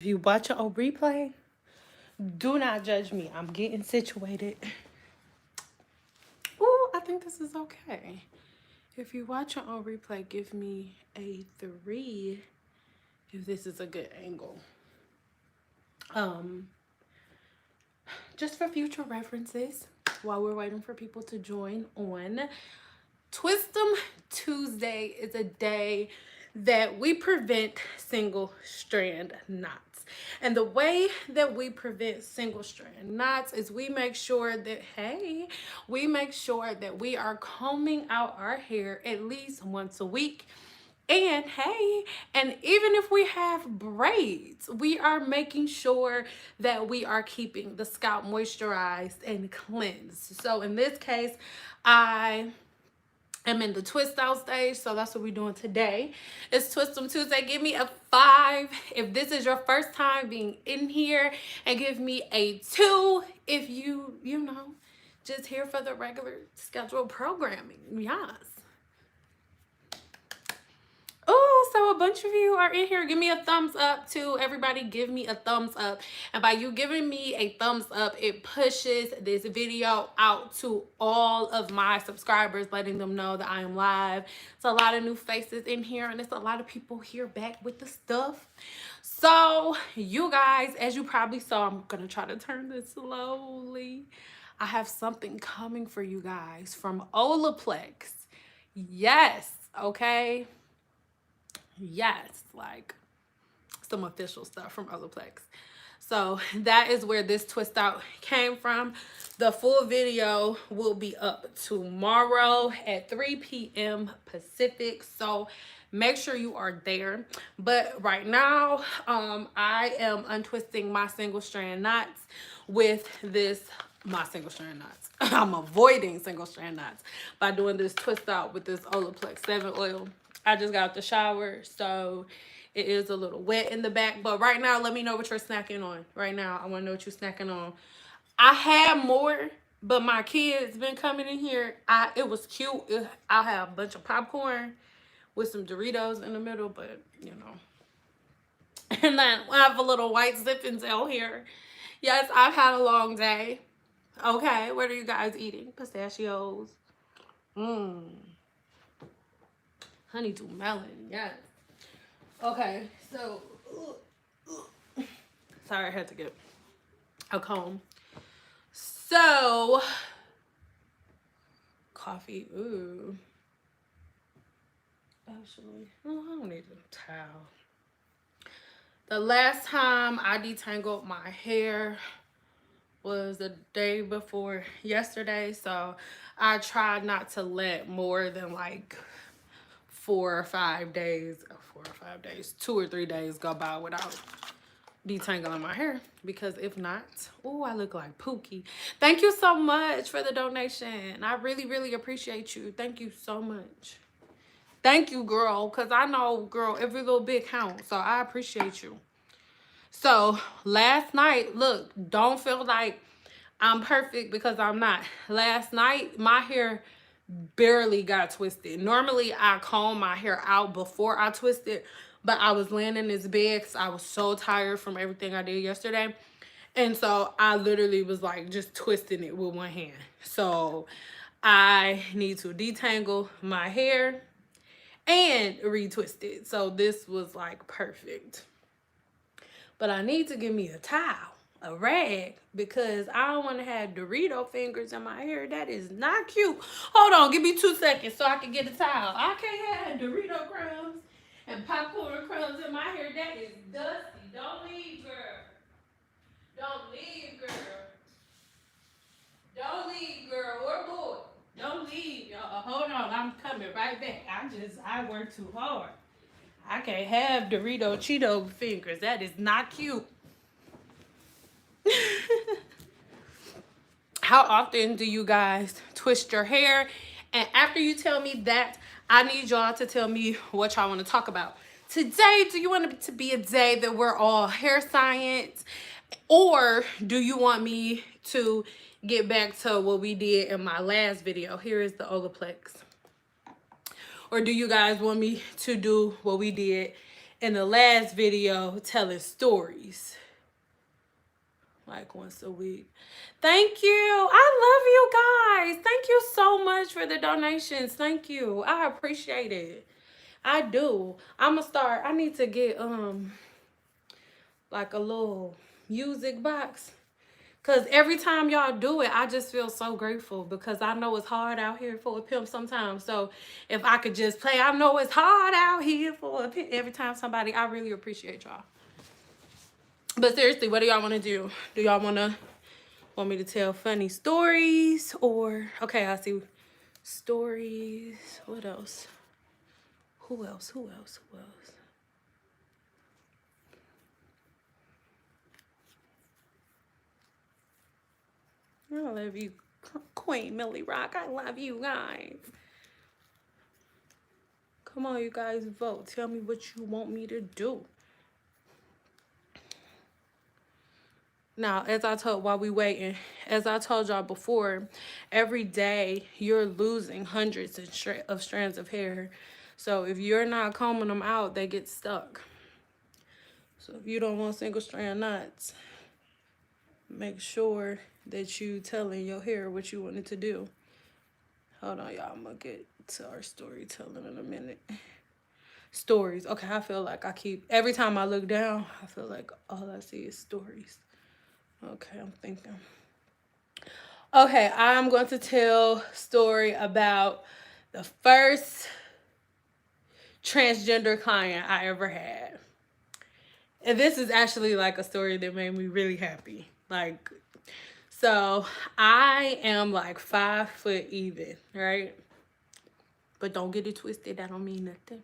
If you watch it on replay, do not judge me. I'm getting situated. Ooh, I think this is okay. If you watch it on replay, give me a 3 if this is a good angle. Just for future references, while we're waiting for people to join on, Twistum Tuesday is a day that we prevent single strand knots. And the way that we prevent single strand knots is we make sure that, we make sure that we are combing out our hair at least once a week. And and even if we have braids, we are making sure that we are keeping the scalp moisturized and cleansed. So in this case, I am in the twist out stage, so that's what we're doing today. It's Twist 'em Tuesday. Give me a 5 if this is your first time being in here, and give me a 2 if you know, just here for the regular scheduled programming. Yes. Oh, so a bunch of you are in here. Give me a thumbs up too. Everybody give me a thumbs up. And by you giving me a thumbs up, it pushes this video out to all of my subscribers, letting them know that I am live. It's a lot of new faces in here, and it's a lot of people here back with the stuff. So you guys, as you probably saw, I'm gonna try to turn this slowly. I have something coming for you guys from Olaplex. Yes, okay. Yes, like some official stuff from Olaplex. So that is where this twist out came from. The full video will be up tomorrow at 3 p.m. Pacific. So make sure you are there. But right now, I am untwisting my single strand knots with this, my single strand knots. I'm avoiding single strand knots by doing this twist out with this Olaplex 7 oil. I just got out the shower, so it is a little wet in the back. But right now, let me know what you're snacking on. Right now, I want to know what you're snacking on. I had more, but my kids been coming in here. It was cute. I have a bunch of popcorn with some Doritos in the middle, but you know. And then I have a little white zip and tail here. Yes, I've had a long day. Okay, what are you guys eating? Pistachios. Honeydew melon, yes. Okay, so sorry, I had to get a comb. So coffee, ooh. Actually, oh, I don't need a towel. The last time I detangled my hair was the day before yesterday, so I tried not to let more than like 4 or 5 days, 2 or 3 days go by without detangling my hair, because if not, oh, I look like Pookie. Thank you so much for the donation. I really, really appreciate you. Thank you so much. Thank you, girl, because I know, girl, every little bit counts, so I appreciate you. So last night, look, don't feel like I'm perfect, because I'm not. Last night, my hair barely got twisted. Normally, I comb my hair out before I twist it, but I was laying in this bed because I was so tired from everything I did yesterday. And so I literally was like just twisting it with one hand. So I need to detangle my hair and retwist it. So this was like perfect. But I need to give me a towel, a rag, because I don't want to have Dorito fingers in my hair. That is not cute. Hold on, give me 2 seconds so I can get a towel. I can't have Dorito crumbs and popcorn crumbs in my hair. That is dusty. Don't leave, girl. Don't leave, girl. Don't leave, girl, or boy. Don't leave, y'all. Hold on, I'm coming right back. I work too hard. I can't have Dorito Cheeto fingers. That is not cute. How often do you guys twist your hair? And after you tell me that, I need y'all to tell me what y'all want to talk about. Today, do you want it to be a day that we're all hair science? Or do you want me to get back to what we did in my last video? Here is the Olaplex. Or do you guys want me to do what we did in the last video telling stories like once a week. Thank you. I love you guys. Thank you so much for the donations. Thank you. I appreciate it. I do. I'ma start. I need to get like a little music box. Cause every time y'all do it, I just feel so grateful because I know it's hard out here for a pimp sometimes. So if I could just play, I know it's hard out here for a pimp every time somebody, I really appreciate y'all. But seriously, what do y'all want to do? Do y'all want me to tell funny stories or, okay, I see stories. What else? Who else? I love you, Queen Millie Rock. I love you guys. Come on, you guys, vote. Tell me what you want me to do. Now, while we waiting, as I told y'all before, every day you're losing hundreds of strands of hair. So if you're not combing them out, they get stuck. So if you don't want single strand knots, make sure that you telling your hair what you want it to do. Hold on, y'all. I'm gonna get to our storytelling in a minute. Stories. Okay, I feel like every time I look down, I feel like all I see is stories. Okay, I'm thinking. Okay, I'm going to tell a story about the first transgender client I ever had. And this is actually like a story that made me really happy. Like, so I am like 5 foot even, right? But don't get it twisted. That don't mean nothing.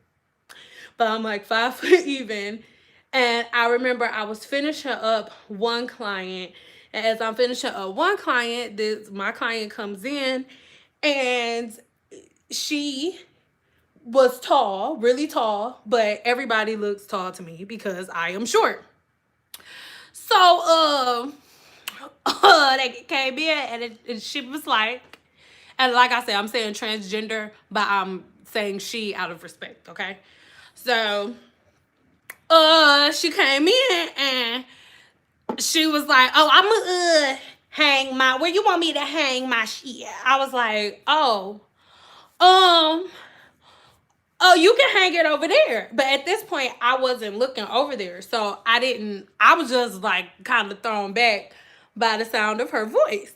But I'm like 5 foot even. And I remember I was finishing up one client. And as I'm finishing up one client, my client comes in and she was tall, really tall, but everybody looks tall to me because I am short. So, they came in and she was like, and like I said, I'm saying transgender, but I'm saying she out of respect, okay? So, she came in and she was like, oh, I'm gonna hang where you want me to hang my shit? I was like, oh, you can hang it over there. But at this point, I wasn't looking over there. So I was just like kind of thrown back by the sound of her voice.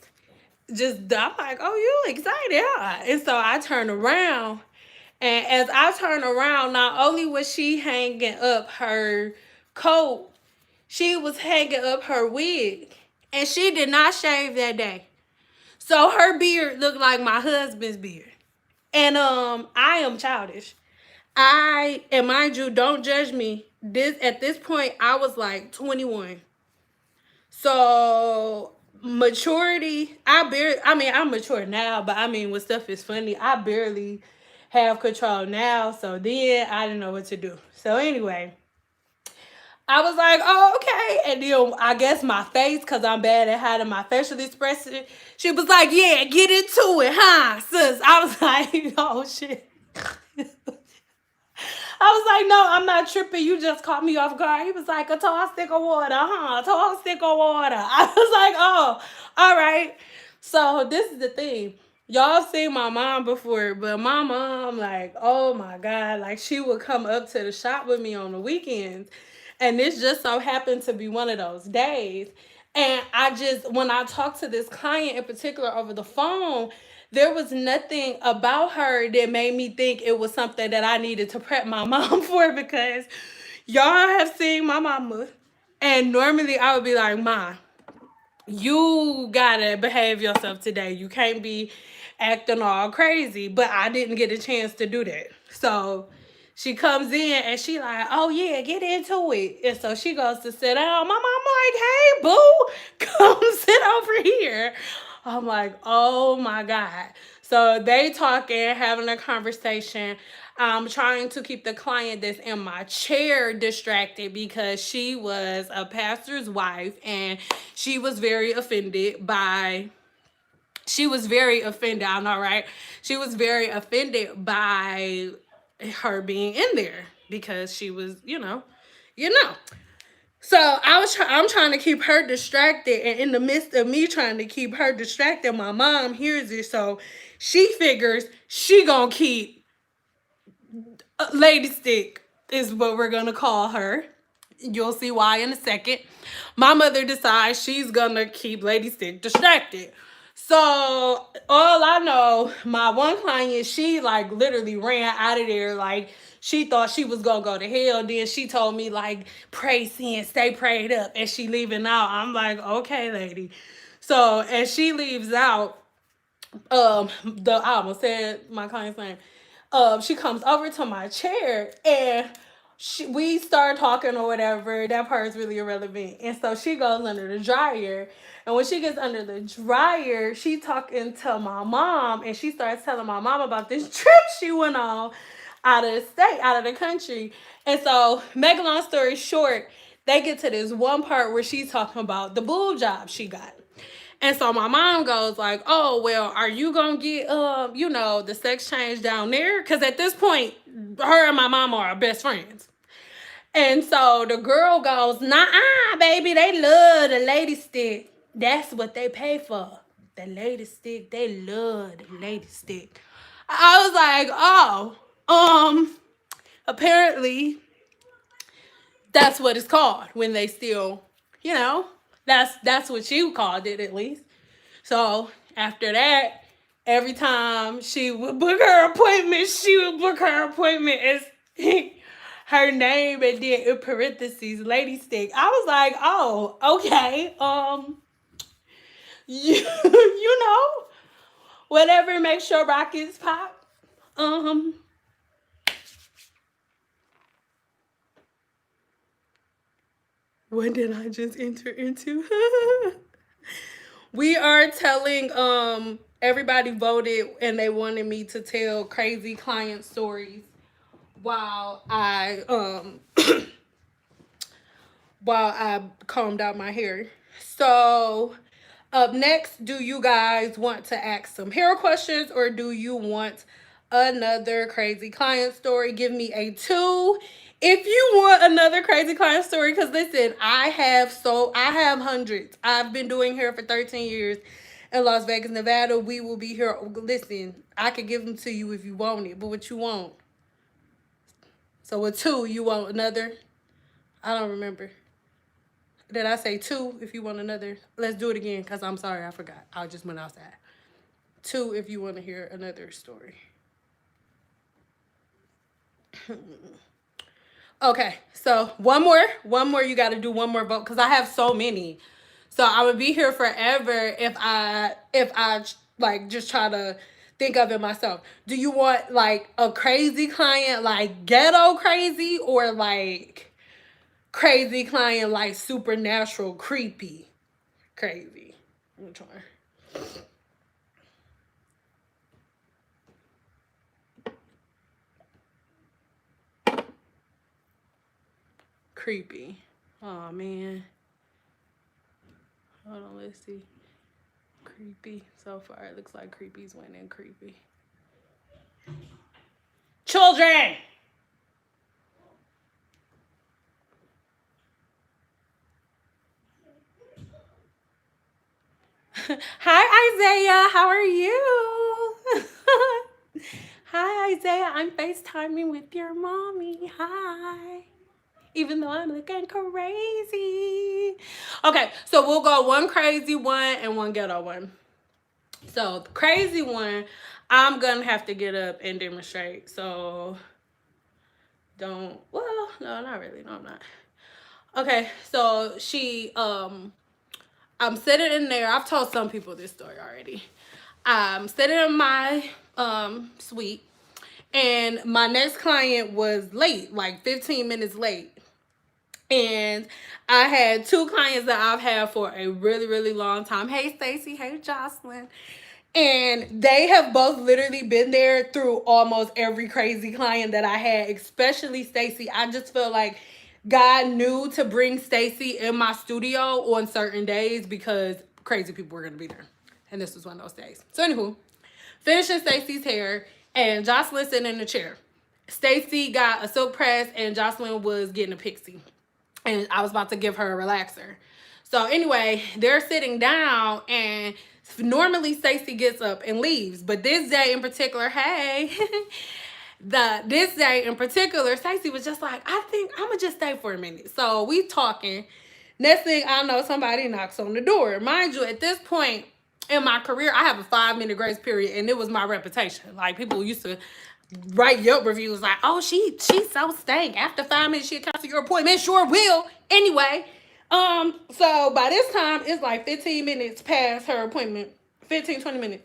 I'm like, oh, you excited, huh? And so I turned around. And as I turned around, not only was she hanging up her coat, she was hanging up her wig. And she did not shave that day. So her beard looked like my husband's beard. And I am childish. And mind you, don't judge me. At this point, I was like 21. So maturity, I'm mature now, but I mean, when stuff is funny, I barely have control now. So then I didn't know what to do. So anyway, I was like, oh, okay. And then I guess my face, because I'm bad at hiding my facial expression, she was like, yeah, get into it, huh, sis? I was like, oh, shit. I was like, no, I'm not tripping. You just caught me off guard. He was like, a tall stick of water, huh? A tall stick of water. I was like, oh, all right. So this is the thing. Y'all seen my mom before, but my mom, like, oh my God, like she would come up to the shop with me on the weekends. And this just so happened to be one of those days. And when I talked to this client in particular over the phone, there was nothing about her that made me think it was something that I needed to prep my mom for, because y'all have seen my mama. And normally I would be like, Ma, you gotta behave yourself today. You can't be acting all crazy. But I didn't get a chance to do that. So she comes in and she like, oh yeah, get into it. And so she goes to sit down. My mom like, hey boo, come sit over here. I'm like, oh my God. So they talking, having a conversation. I'm trying to keep the client that's in my chair distracted because she was a pastor's wife and she was very offended, I know, right? She was very offended by her being in there. because she was, you know. So I'm trying to keep her distracted, and in the midst of me trying to keep her distracted, my mom hears it, so she figures she gonna keep Lady Stick is what we're gonna call her. You'll see why in a second. My mother decides she's gonna keep Lady Stick distracted. So all I know, my one client, she like literally ran out of there. Like she thought she was gonna go to hell. Then she told me like, pray, sin, stay prayed up, and she leaving out. I'm like, okay, lady. So as she leaves out, I almost said my client's name. She comes over to my chair and we start talking or whatever. That part's really irrelevant. And so she goes under the dryer. And when she gets under the dryer, she talking to my mom and she starts telling my mom about this trip she went on out of the state, out of the country. And so, make a long story short, they get to this one part where she's talking about the boob job she got. And so my mom goes like, oh, well, are you going to get, the sex change down there? Because at this point, her and my mom are best friends. And so the girl goes, nah, baby, they love the lady stick. That's what they pay for. The lady stick, they love the lady stick. I was like, apparently that's what it's called when they still, that's what you called it at least. So after that, every time she would book her appointment, she would book her appointment as her name and then in parentheses, Lady Stick. I was like, oh, okay. You know, whatever makes your rockets pop. What did I just enter into? We are telling everybody voted and they wanted me to tell crazy client stories while I while I combed out my hair. So up next, do you guys want to ask some hair questions or do you want another crazy client story? Give me a 2 if you want another crazy client story, because listen, I have hundreds. I've been doing hair for 13 years in Las Vegas, Nevada. We will be here. Listen, I could give them to you if you want it, but what you want? So a 2, you want another? I don't remember. Did I say 2 if you want another? Let's do it again, because I'm sorry, I forgot. I just went outside. 2 if you want to hear another story. Okay, so one more. You got to do one more vote because I have so many. So I would be here forever if I like just try to think of it myself. Do you want like a crazy client, like ghetto crazy, or like crazy client, like supernatural creepy crazy? Which one? Creepy. Oh man. Hold on, let's see. Creepy. So far it looks like creepy's winning. Creepy. Children! Hi Isaiah, how are you? Hi Isaiah, I'm FaceTiming with your mommy. Hi. Even though I'm looking crazy. Okay, so we'll go one crazy one and one ghetto one. So the crazy one, I'm gonna have to get up and demonstrate. So no, not really. No, I'm not. Okay, so I'm sitting in there. I've told some people this story already. I'm sitting in my suite and my next client was late, like 15 minutes late. And I had 2 clients that I've had for a really, really long time. Hey, Stacy. Hey, Jocelyn. And they have both literally been there through almost every crazy client that I had, especially Stacy. I just feel like God knew to bring Stacy in my studio on certain days because crazy people were going to be there. And this was one of those days. So, anywho, finishing Stacy's hair and Jocelyn sitting in the chair. Stacy got a silk press and Jocelyn was getting a pixie. And I was about to give her a relaxer. So anyway, they're sitting down and normally Stacy gets up and leaves. But this day in particular, hey, this day in particular, Stacey was just like, I think I'm gonna just stay for a minute. So we talking. Next thing I know, somebody knocks on the door. Mind you, at this point in my career, I have a 5-minute grace period, and it was my reputation. Like, people used to write Yelp reviews like, oh, she's so stank. After 5 minutes, she'll cancel your appointment. Sure will. Anyway, so by this time, it's like 15 minutes past her appointment. 15, 20 minutes.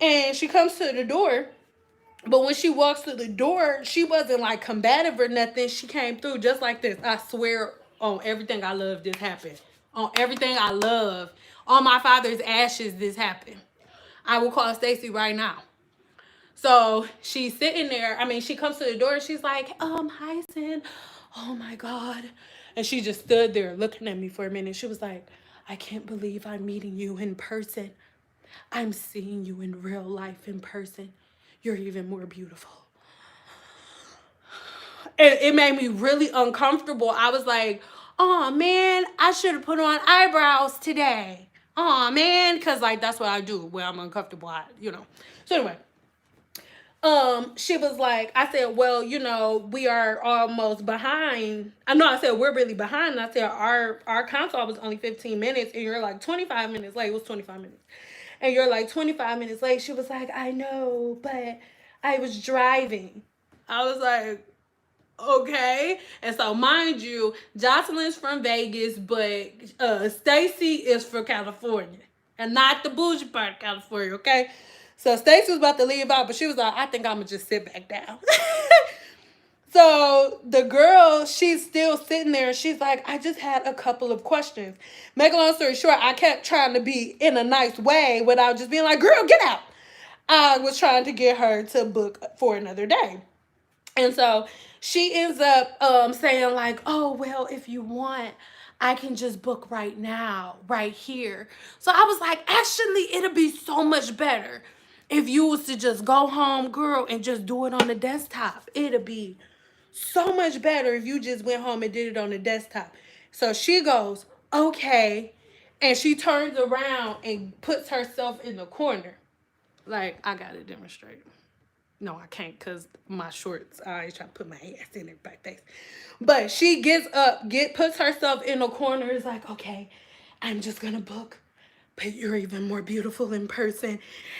And she comes to the door. But when she walks through the door, she wasn't like combative or nothing. She came through just like this. I swear on everything I love, this happened. On everything I love, on my father's ashes, this happened. I will call Stacy right now. So she's sitting there. I mean, she comes to the door and she's like, hi, Sin. Oh my God. And she just stood there looking at me for a minute. She was like, I can't believe I'm meeting you in person. I'm seeing you in real life in person. You're even more beautiful. And it made me really uncomfortable. I was like, oh man, I should have put on eyebrows today. Oh man, because like that's what I do when I'm uncomfortable, So anyway, she was like, I said, well, we are almost behind. I said we're really behind. And I said our consult was only 15 minutes and you're like 25 minutes late. It was 25 minutes. And you're like 25 minutes late. She was like, I know, but I was driving. I was like, okay. And so mind you, Jocelyn's from Vegas, but Stacy is from California. And not the bougie part of California, okay? So Stacy was about to leave out, but she was like, I think I'm going to just sit back down. So the girl, she's still sitting there. She's like, I just had a couple of questions. Make a long story short, I kept trying to be in a nice way without just being like, girl, get out. I was trying to get her to book for another day. And so she ends up saying like, oh, well, if you want, I can just book right now, right here. So I was like, actually, it'll be so much better if you was to just go home, girl, and just do it on the desktop. It'll be so much better if you just went home and did it on the desktop. So she goes, okay. And she turns around and puts herself in the corner. Like, I got to demonstrate. No, I can't because my shorts, I always try to put my ass in everybody's face. But she gets up, puts herself in the corner, is like, okay, I'm just going to book. But you're even more beautiful in person.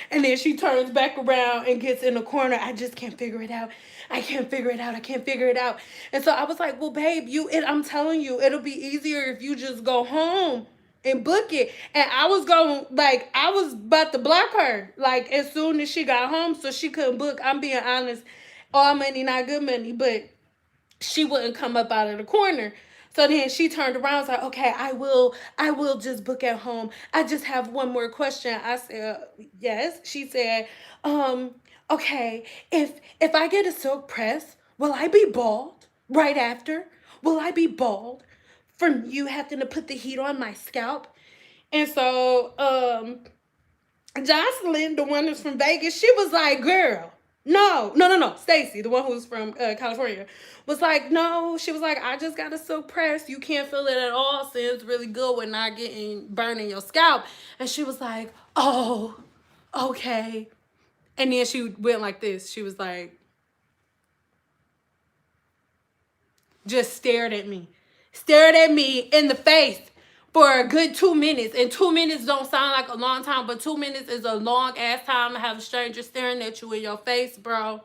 And then she turns back around and gets in the corner. I just can't figure it out. I can't figure it out. I can't figure it out. And so I was like, well, babe, I'm telling you, it'll be easier if you just go home and book it. And I was about to block her, like, as soon as she got home so she couldn't book. I'm being honest, all money, not good money, but she wouldn't come up out of the corner. So then she turned around and was like, okay, I will just book at home. I just have one more question. I said, yes. She said, okay, if I get a silk press, will I be bald right after? Will I be bald from you having to put the heat on my scalp? And so Jocelyn, the one that's from Vegas, she was like, girl, no. Stacy, the one who was from California, was like, no. She was like, I just got a silk press. You can't feel it at all. So it's really good when not burning your scalp. And she was like, oh, okay. And then she went like this. She was like, just stared at me in the face for a good 2 minutes. And 2 minutes don't sound like a long time, but 2 minutes is a long ass time to have a stranger staring at you in your face, bro.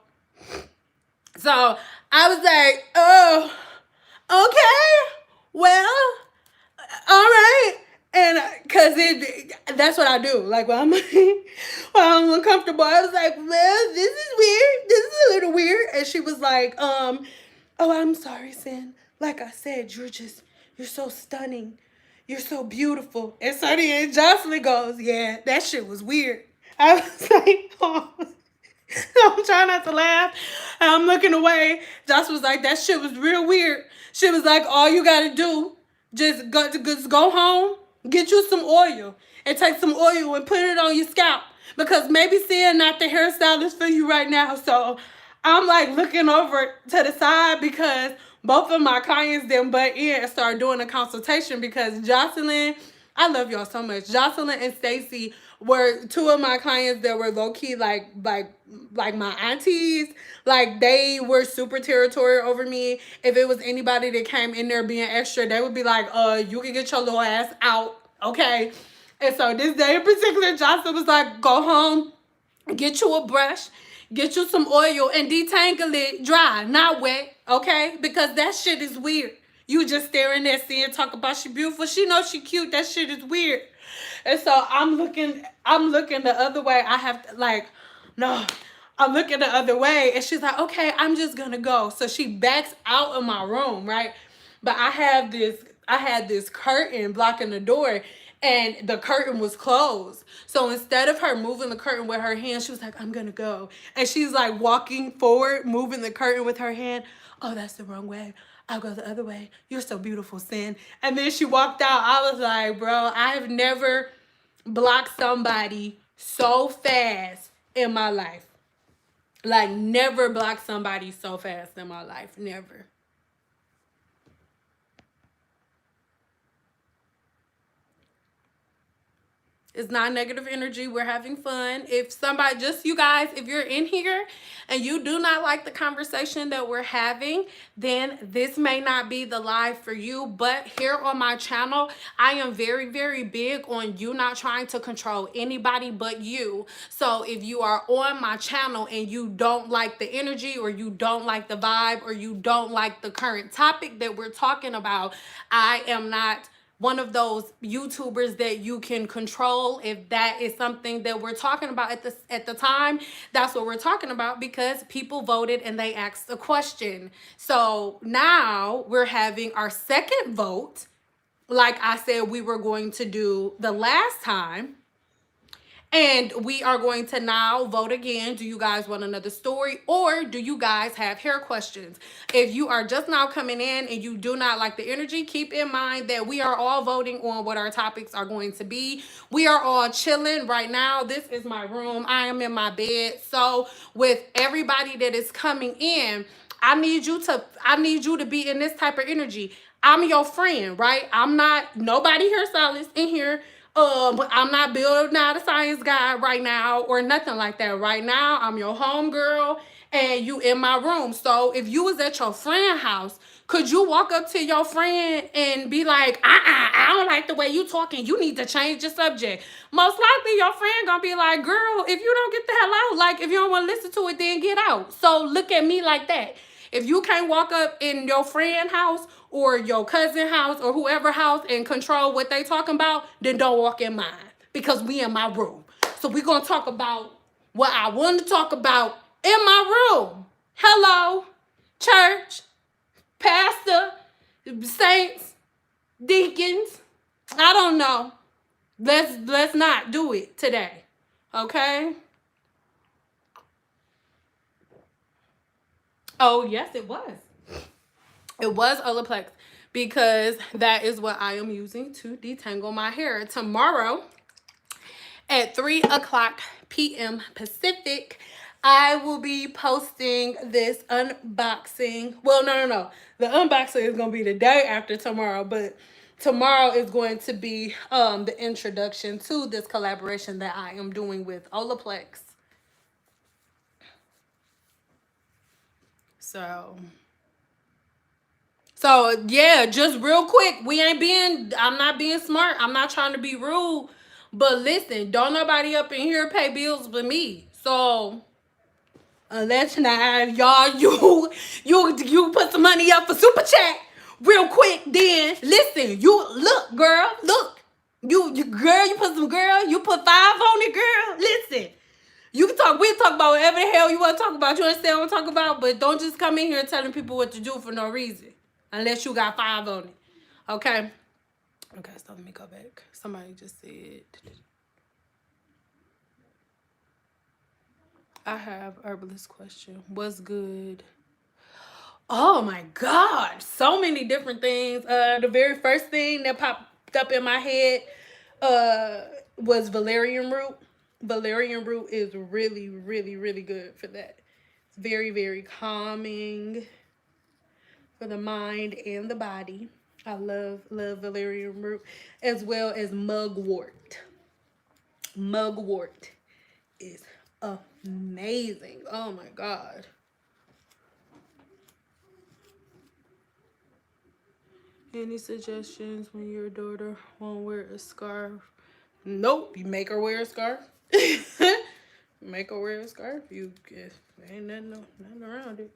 So I was like, oh, okay, well, all right. And because that's what I do. Like, when I'm uncomfortable, I was like, well, this is weird. This is a little weird. And she was like, oh, I'm sorry, Sin. Like I said, you're so stunning. You're so beautiful. And so then Jocelyn goes, yeah, that shit was weird. I was like, oh. I'm trying not to laugh. And I'm looking away. Jocelyn was like, that shit was real weird. She was like, all you got to do, just go home, get you some oil, and take some oil and put it on your scalp. Because maybe Sin not the hairstylist for you right now. So I'm like looking over to the side because both of my clients then butt in and start doing a consultation because Jocelyn, I love y'all so much. Jocelyn and Stacy were two of my clients that were low key like my aunties. Like they were super territorial over me. If it was anybody that came in there being extra, they would be like, you can get your little ass out, okay? And so this day in particular, Jocelyn was like, go home, get you a brush, get you some oil, and detangle it dry, not wet, okay? Because that shit is weird. You just staring there, seeing, talk about she beautiful. She knows she cute. That shit is weird. And so I'm looking the other way. I have to like, no. I'm looking the other way, and she's like, okay, I'm just gonna go. So she backs out of my room, right? But I had this curtain blocking the door, and the curtain was closed. So instead of her moving the curtain with her hand, she was like, I'm gonna go. And she's like walking forward, moving the curtain with her hand. Oh, that's the wrong way. I'll go the other way. You're so beautiful, Sin. And then she walked out. I was like, bro, I've never blocked somebody so fast in my life. Like, never blocked somebody so fast in my life. Never. It's not negative energy. We're having fun. If somebody, just you guys, if you're in here and you do not like the conversation that we're having, then this may not be the live for you. But here on my channel, I am very, very big on you not trying to control anybody but you. So if you are on my channel and you don't like the energy, or you don't like the vibe, or you don't like the current topic that we're talking about, I am not one of those YouTubers that you can control. If that is something that we're talking about at the time, that's what we're talking about, because people voted and they asked a question. So now we're having our second vote, like I said we were going to do the last time. And we are going to now vote again. Do you guys want another story, or do you guys have hair questions? If you are just now coming in and you do not like the energy, keep in mind that we are all voting on what our topics are going to be. We are all chilling right now. This is my room. I am in my bed. So with everybody that is coming in, I need you to be in this type of energy. I'm your friend, right? I'm not nobody hairstylist in here. But I'm not building out a science guide right now or nothing like that. Right now, I'm your home girl and you in my room. So if you was at your friend's house, could you walk up to your friend and be like, I don't like the way you talking. You need to change your subject. Most likely your friend gonna be like, girl, if you don't get the hell out, like if you don't want to listen to it, then get out. So look at me like that. If you can't walk up in your friend's house or your cousin house or whoever house and control what they talking about, then don't walk in mine, because we in my room. So we're going to talk about what I want to talk about in my room. Hello, church, pastor, saints, deacons. I don't know. Let's not do it today. Okay? Oh, yes, it was. It was Olaplex, because that is what I am using to detangle my hair. Tomorrow at 3:00 p.m. Pacific, I will be posting this unboxing. Well, no. The unboxing is going to be the day after tomorrow, but tomorrow is going to be the introduction to this collaboration that I am doing with Olaplex. So yeah, just real quick, I'm not being smart. I'm not trying to be rude. But listen, don't nobody up in here pay bills but me. So unless now y'all you put some money up for super chat real quick, then listen, you look, girl, look. You girl, you put 5 on it, girl. Listen. We'll talk about whatever the hell you want to talk about. You understand what I'm talking about? But don't just come in here telling people what to do for no reason. Unless you got 5 on it. Okay? Okay, so let me go back. Somebody just said, I have herbalist question. What's good? Oh my God. So many different things. The very first thing that popped up in my head was valerian root. Valerian root is really, really, really good for that. It's very, very calming for the mind and the body. I love valerian root, as well as mugwort. Mugwort is amazing. Oh my god. Any suggestions when your daughter won't wear a scarf? Nope, you make her wear a scarf. Make her wear a scarf. You ain't nothing around it.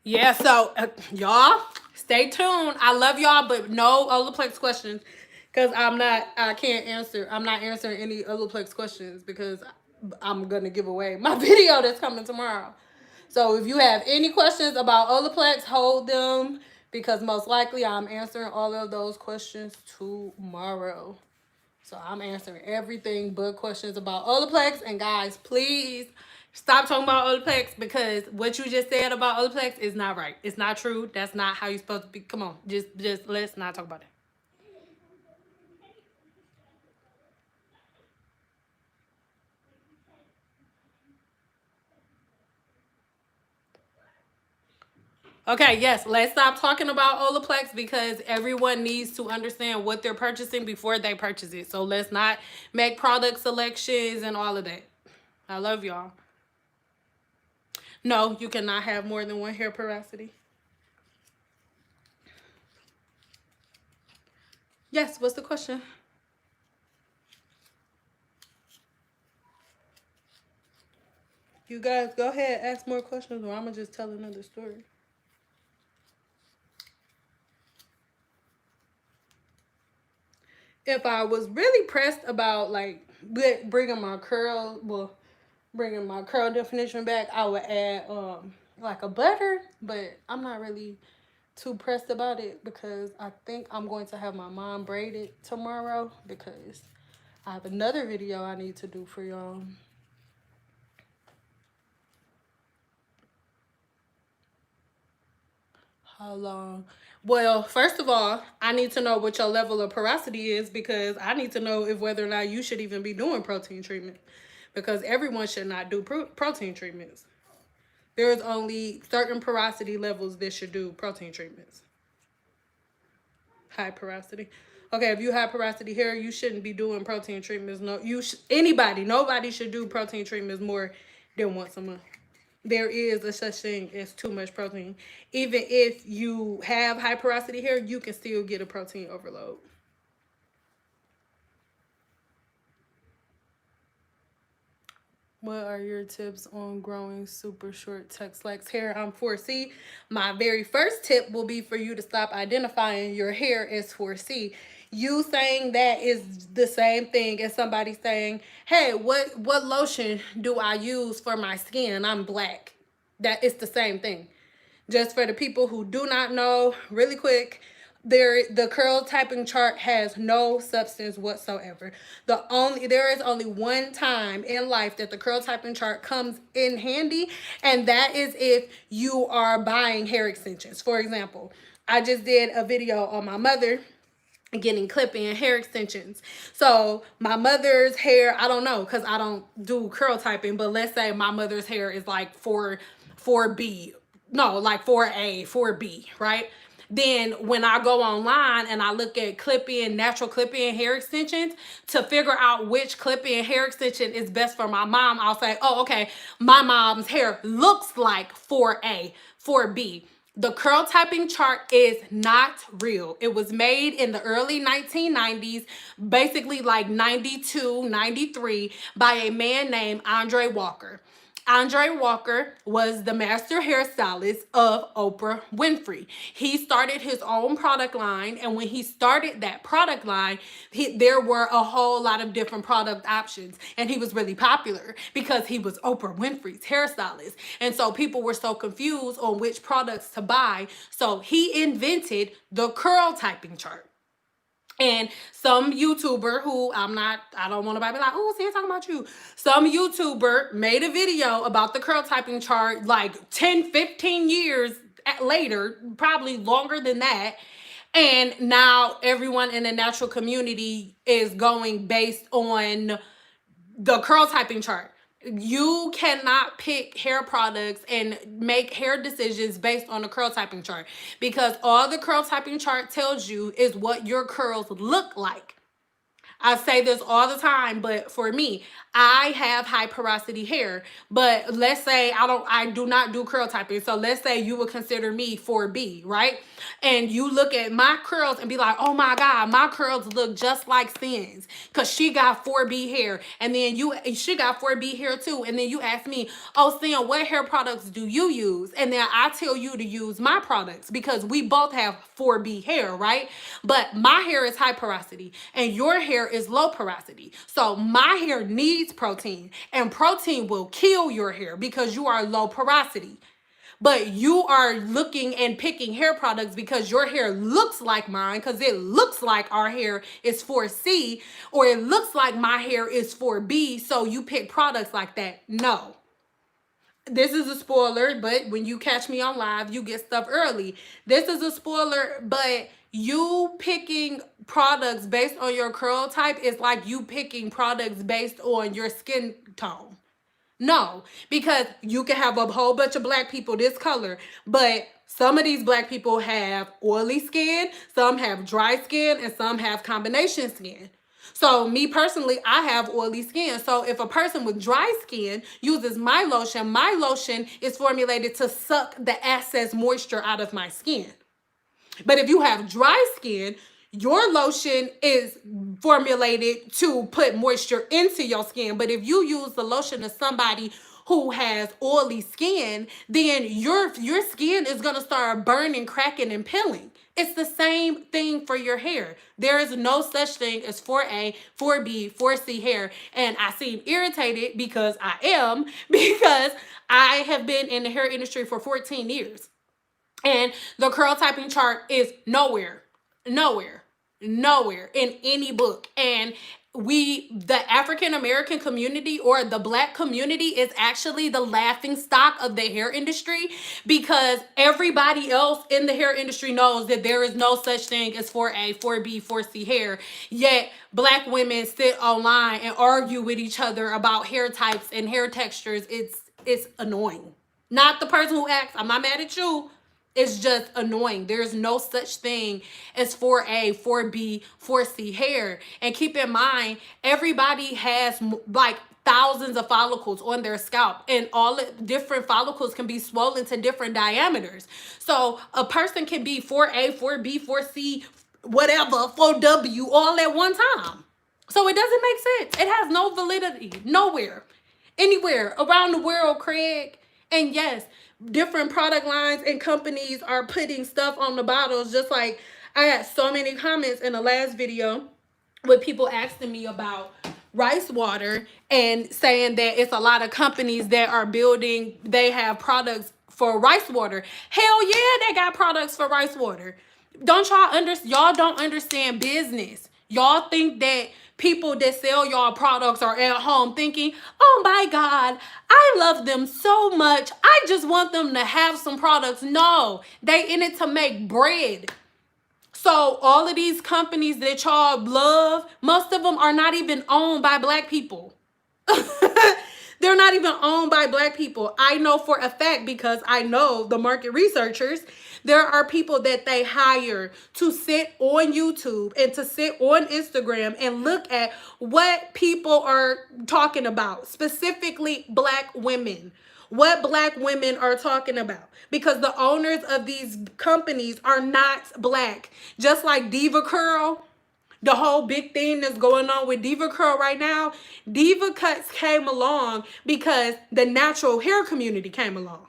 Yeah, so y'all stay tuned. I love y'all, but no Olaplex questions, because I can't answer. I'm not answering any Olaplex questions because I'm gonna give away my video that's coming tomorrow. So if you have any questions about Olaplex, hold them, because most likely I'm answering all of those questions tomorrow. So I'm answering everything but questions about Olaplex. And guys, please stop talking about Olaplex, because what you just said about Olaplex is not right. It's not true. That's not how you're supposed to be. Come on, just let's not talk about it. Okay, yes, let's stop talking about Olaplex, because everyone needs to understand what they're purchasing before they purchase it. So let's not make product selections and all of that. I love y'all. No, you cannot have more than one hair porosity. Yes, what's the question? You guys go ahead, ask more questions, or I'm gonna just tell another story. If I was really pressed about like bringing my bringing my curl definition back, I would add like a butter, but I'm not really too pressed about it, because I think I'm going to have my mom braid it tomorrow, because I have another video I need to do for y'all. How long? Well, first of all, I need to know what your level of porosity is, because I need to know if whether or not you should even be doing protein treatment, because everyone should not do protein treatments. There's only certain porosity levels that should do protein treatments. High porosity. Okay, if you have porosity hair, you shouldn't be doing protein treatments. No, nobody should do protein treatments more than once a month. There is a such thing as too much protein. Even if you have high porosity hair, you can still get a protein overload. What are your tips on growing super short text-lax hair? I'm 4C. My very first tip will be for you to stop identifying your hair as 4C. You saying that is the same thing as somebody saying, hey, what lotion do I use for my skin? I'm black. That is the same thing. Just for the people who do not know, really quick, the curl typing chart has no substance whatsoever. There is only one time in life that the curl typing chart comes in handy, and that is if you are buying hair extensions. For example, I just did a video on my mother getting clip-in hair extensions. So my mother's hair, I don't know, because I don't do curl typing, but let's say my mother's hair is like 4B, no, like 4A, 4B, right? Then when I go online and I look at natural clip-in hair extensions to figure out which clip-in hair extension is best for my mom, I'll say, oh, okay, my mom's hair looks like 4A, 4B. The curl typing chart is not real. It was made in the early 1990s, basically like 92, 93, by a man named Andre Walker. Andre Walker was the master hairstylist of Oprah Winfrey. He started his own product line, and when he started that product line, there were a whole lot of different product options, and he was really popular because he was Oprah Winfrey's hairstylist. And so people were so confused on which products to buy, so he invented the curl typing chart. And some YouTuber who I don't want nobody to be like, oh, see, I'm talking about you. Some YouTuber made a video about the curl typing chart like 10, 15 years later, probably longer than that. And now everyone in the natural community is going based on the curl typing chart. You cannot pick hair products and make hair decisions based on the curl typing chart, because all the curl typing chart tells you is what your curls look like. I say this all the time, but for me, I have high porosity hair. But let's say I do not do curl typing. So let's say you would consider me 4B, right? And you look at my curls and be like, oh my God, my curls look just like Sin's because she got 4B hair. And then she got 4B hair too. And then you ask me, oh Sin, what hair products do you use? And then I tell you to use my products because we both have 4B hair, right? But my hair is high porosity and your hair is low porosity. So my hair needs protein, and protein will kill your hair because you are low porosity. But you are looking and picking hair products because your hair looks like mine, because it looks like our hair is 4C, or it looks like my hair is 4B, so you pick products like that. No. This is a spoiler, but when you catch me on live, you get stuff early. This is a spoiler, but you picking products based on your curl type is like you picking products based on your skin tone. No, because you can have a whole bunch of black people this color, but some of these black people have oily skin, some have dry skin, and some have combination skin. So me personally, I have oily skin. So if a person with dry skin uses my lotion is formulated to suck the excess moisture out of my skin. But if you have dry skin, your lotion is formulated to put moisture into your skin. But if you use the lotion of somebody who has oily skin, then your skin is going to start burning, cracking, and peeling. It's the same thing for your hair. There is no such thing as 4A, 4B, 4C hair. And I seem irritated because because I have been in the hair industry for 14 years. And the curl typing chart is nowhere in any book. And the African American community, or the black community, is actually the laughing stock of the hair industry, because everybody else in the hair industry knows that there is no such thing as 4A, 4B, 4C hair. Yet black women sit online and argue with each other about hair types and hair textures. It's annoying. Not the person who asks. I'm not mad at you. It's just annoying. There's no such thing as 4A, 4B, 4C hair. And keep in mind, everybody has like thousands of follicles on their scalp, and all the different follicles can be swollen to different diameters. So a person can be 4A, 4B, 4C, whatever, 4W all at one time. So it doesn't make sense. It has no validity nowhere, anywhere around the world, Craig. And yes, different product lines and companies are putting stuff on the bottles. Just like I had so many comments in the last video with people asking me about rice water and saying that it's a lot of companies that are they have products for rice water. Hell yeah, they got products for rice water. Y'all don't understand business. Y'all think that people that sell y'all products are at home thinking, oh my God, I love them so much, I just want them to have some products. No, they in it to make bread. So all of these companies that y'all love, most of them are not even owned by black people. They're not even owned by black people. I know for a fact, because I know the market researchers. There are people that they hire to sit on YouTube and to sit on Instagram and look at what people are talking about, specifically black women. What black women are talking about, because the owners of these companies are not black. Just like Diva Curl, the whole big thing that's going on with Diva Curl right now, Diva Cuts came along because the natural hair community came along.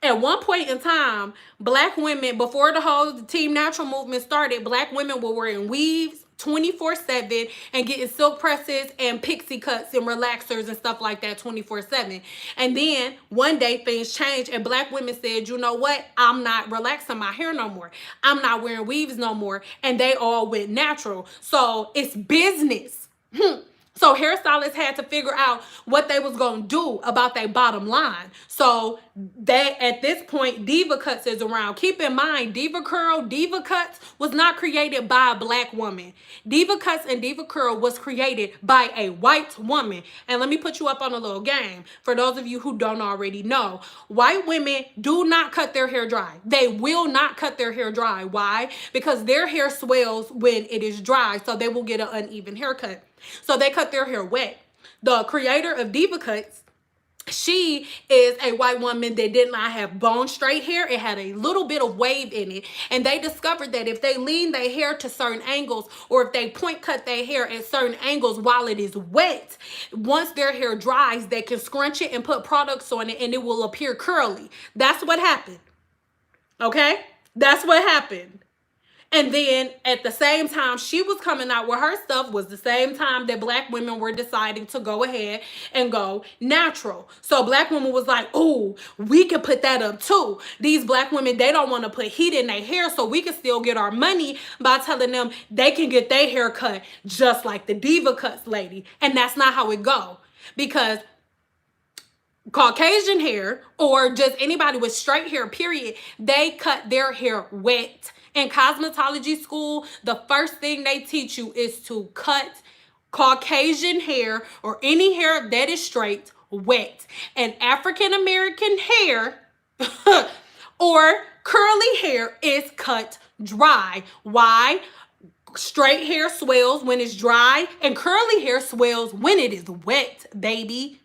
At one point in time, black women, before the whole Team Natural movement started, black women were wearing weaves 24/7 and getting silk presses and pixie cuts and relaxers and stuff like that 24/7. And then one day things changed and black women said, you know what? I'm not relaxing my hair no more. I'm not wearing weaves no more. And they all went natural. So it's business. So hairstylists had to figure out what they was going to do about their bottom line. So they, at this point, Diva Cuts is around. Keep in mind, Diva Curl, Diva Cuts was not created by a black woman. Diva Cuts and Diva Curl was created by a white woman. And let me put you up on a little game. For those of you who don't already know, white women do not cut their hair dry. They will not cut their hair dry. Why? Because their hair swells when it is dry, so they will get an uneven haircut. So they cut their hair wet. The creator of Diva Cuts, she is a white woman that did not have bone straight hair. It had a little bit of wave in it. And they discovered that if they lean their hair to certain angles, or if they point cut their hair at certain angles while it is wet, once their hair dries, they can scrunch it and put products on it and it will appear curly. That's what happened. Okay? That's what happened. And then at the same time she was coming out with her stuff was the same time that black women were deciding to go ahead and go natural. So black women was like, oh, we can put that up too. These black women, they don't want to put heat in their hair, so we can still get our money by telling them they can get their hair cut just like the Diva Cuts lady. And that's not how it go. Because Caucasian hair, or just anybody with straight hair, period, they cut their hair wet. In cosmetology school, the first thing they teach you is to cut Caucasian hair or any hair that is straight wet. And African American hair or curly hair is cut dry. Why? Straight hair swells when it's dry and curly hair swells when it is wet, baby.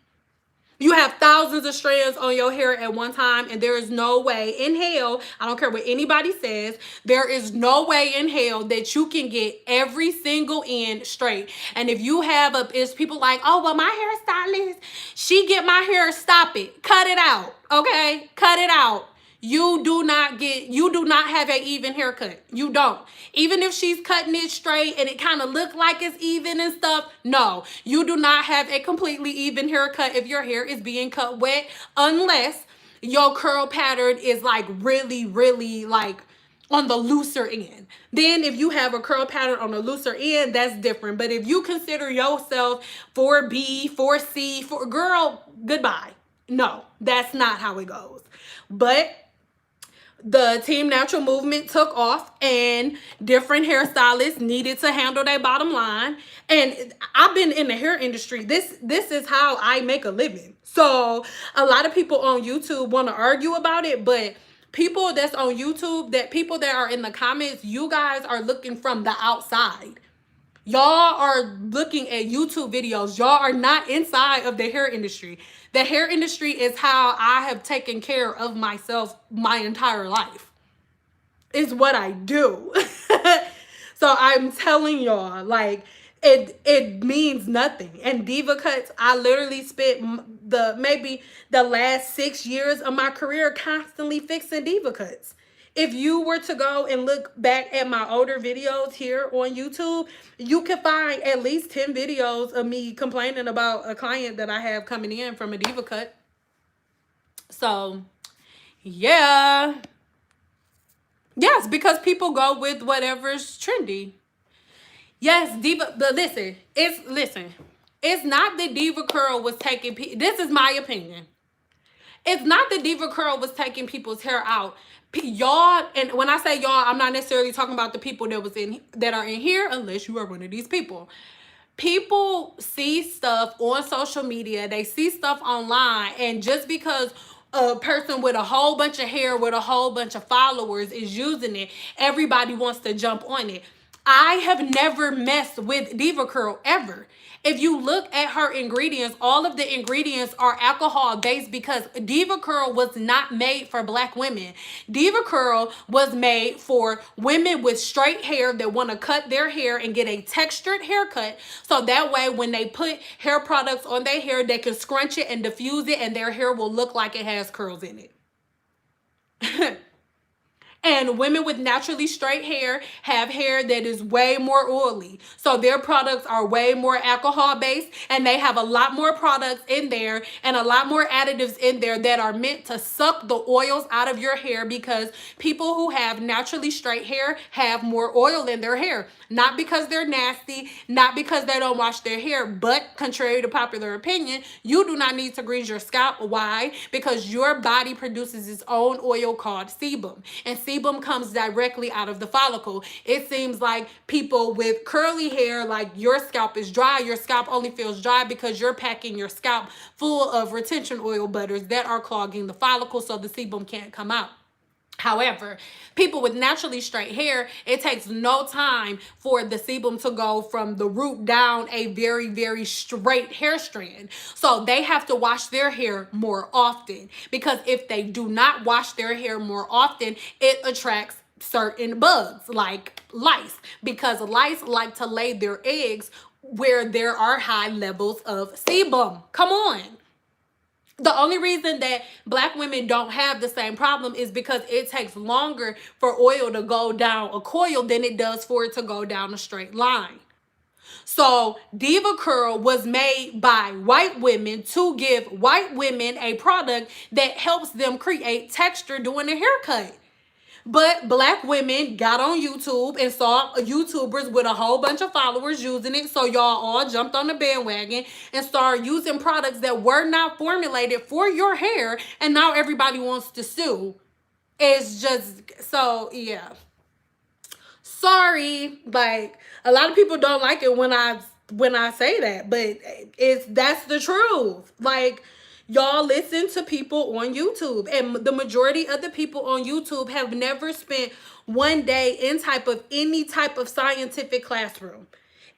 You have thousands of strands on your hair at one time, and there is no way in hell, I don't care what anybody says, there is no way in hell that you can get every single end straight. And if you have it's people like, oh, well, my hairstylist, she get my hair, stop it. Cut it out, okay? Cut it out. You do not have an even haircut. You don't. Even if she's cutting it straight and it kind of look like it's even and stuff, no, you do not have a completely even haircut if your hair is being cut wet, unless your curl pattern is like really, really like on the looser end. Then if you have a curl pattern on the looser end, that's different. But if you consider yourself 4B, 4C, girl, goodbye. No, that's not how it goes. But the Team Natural movement took off and different hairstylists needed to handle their bottom line. And I've been in the hair industry. This is how I make a living. So a lot of people on YouTube want to argue about it, but people that's on YouTube, that people that are in the comments, you guys are looking from the outside. Y'all are looking at YouTube videos. Y'all are not inside of the hair industry. The hair industry is how I have taken care of myself my entire life. It's what I do. So I'm telling y'all, like, it means nothing. And Diva Cuts, I literally spent maybe the last 6 years of my career constantly fixing Diva Cuts. If you were to go and look back at my older videos here on YouTube, you can find at least 10 videos of me complaining about a client that I have coming in from a Diva Cut. So, yeah. Yes, because people go with whatever's trendy. Yes, listen. It's not that Diva Curl was taking, this is my opinion. It's not that Diva Curl was taking people's hair out. Y'all, and when I say y'all, I'm not necessarily talking about the people that are in here, unless you are one of these people. People see stuff on social media, they see stuff online, and just because a person with a whole bunch of hair with a whole bunch of followers is using it, everybody wants to jump on it. I have never messed with Diva Curl ever. If you look at her ingredients, all of the ingredients are alcohol based because Diva Curl was not made for black women. Diva Curl was made for women with straight hair that want to cut their hair and get a textured haircut. So that way when they put hair products on their hair, they can scrunch it and diffuse it and their hair will look like it has curls in it. And women with naturally straight hair have hair that is way more oily. So their products are way more alcohol based, and they have a lot more products in there and a lot more additives in there that are meant to suck the oils out of your hair, because people who have naturally straight hair have more oil in their hair. Not because they're nasty, not because they don't wash their hair, but contrary to popular opinion, you do not need to grease your scalp. Why? Because your body produces its own oil called sebum, and sebum comes directly out of the follicle. It seems like people with curly hair, like your scalp is dry. Your scalp only feels dry because you're packing your scalp full of retention oil butters that are clogging the follicle, so the sebum can't come out. However, people with naturally straight hair, it takes no time for the sebum to go from the root down a very, very straight hair strand. So they have to wash their hair more often, because if they do not wash their hair more often, it attracts certain bugs like lice, because lice like to lay their eggs where there are high levels of sebum. Come on. The only reason that black women don't have the same problem is because it takes longer for oil to go down a coil than it does for it to go down a straight line. So Diva Curl was made by white women to give white women a product that helps them create texture during a haircut. But black women got on YouTube and saw YouTubers with a whole bunch of followers using it. So y'all all jumped on the bandwagon and started using products that were not formulated for your hair. And now everybody wants to sue. It's just, so yeah. Sorry. Like, a lot of people don't like it when I say that, but that's the truth. Like, y'all listen to people on YouTube, and the majority of the people on YouTube have never spent one day in any type of scientific classroom.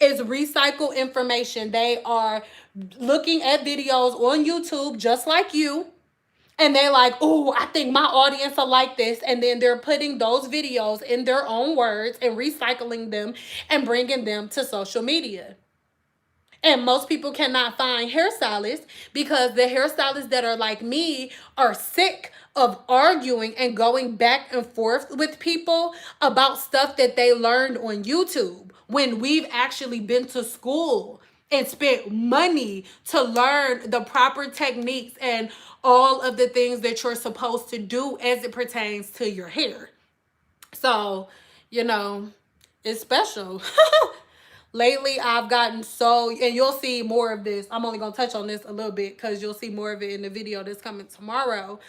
It's recycled information. They are looking at videos on YouTube just like you, and they're like, oh, I think my audience will like this. And then they're putting those videos in their own words and recycling them and bringing them to social media. And most people cannot find hairstylists because the hairstylists that are like me are sick of arguing and going back and forth with people about stuff that they learned on YouTube, when we've actually been to school and spent money to learn the proper techniques and all of the things that you're supposed to do as it pertains to your hair. So, it's special. Lately, I've gotten so, and you'll see more of this. I'm only going to touch on this a little bit because you'll see more of it in the video that's coming tomorrow.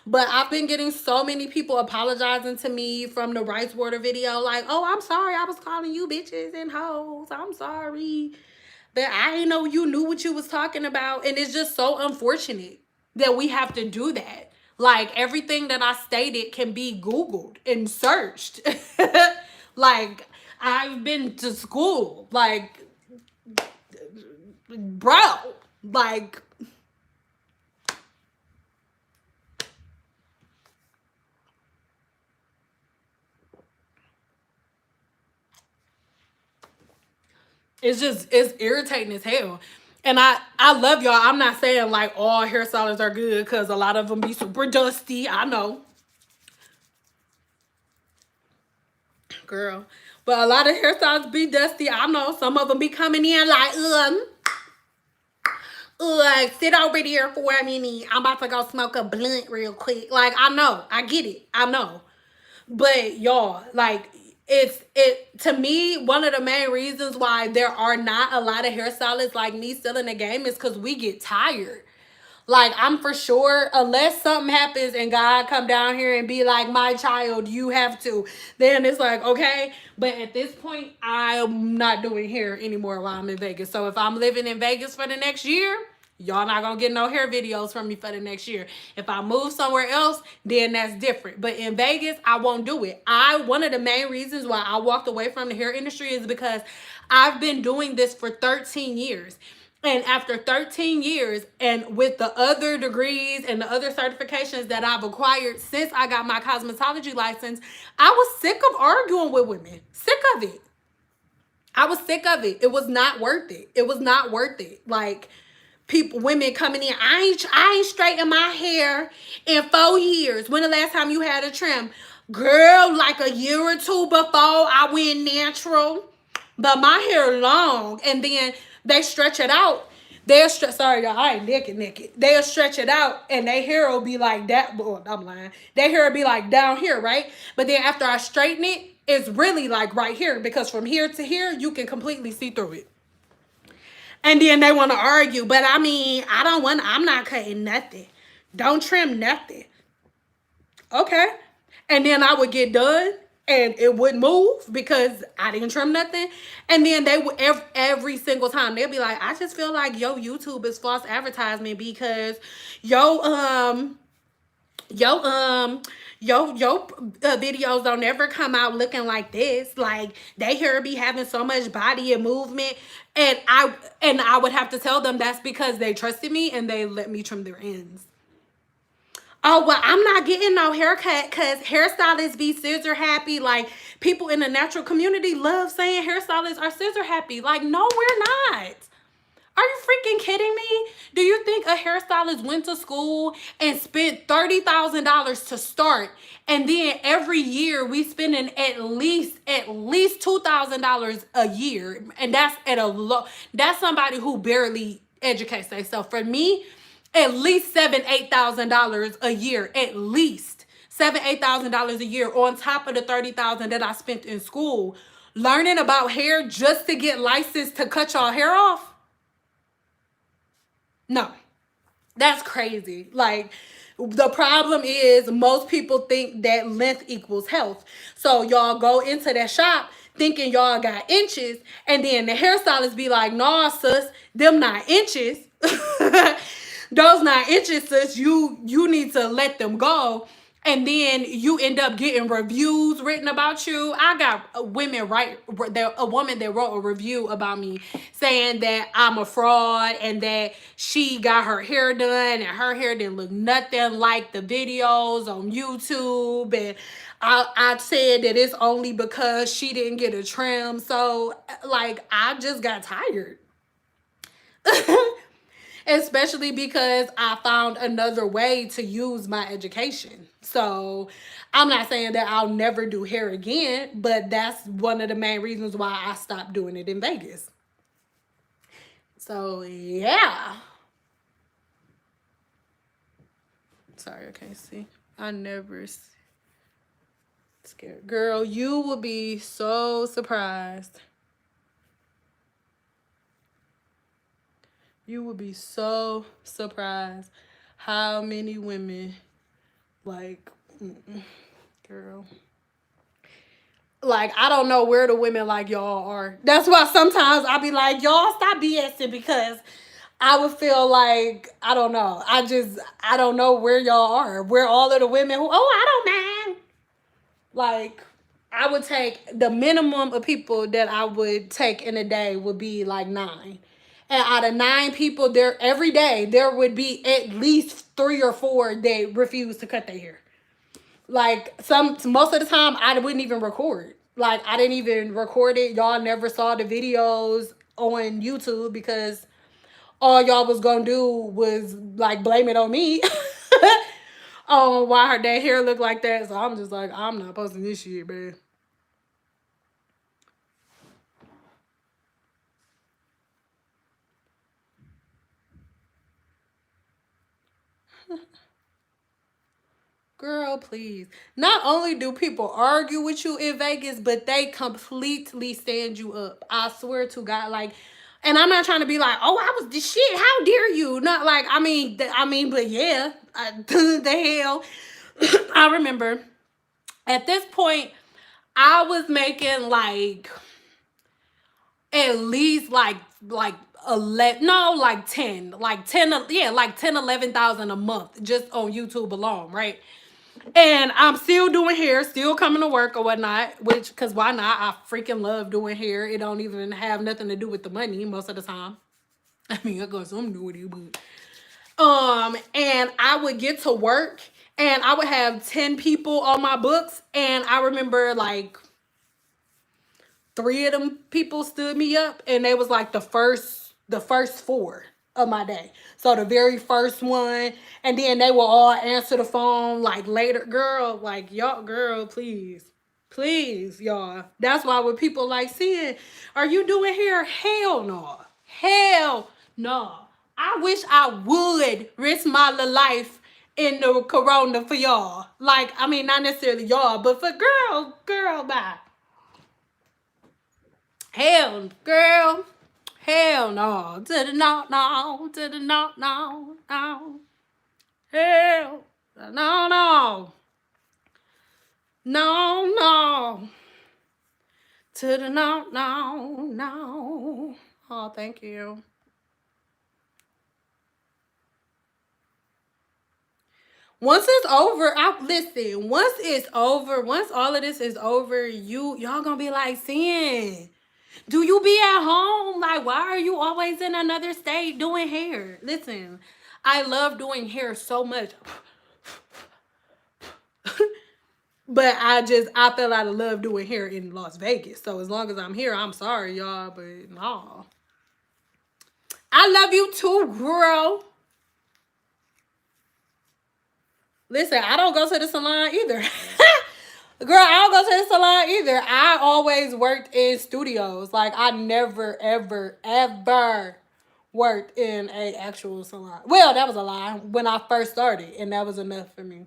But I've been getting so many people apologizing to me from the rice water video. Like, oh, I'm sorry I was calling you bitches and hoes. I'm sorry. But I didn't know you knew what you was talking about. And it's just so unfortunate that we have to do that. Like, everything that I stated can be Googled and searched. Like, I've been to school. Like, bro. Like, it's irritating as hell. And I love y'all. I'm not saying like all hairstylists are good, because a lot of them be super dusty. I know. Girl. But a lot of hairstylists be dusty. I know. Some of them be coming in like, sit over there for a minute. I'm about to go smoke a blunt real quick. Like, I know. I get it. I know. But y'all, like, to me, one of the main reasons why there are not a lot of hairstylists like me still in the game is because we get tired. Like, I'm for sure, unless something happens and God come down here and be like, my child, you have to, then it's like, okay. But at this point, I'm not doing hair anymore while I'm in Vegas. So if I'm living in Vegas for the next year, y'all not gonna get no hair videos from me for the next year. If I move somewhere else, then that's different. But in Vegas, I won't do it. One of the main reasons why I walked away from the hair industry is because I've been doing this for 13 years. And after 13 years, and with the other degrees and the other certifications that I've acquired since I got my cosmetology license, I was sick of arguing with women. Sick of it. I was sick of it. It was not worth it. It was not worth it. Like, women coming in, I ain't straightened my hair in 4 years. When the last time you had a trim? Girl, like a year or two before I went natural. But my hair long, and then they stretch it out. They'll stretch. Sorry, y'all, I ain't naked. They'll stretch it out, and their hair will be like that. Boy, I'm lying. Their hair will be like down here, right? But then after I straighten it, it's really like right here, because from here to here, you can completely see through it. And then they want to argue, but I mean, I don't want. I'm not cutting nothing. Don't trim nothing. Okay. And then I would get done and it wouldn't move because I didn't trim nothing. And then they would every single time they'd be like, I just feel like yo YouTube is false advertisement because yo yo videos don't ever come out looking like this. Like they here be having so much body and movement. And I would have to tell them that's because they trusted me and they let me trim their ends. Oh, well, I'm not getting no haircut because hairstylists be scissor happy. Like, people in the natural community love saying hairstylists are scissor happy. Like, no, we're not. Are you freaking kidding me? Do you think a hairstylist went to school and spent $30,000 to start, and then every year we spending at least $2,000 a year, and that's at a low. That's somebody who barely educates themselves. For me, at least $7,000-8,000 a year, at least $7,000-8,000 a year on top of the $30,000 that I spent in school learning about hair just to get licensed to cut y'all hair off. No, that's crazy. Like, the problem is most people think that length equals health. So y'all go into that shop thinking y'all got inches, and then the hairstylist be like, nah, sis, them not inches. Those not inches, sis, you need to let them go. And then you end up getting reviews written about you. I got a woman a woman that wrote a review about me saying that I'm a fraud and that she got her hair done and her hair didn't look nothing like the videos on YouTube. And I said that it's only because she didn't get a trim. So, like, I just got tired. Especially because I found another way to use my education. So I'm not saying that I'll never do hair again, but that's one of the main reasons why I stopped doing it in Vegas. So yeah. Sorry, I can't see. I never scared. Girl, you will be so surprised. You would be so surprised how many women, like, girl. Like, I don't know where the women like y'all are. That's why sometimes I be like, y'all stop BSing, because I would feel like, I don't know. I don't know where y'all are. Where all of the women who, I don't mind. Like, I would take the minimum of people that I would take in a day would be like 9. And out of 9 people there every day, there would be at least 3 or 4 that refuse to cut their hair. Like, most of the time I wouldn't even record. Like, I didn't even record it. Y'all never saw the videos on YouTube because all y'all was gonna do was like blame it on me. On why their hair look like that. So I'm just like, I'm not posting this shit, man. Girl, please. Not only do people argue with you in Vegas, but they completely stand you up. I swear to God, like, and I'm not trying to be like, oh, I was the shit. How dare you? Not like, but yeah, the hell. I remember at this point, I was making like at least like 11, no, like 10, like 10, yeah, like 10, 11,000 a month just on YouTube alone, right? And I'm still doing hair, still coming to work or whatnot, which, because why not? I freaking love doing hair. It don't even have nothing to do with the money most of the time. I mean, I got something to do with it, but and I would get to work and I would have 10 people on my books, and I remember like 3 of them people stood me up, and they was like the first 4. of my day. So the very first one, and then they will all answer the phone like later. Girl, like y'all, girl, please. Please, y'all. That's why when people like seeing, are you doing hair? Hell no. Hell no. I wish I would risk my life in the corona for y'all. Like, I mean, not necessarily y'all, but for girl, bye. Hell, girl. Hell no. To the no. To the no. Hell no. No. To the no. Oh, thank you. Once it's over, listen. Once it's over, once all of this is over, y'all gonna be like, seeing. Do you be at home? Like, why are you always in another state doing hair? Listen, I love doing hair so much. But I fell out of love doing hair in Las Vegas. So as long as I'm here, I'm sorry, y'all, but no. I love you too, girl. Listen, I don't go to the salon either. Girl, I don't go to the salon either. I always worked in studios. Like, I never, ever worked in a actual salon. Well, that was a lie. When I first started, and that was enough for me.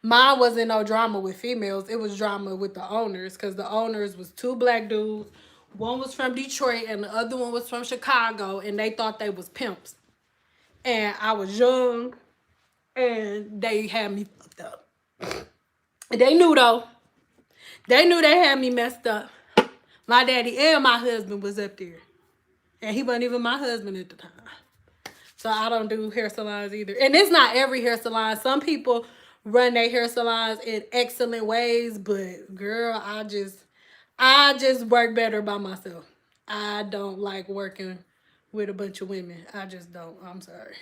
Mine wasn't no drama with females. It was drama with the owners, because the owners was two black dudes. One was from Detroit, and the other one was from Chicago, and they thought they was pimps. And I was young, and they had me fucked up. They knew, though. They knew they had me messed up. My daddy and my husband was up there. And he wasn't even my husband at the time. So I don't do hair salons either. And it's not every hair salon. Some people run their hair salons in excellent ways. But, girl, I just work better by myself. I don't like working with a bunch of women. I just don't. I'm sorry.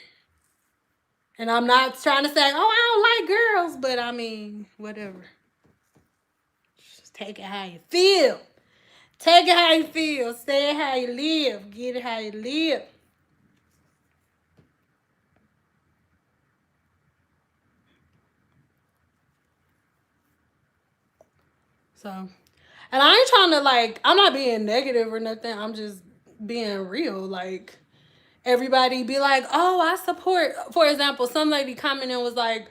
And I'm not trying to say, oh, I don't like girls. But, I mean, whatever. Just take it how you feel. Take it how you feel. Say it how you live. Get it how you live. So, and I ain't trying to, like, I'm not being negative or nothing. I'm just being real. Like, everybody be like, oh, I support. For example, some lady commented was like,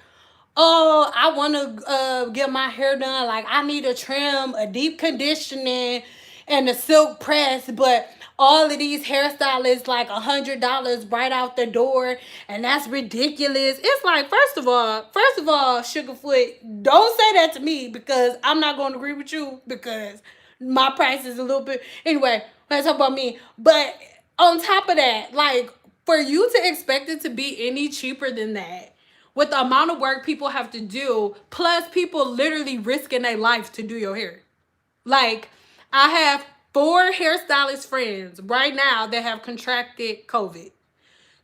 oh, I want to get my hair done. Like, I need a trim, a deep conditioning, and a silk press. But all of these hairstylists, like $100 right out the door. And that's ridiculous. It's like, first of all, Sugarfoot, don't say that to me, because I'm not going to agree with you, because my price is a little bit. Anyway, let's talk about me. But on top of that, like, for you to expect it to be any cheaper than that, with the amount of work people have to do, plus people literally risking their life to do your hair. Like, I have 4 hairstylist friends right now that have contracted COVID.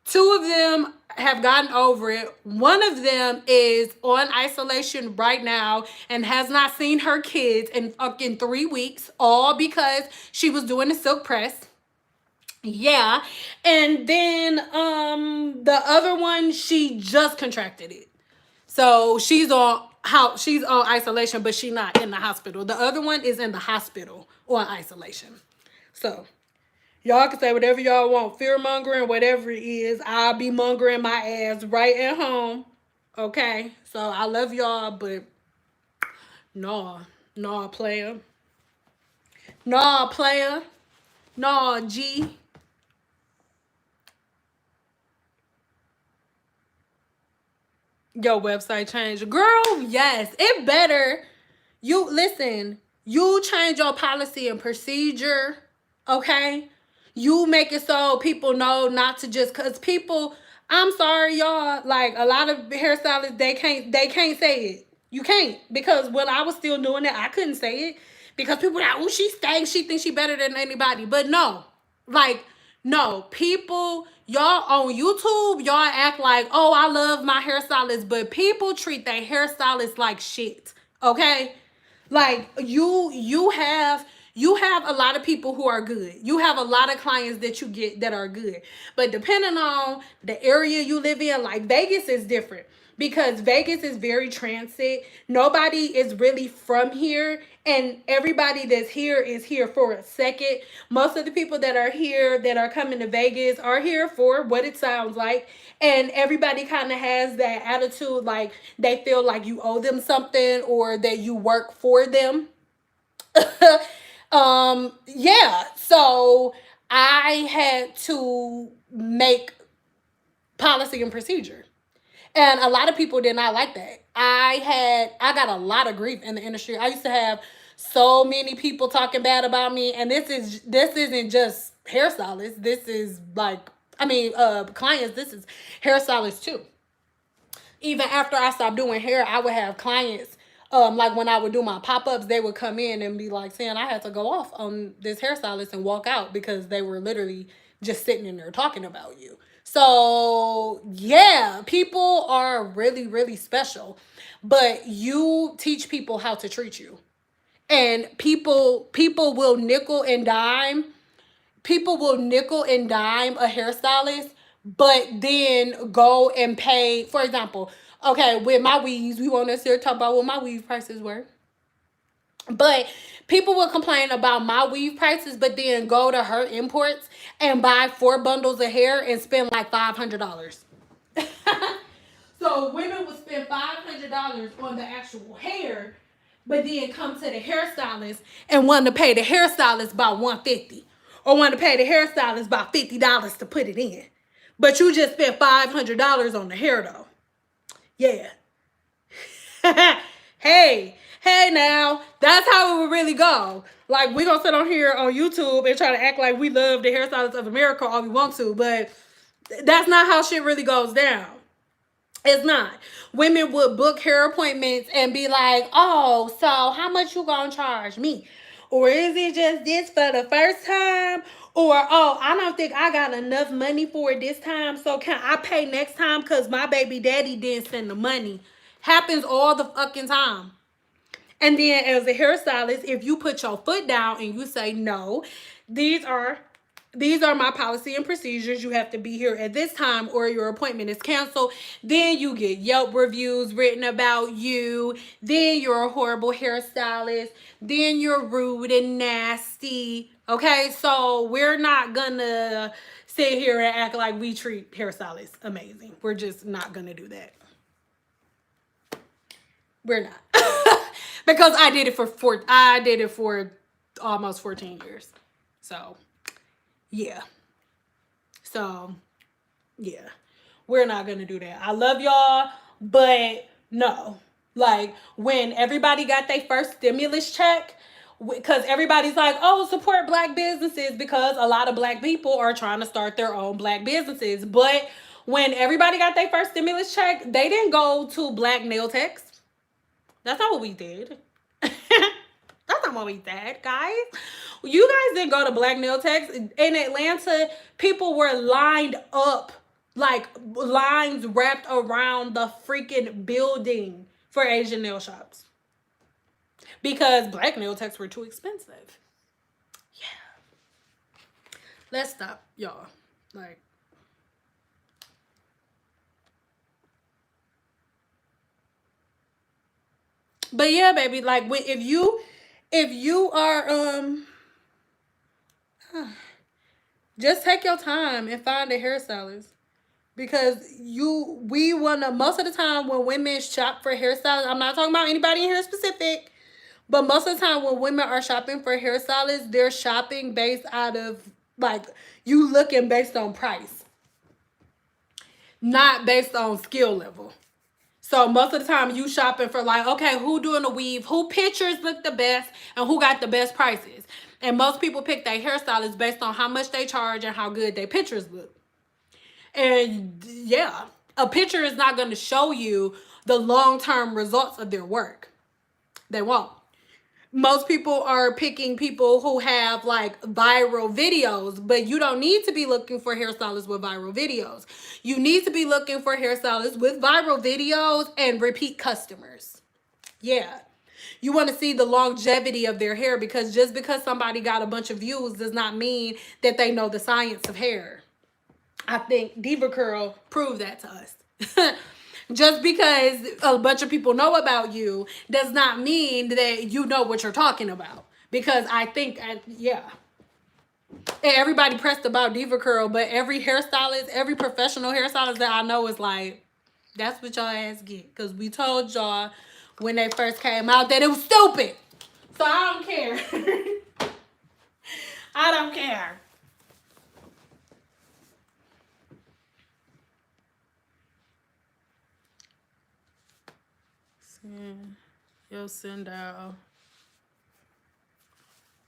2 of them have gotten over it. One of them is on isolation right now and has not seen her kids in fucking 3 weeks, all because she was doing a silk press. Yeah. And then the other one, she just contracted it. So she's on isolation, but she's not in the hospital. The other one is in the hospital on isolation. So y'all can say whatever y'all want, fear mongering, whatever it is. I'll be mongering my ass right at home. Okay. So I love y'all, but no, player. No, player. No, G. Your website changed. Girl, yes. It better. You listen, you change your policy and procedure, okay? You make it so people know not to just, cause people, I'm sorry, y'all. Like, a lot of hairstylists, they can't say it. You can't. Because when I was still doing it, I couldn't say it. Because people were like, oh, she stank, she thinks she better than anybody. But no. Like, no, people, y'all on YouTube, y'all act like, oh, I love my hairstylist, but people treat their hairstylist like shit, okay? Like, you have You have a lot of people who are good. You have a lot of clients that you get that are good. But depending on the area you live in, like Vegas is different because Vegas is very transit. Nobody is really from here. And everybody that's here is here for a second. Most of the people that are here that are coming to Vegas are here for what it sounds like. And everybody kind of has that attitude like they feel like you owe them something or that you work for them. Yeah, so I had to make policy and procedure. And a lot of people did not like that. I got a lot of grief in the industry. I used to have so many people talking bad about me, and this isn't just hairstylists. This is like, I mean, clients. This is hairstylists too. Even after I stopped doing hair, I would have clients. Like when I would do my pop-ups, they would come in and be like saying I had to go off on this hairstylist and walk out because they were literally just sitting in there talking about you. So yeah, people are really, really special. But you teach people how to treat you. And people will nickel and dime. People will nickel and dime a hairstylist, but then go and pay. For example, okay, with my weaves, we won't necessarily talk about what my weave prices were. But people will complain about my weave prices, but then go to her imports and buy 4 bundles of hair and spend like $500. So women would spend $500 on the actual hair, but then come to the hairstylist and want to pay the hairstylist about $150, or want to pay the hairstylist about $50 to put it in. But you just spent $500 on the hair though. Yeah. hey now, that's how it would really go. Like, we gonna sit on here on YouTube and try to act like we love the hairstylists of America all we want to, but that's not how shit really goes down. It's not. Women would book hair appointments and be like, oh, so how much you gonna charge me? Or is it just this for the first time? Or, oh, I don't think I got enough money for it this time, so can I pay next time because my baby daddy didn't send the money? Happens all the fucking time. And then as a hairstylist, if you put your foot down and you say, no, these are my policy and procedures. You have to be here at this time or your appointment is canceled. Then you get Yelp reviews written about you. Then you're a horrible hairstylist. Then you're rude and nasty. Okay, so we're not gonna sit here and act like we treat hairstylists amazing. We're just not gonna do that. We're not. Because I did it for almost 14 years. So yeah. So, yeah. We're not going to do that. I love y'all, but no. Like, when everybody got their first stimulus check, because everybody's like, oh, support black businesses, because a lot of black people are trying to start their own black businesses. But when everybody got their first stimulus check, they didn't go to black nail techs. That's not what we did. That's not what we did, guys. You guys didn't go to black nail techs. In Atlanta, people were lined up, like lines wrapped around the freaking building for Asian nail shops. Because black nail techs were too expensive. Yeah. Let's stop, y'all. Like, but yeah, baby, like if you are just take your time and find a hairstylist. Because we wanna, most of the time when women shop for hairstylists, I'm not talking about anybody in here specific, but most of the time when women are shopping for hairstylists, they're shopping based out of, like, you looking based on price, not based on skill level. So most of the time you shopping for like, okay, who doing the weave, who pictures look the best, and who got the best prices. And most people pick their hairstylist based on how much they charge and how good their pictures look. And yeah, a picture is not going to show you the long-term results of their work. They won't. Most people are picking people who have like viral videos, but you don't need to be looking for hairstylists with viral videos. You need to be looking for hairstylists with viral videos and repeat customers. Yeah. You want to see the longevity of their hair, because just because somebody got a bunch of views does not mean that they know the science of hair. I think Diva Curl proved that to us. Just because a bunch of people know about you does not mean that you know what you're talking about. Because I think, yeah. And everybody pressed about Diva Curl, but every hairstylist, every professional hairstylist that I know is like, that's what y'all ass get. Because we told y'all when they first came out that it was stupid. So I don't care. I don't care. Yo, send out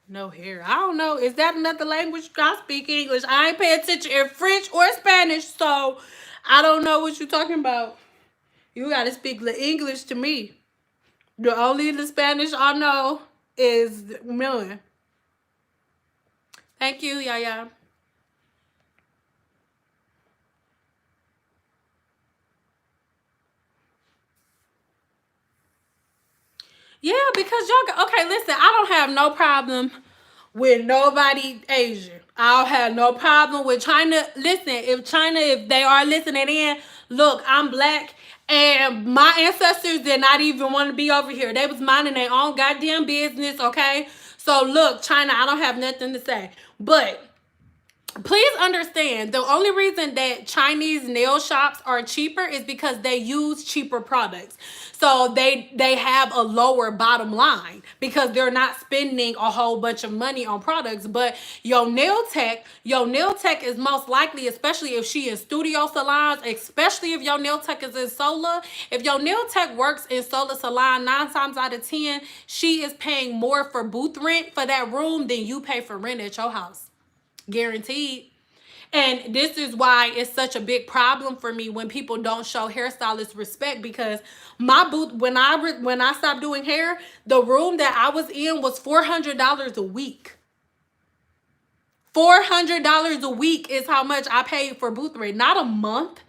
no hair. I don't know. Is that another language? I speak English. I ain't pay attention in French or Spanish, so I don't know what you're talking about. You gotta speak the English to me. The only the Spanish I know is million. Thank you, Yaya. Yeah, because y'all, okay, listen, I don't have no problem with nobody Asian. I don't have no problem with China. Listen, if they are listening in, look, I'm black and my ancestors did not even want to be over here. They was minding their own goddamn business, okay? So look, China, I don't have nothing to say. But please understand, the only reason that Chinese nail shops are cheaper is because they use cheaper products. So they have a lower bottom line because they're not spending a whole bunch of money on products. But your nail tech is most likely, especially if she in studio salons, especially if your nail tech is in Sola. If your nail tech works in Sola salon, 9 times out of 10, she is paying more for booth rent for that room than you pay for rent at your house. Guaranteed. And this is why it's such a big problem for me when people don't show hairstylists respect, because my booth, when I stopped doing hair, the room that I was in was $400 a week. $400 a week is how much I paid for booth rent, not a month.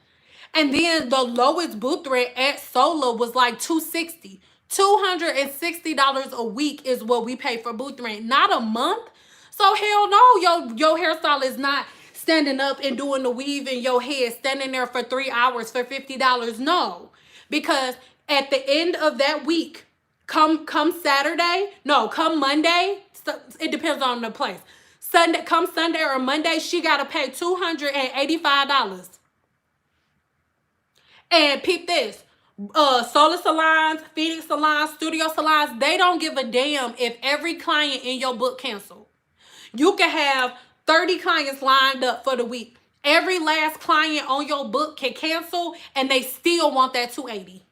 And then the lowest booth rent at Sola was like $260. $260 a week is what we pay for booth rent, not a month. So hell no, your hairstyle is not standing up and doing the weave in your head, standing there for 3 hours for $50. No, because at the end of that week, come Saturday, no, come Monday, it depends on the place. Come Sunday or Monday, she gotta pay $285. And peep this. Solar salons, Phoenix salons, studio salons, they don't give a damn if every client in your book cancel. You can have 30 clients lined up for the week. Every last client on your book can cancel and they still want that $280.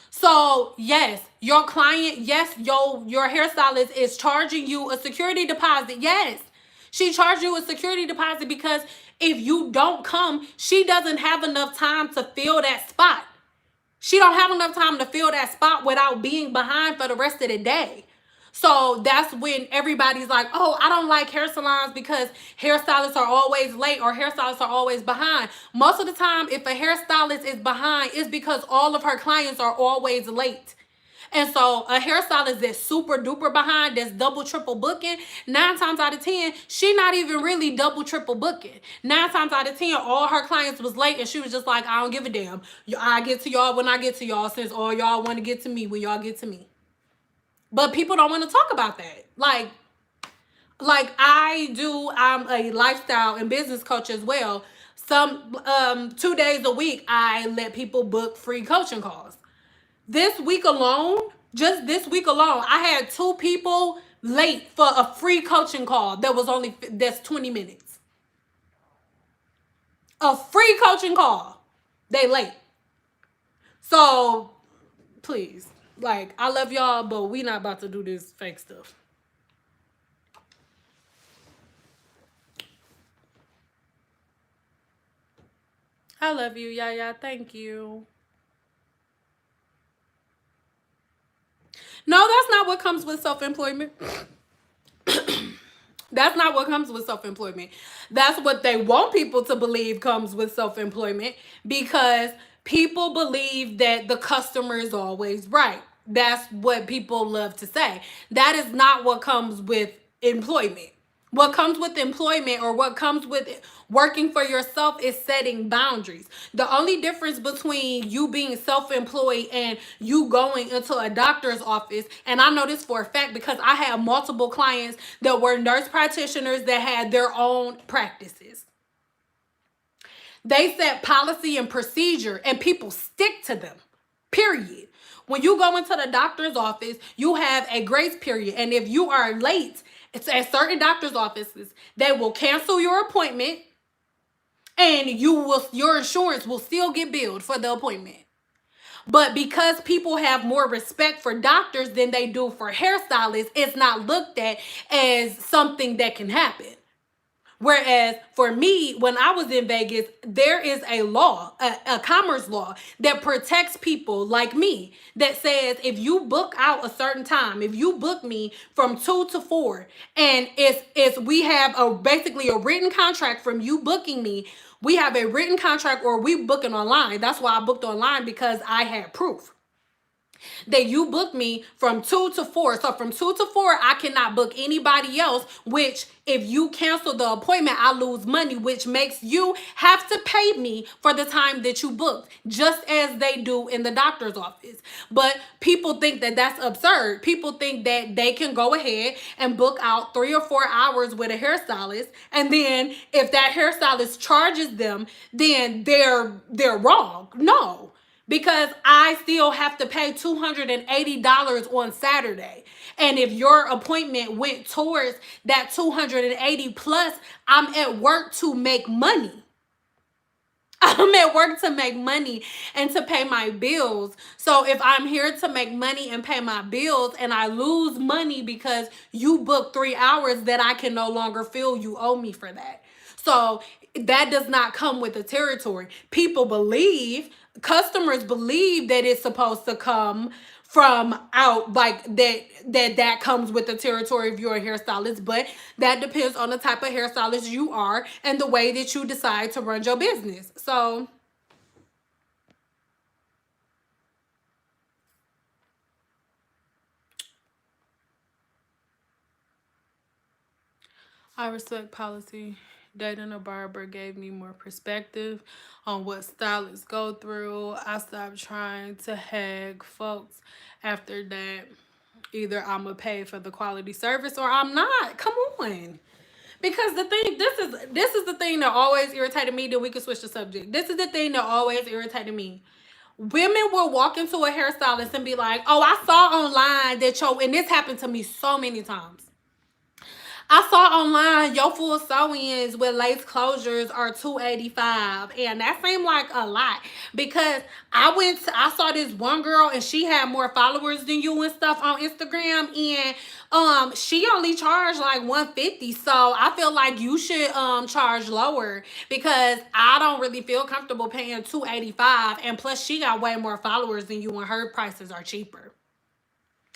So yes, your client, yes, your hairstylist is charging you a security deposit. Yes, she charged you a security deposit because if you don't come, she doesn't have enough time to fill that spot. She don't have enough time to fill that spot without being behind for the rest of the day. So that's when everybody's like, oh, I don't like hair salons because hairstylists are always late or hairstylists are always behind. Most of the time, if a hairstylist is behind, it's because all of her clients are always late. And so a hairstylist that's super duper behind, that's double triple booking, 9 times out of 10, she not even really double triple booking. 9 times out of 10, all her clients was late and she was just like, I don't give a damn. I get to y'all when I get to y'all, since all y'all want to get to me when y'all get to me. But people don't want to talk about that. Like I'm a lifestyle and business coach as well. 2 days a week, I let people book free coaching calls. This week alone, just this week alone, I had 2 people late for a free coaching call that's 20 minutes. A free coaching call. They late. So, please. Like, I love y'all, but we not about to do this fake stuff. I love you, Yaya. Thank you. No, that's not what comes with self-employment. That's not what comes with self-employment. That's what they want people to believe comes with self-employment, because people believe that the customer is always right. That's what people love to say. That is not what comes with employment. What comes with employment, or what comes with working for yourself, is setting boundaries. The only difference between you being self-employed and you going into a doctor's office, and I know this for a fact because I have multiple clients that were nurse practitioners that had their own practices. They set policy and procedure, and people stick to them. Period. When you go into the doctor's office, you have a grace period. And if you are late, it's at certain doctor's offices, they will cancel your appointment, and your insurance will still get billed for the appointment. But because people have more respect for doctors than they do for hairstylists, it's not looked at as something that can happen. Whereas for me, when I was in Vegas, there is a law, a commerce law that protects people like me, that says if you book out a certain time, if you book me from 2 to 4, and we have basically a written contract from you booking me, we have a written contract, or we booking online. That's why I booked online, because I had proof that you booked me from 2 to 4. So from 2 to 4, I cannot book anybody else, which if you cancel the appointment, I lose money, which makes you have to pay me for the time that you booked, just as they do in the doctor's office. But people think that that's absurd. People think that they can go ahead and book out 3 or 4 hours with a hairstylist, and then if that hairstylist charges them, then they're wrong. No, because I still have to pay $280 on Saturday. And if your appointment went towards that $280 plus, I'm at work to make money. I'm at work to make money and to pay my bills. So if I'm here to make money and pay my bills, and I lose money because you booked 3 hours that I can no longer fill, you owe me for that. So that does not come with the territory. Customers believe that it's supposed to come from out, like that comes with the territory if you're a hairstylist, but that depends on the type of hairstylist you are and the way that you decide to run your business. So I respect policy. Dating a barber gave me more perspective on what stylists go through. I stopped trying to hag folks after that. Either I'm gonna pay for the quality service or I'm not. Come on. Because this is the thing that always irritated me. That we can switch the subject. This is the thing that always irritated me. Women will walk into a hairstylist and be like, "Oh, I saw online that and this happened to me so many times. I saw online your full sew-ins with lace closures are $285, and that seemed like a lot, because I saw this one girl and she had more followers than you and stuff on Instagram, and she only charged like $150. So I feel like you should charge lower, because I don't really feel comfortable paying $285, and plus she got way more followers than you and her prices are cheaper."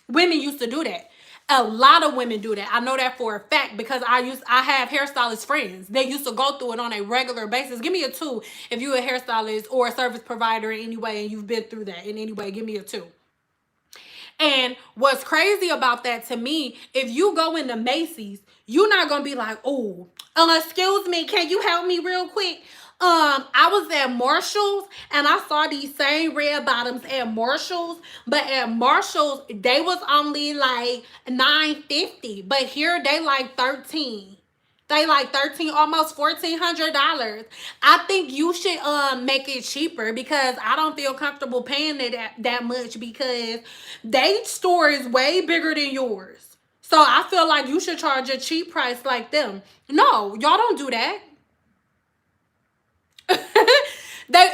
Women used to do that. A lot of women do that. I know that for a fact, because I have hairstylist friends. They used to go through it on a regular basis. Give me a 2 if you're a hairstylist or a service provider in any way and you've been through that in any way. Give me a 2. And what's crazy about that to me, if you go into Macy's, you're not gonna be like, "Oh, excuse me, can you help me real quick?" I was at Marshall's and I saw these same red bottoms at Marshall's, but at Marshall's they was only like $9.50, but here they like 13. They like 13, almost $1,400. I think you should make it cheaper, because I don't feel comfortable paying it that much, because they store is way bigger than yours. So I feel like you should charge a cheap price like them. No, y'all don't do that.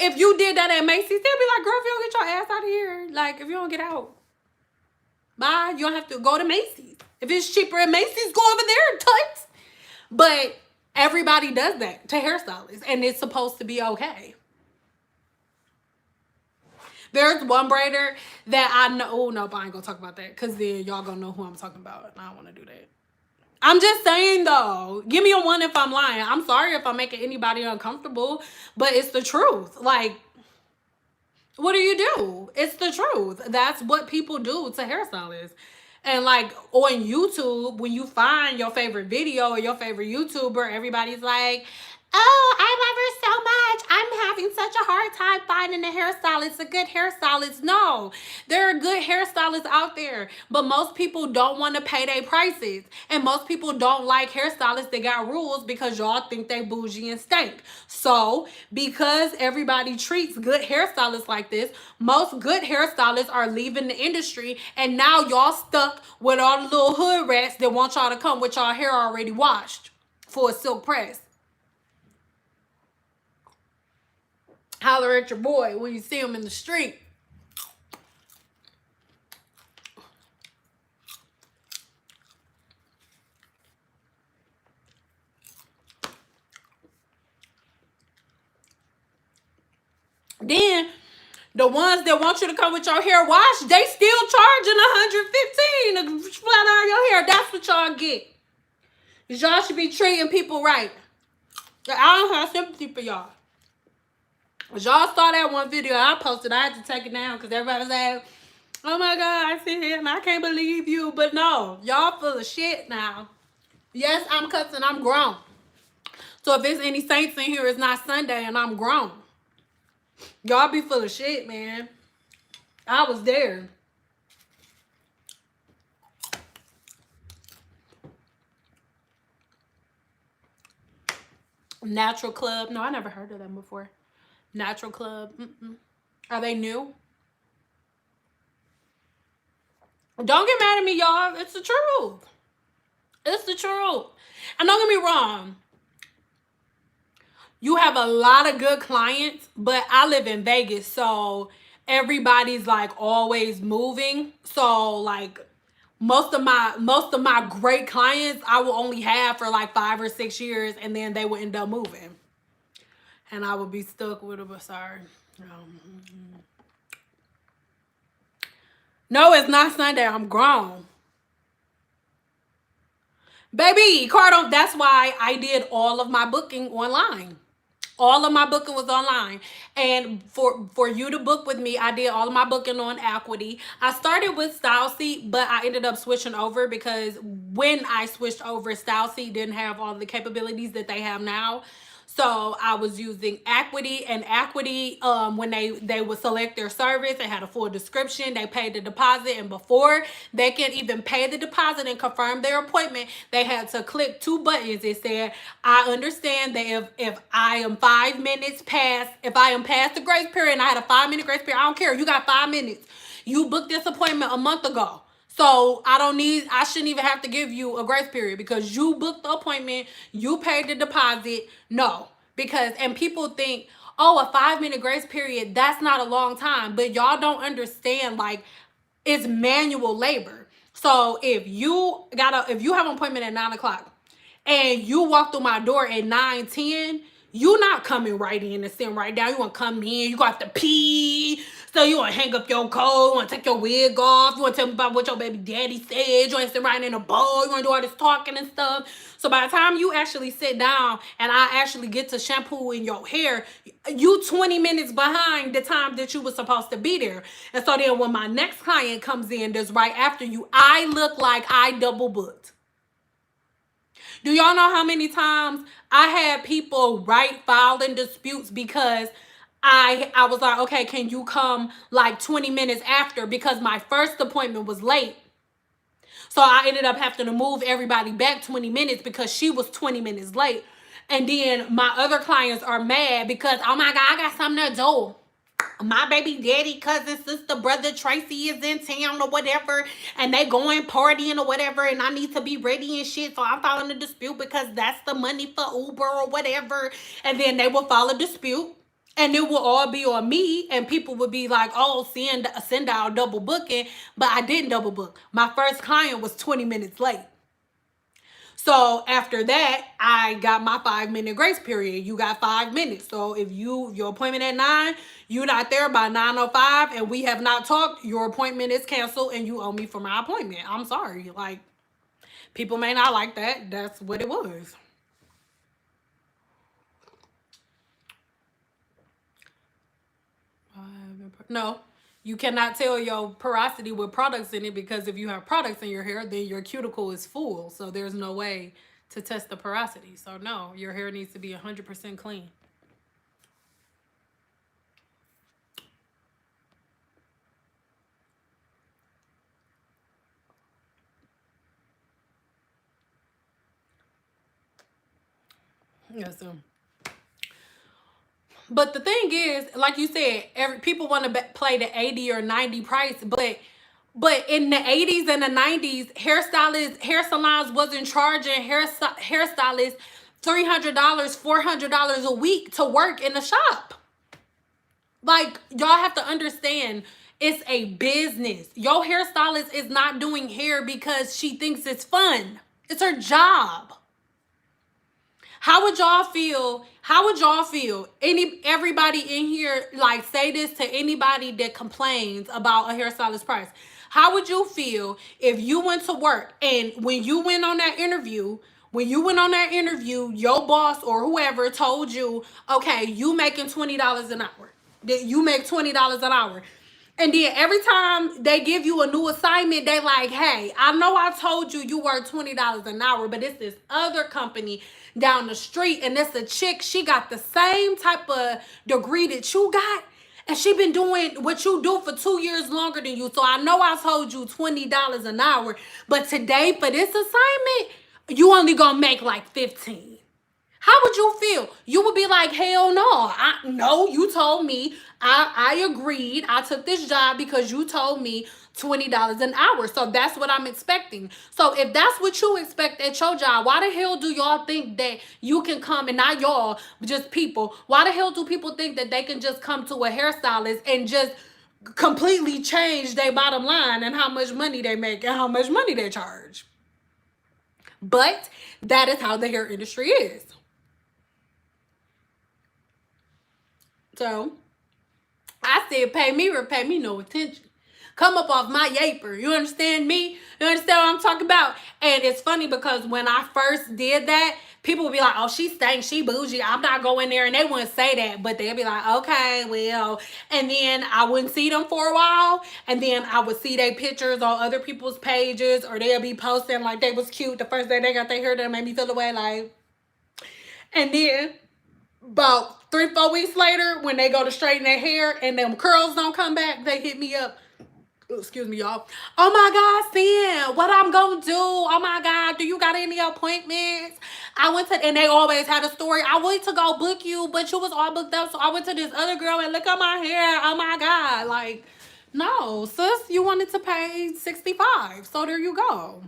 If you did that at Macy's, they'd be like, "Girl, if you don't get your ass out of here, like if you don't get out, bye. You don't have to go to Macy's. If it's cheaper at Macy's, go over there and touch." But everybody does that to hairstylists, and it's supposed to be okay. There's one braider that I know. Oh, no, but I ain't gonna talk about that, because then y'all gonna know who I'm talking about, and I don't want to do that. I'm just saying though. Give me a 1 if I'm lying. I'm sorry if I'm making anybody uncomfortable, but it's the truth. Like, what do you do? It's the truth. That's what people do to hairstylists. And like on YouTube, when you find your favorite video or your favorite YouTuber, everybody's like, oh, I love her so much. I'm having such a hard time finding a hairstylist, a good hairstylist. No, there are good hairstylists out there, but most people don't want to pay their prices. And most people don't like hairstylists that got rules because y'all think they bougie and stink. So, because everybody treats good hairstylists like this, most good hairstylists are leaving the industry, and now y'all stuck with all the little hood rats that want y'all to come with y'all hair already washed for a silk press. Holler at your boy when you see him in the street. Then the ones that want you to come with your hair washed, they still charging $115 to flat iron your hair. That's what y'all get. Y'all should be treating people right. I don't have sympathy for y'all. Y'all saw that one video I posted. I had to take it down because everybody was like, oh my God, I see him. I can't believe you. But no, y'all full of shit now. Yes, I'm cussing. I'm grown. So if there's any saints in here, it's not Sunday and I'm grown. Y'all be full of shit, man. I was there. Natural Club. No, I never heard of them before. Natural Club. Are they new? Don't get mad at me, y'all. It's the truth. It's the truth. And don't get me wrong. You have a lot of good clients, but I live in Vegas, so everybody's like always moving. So like most of my great clients I will only have for like 5 or 6 years, and then they will end up moving. And I would be stuck with them. Sorry. No, it's not Sunday. I'm grown. Baby, Cardo, that's why I did all of my booking online. All of my booking was online. And for you to book with me, I did all of my booking on Equity. I started with Style Seat, but I ended up switching over because when I switched over, Style Seat didn't have all the capabilities that they have now. So I was using Equity, and Equity, when they would select their service, they had a full description, they paid the deposit, and before they can even pay the deposit and confirm their appointment, they had to click 2 buttons. It said, I understand that if I am 5 minutes past, if I am past the grace period, and I had a 5-minute grace period, I don't care, you got 5 minutes. You booked this appointment a month ago. So I shouldn't even have to give you a grace period because you booked the appointment, you paid the deposit. No, because, and people think, oh, a 5-minute grace period, that's not a long time. But y'all don't understand, like, it's manual labor. So if you have an appointment at 9 o'clock and you walk through my door at 9:10, you not coming right in and sitting right down. You want to come in, you gonna have to pee. So you want to hang up your coat, you want to take your wig off, you want to tell me about what your baby daddy said, you want to sit right in a bowl, you want to do all this talking and stuff. So by the time you actually sit down and I actually get to shampoo in your hair, you 20 minutes behind the time that you were supposed to be there. And so then when my next client comes in that's right after you, I look like I double booked. Do y'all know how many times I had people filing disputes because I was like, okay, can you come like 20 minutes after, because my first appointment was late. So I ended up having to move everybody back 20 minutes because she was 20 minutes late. And then my other clients are mad because, oh my God, I got something to do. My baby daddy, cousin, sister, brother, Tracy is in town or whatever, and they going partying or whatever, and I need to be ready and shit, so I'm filing a dispute because that's the money for Uber or whatever. And then they will file a dispute, and it will all be on me, and people would be like, oh, send out double booking, but I didn't double book. My first client was 20 minutes late. So after that, I got my 5-minute grace period. You got 5 minutes. So if your appointment at 9, you're not there by 9:05 and we have not talked, your appointment is canceled and you owe me for my appointment. I'm sorry. Like, People may not like that. That's what it was. No, you cannot tell your porosity with products in it, because if you have products in your hair, then your cuticle is full. So there's no way to test the porosity. So no, your hair needs to be 100% clean. Yes, sir. But the thing is, like you said, people want to play the 80 or 90 price, but in the 80s and the 90s, hair salons wasn't charging hairstylists $300, $400 a week to work in the shop. Like, y'all have to understand, it's a business. Your hairstylist is not doing hair because she thinks it's fun. It's her job. How would y'all feel? How would y'all feel? Everybody in here, like, say this to anybody that complains about a hairstylist price. How would you feel if you went to work and when you went on that interview, your boss or whoever told you, okay, you making $20 an hour. That you make $20 an hour. And then every time they give you a new assignment, they like, hey, I know I told you you work $20 an hour, but it's this other company down the street, and it's a chick. She got the same type of degree that you got, and she been doing what you do for 2 years longer than you. So I know I told you $20 an hour, but today for this assignment, you only gonna make like 15. How would you feel? You would be like, hell no. No, you told me. I agreed. I took this job because you told me $20 an hour. So that's what I'm expecting. So if that's what you expect at your job, why the hell do y'all think that you can come, and not y'all, just people, why the hell do people think that they can just come to a hairstylist and just completely change their bottom line and how much money they make and how much money they charge? But that is how the hair industry is. So I said, pay me or pay me no attention. Come up off my yaper. You understand me? You understand what I'm talking about? And it's funny because when I first did that, people would be like, oh, she stank, she bougie, I'm not going there. And they wouldn't say that, but they'd be like, okay, well. And then I wouldn't see them for a while. And then I would see their pictures on other people's pages, or they'll be posting like they was cute the first day they got their hair done, made me feel away like. And then about 3-4 weeks later, when they go to straighten their hair and them curls don't come back, they hit me up. Excuse me, y'all. Oh my God, Sam, what I'm gonna do? Oh my God, do you got any appointments? I went to, and they always had a story. I went to go book you, but you was all booked up. So I went to this other girl and look at my hair. Oh my God. Like, no, sis, you wanted to pay $65. So there you go.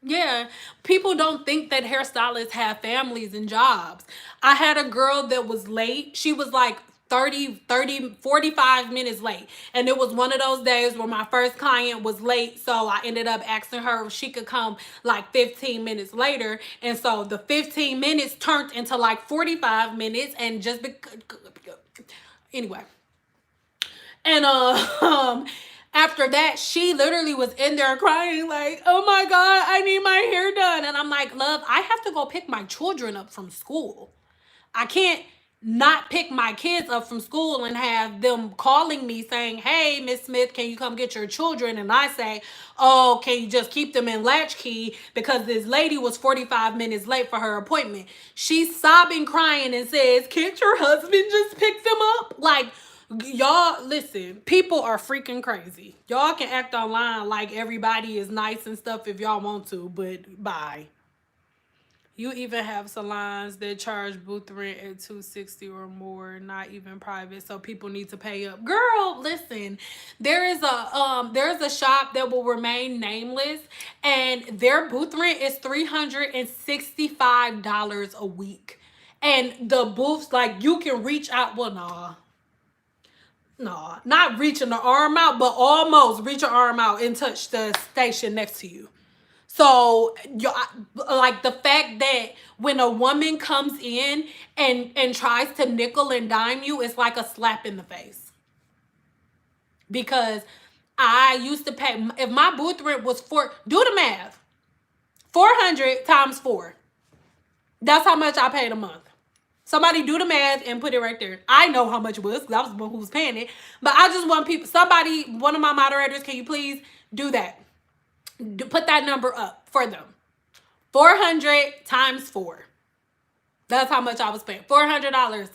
Yeah, people don't think that hairstylists have families and jobs. I had a girl that was late. She was like 45 minutes late. And it was one of those days where my first client was late. So I ended up asking her if she could come like 15 minutes later. And so the 15 minutes turned into like 45 minutes. And just because, anyway. And after that, she literally was in there crying like, oh my God, I need my hair done. And I'm like, love, I have to go pick my children up from school. I can't not pick my kids up from school and have them calling me saying, hey, Miss Smith, can you come get your children? And I say, oh, can you just keep them in latchkey because this lady was 45 minutes late for her appointment. She's sobbing, crying, and says, can't your husband just pick them up? Like, y'all, listen, people are freaking crazy. Y'all can act online like everybody is nice and stuff if y'all want to, but bye. You even have salons that charge booth rent at $260 or more, not even private, so people need to pay up. Girl, listen, there's a shop that will remain nameless, and their booth rent is $365 a week. And the booths, like, you can reach out, well, no, not reaching the arm out, but almost reach your arm out and touch the station next to you. So, like, the fact that when a woman comes in and tries to nickel and dime you, it's like a slap in the face. Because I used to pay, if my booth rent was do the math, 400 times 4. That's how much I paid a month. Somebody do the math and put it right there. I know how much it was because I was the one who was paying it. But I just want people, somebody, one of my moderators, can you please do that? Put that number up for them. 400 times 4. That's how much I was paying. $400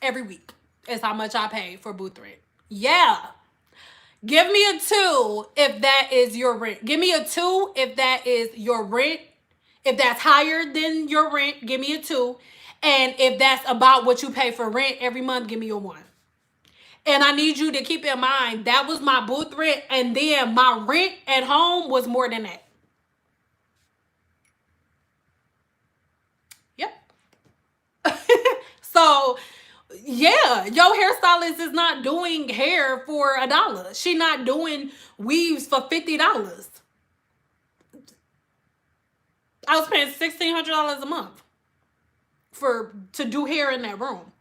every week is how much I paid for booth rent. Yeah. Give me a 2 if that is your rent. Give me a 2 if that is your rent. If that's higher than your rent, give me a 2. And if that's about what you pay for rent every month, give me a 1. And I need you to keep in mind, that was my booth rent. And then my rent at home was more than that. Yep. So, yeah, your hairstylist is not doing hair for $1. She not doing weaves for $50. I was paying $1,600 a month to do hair in that room.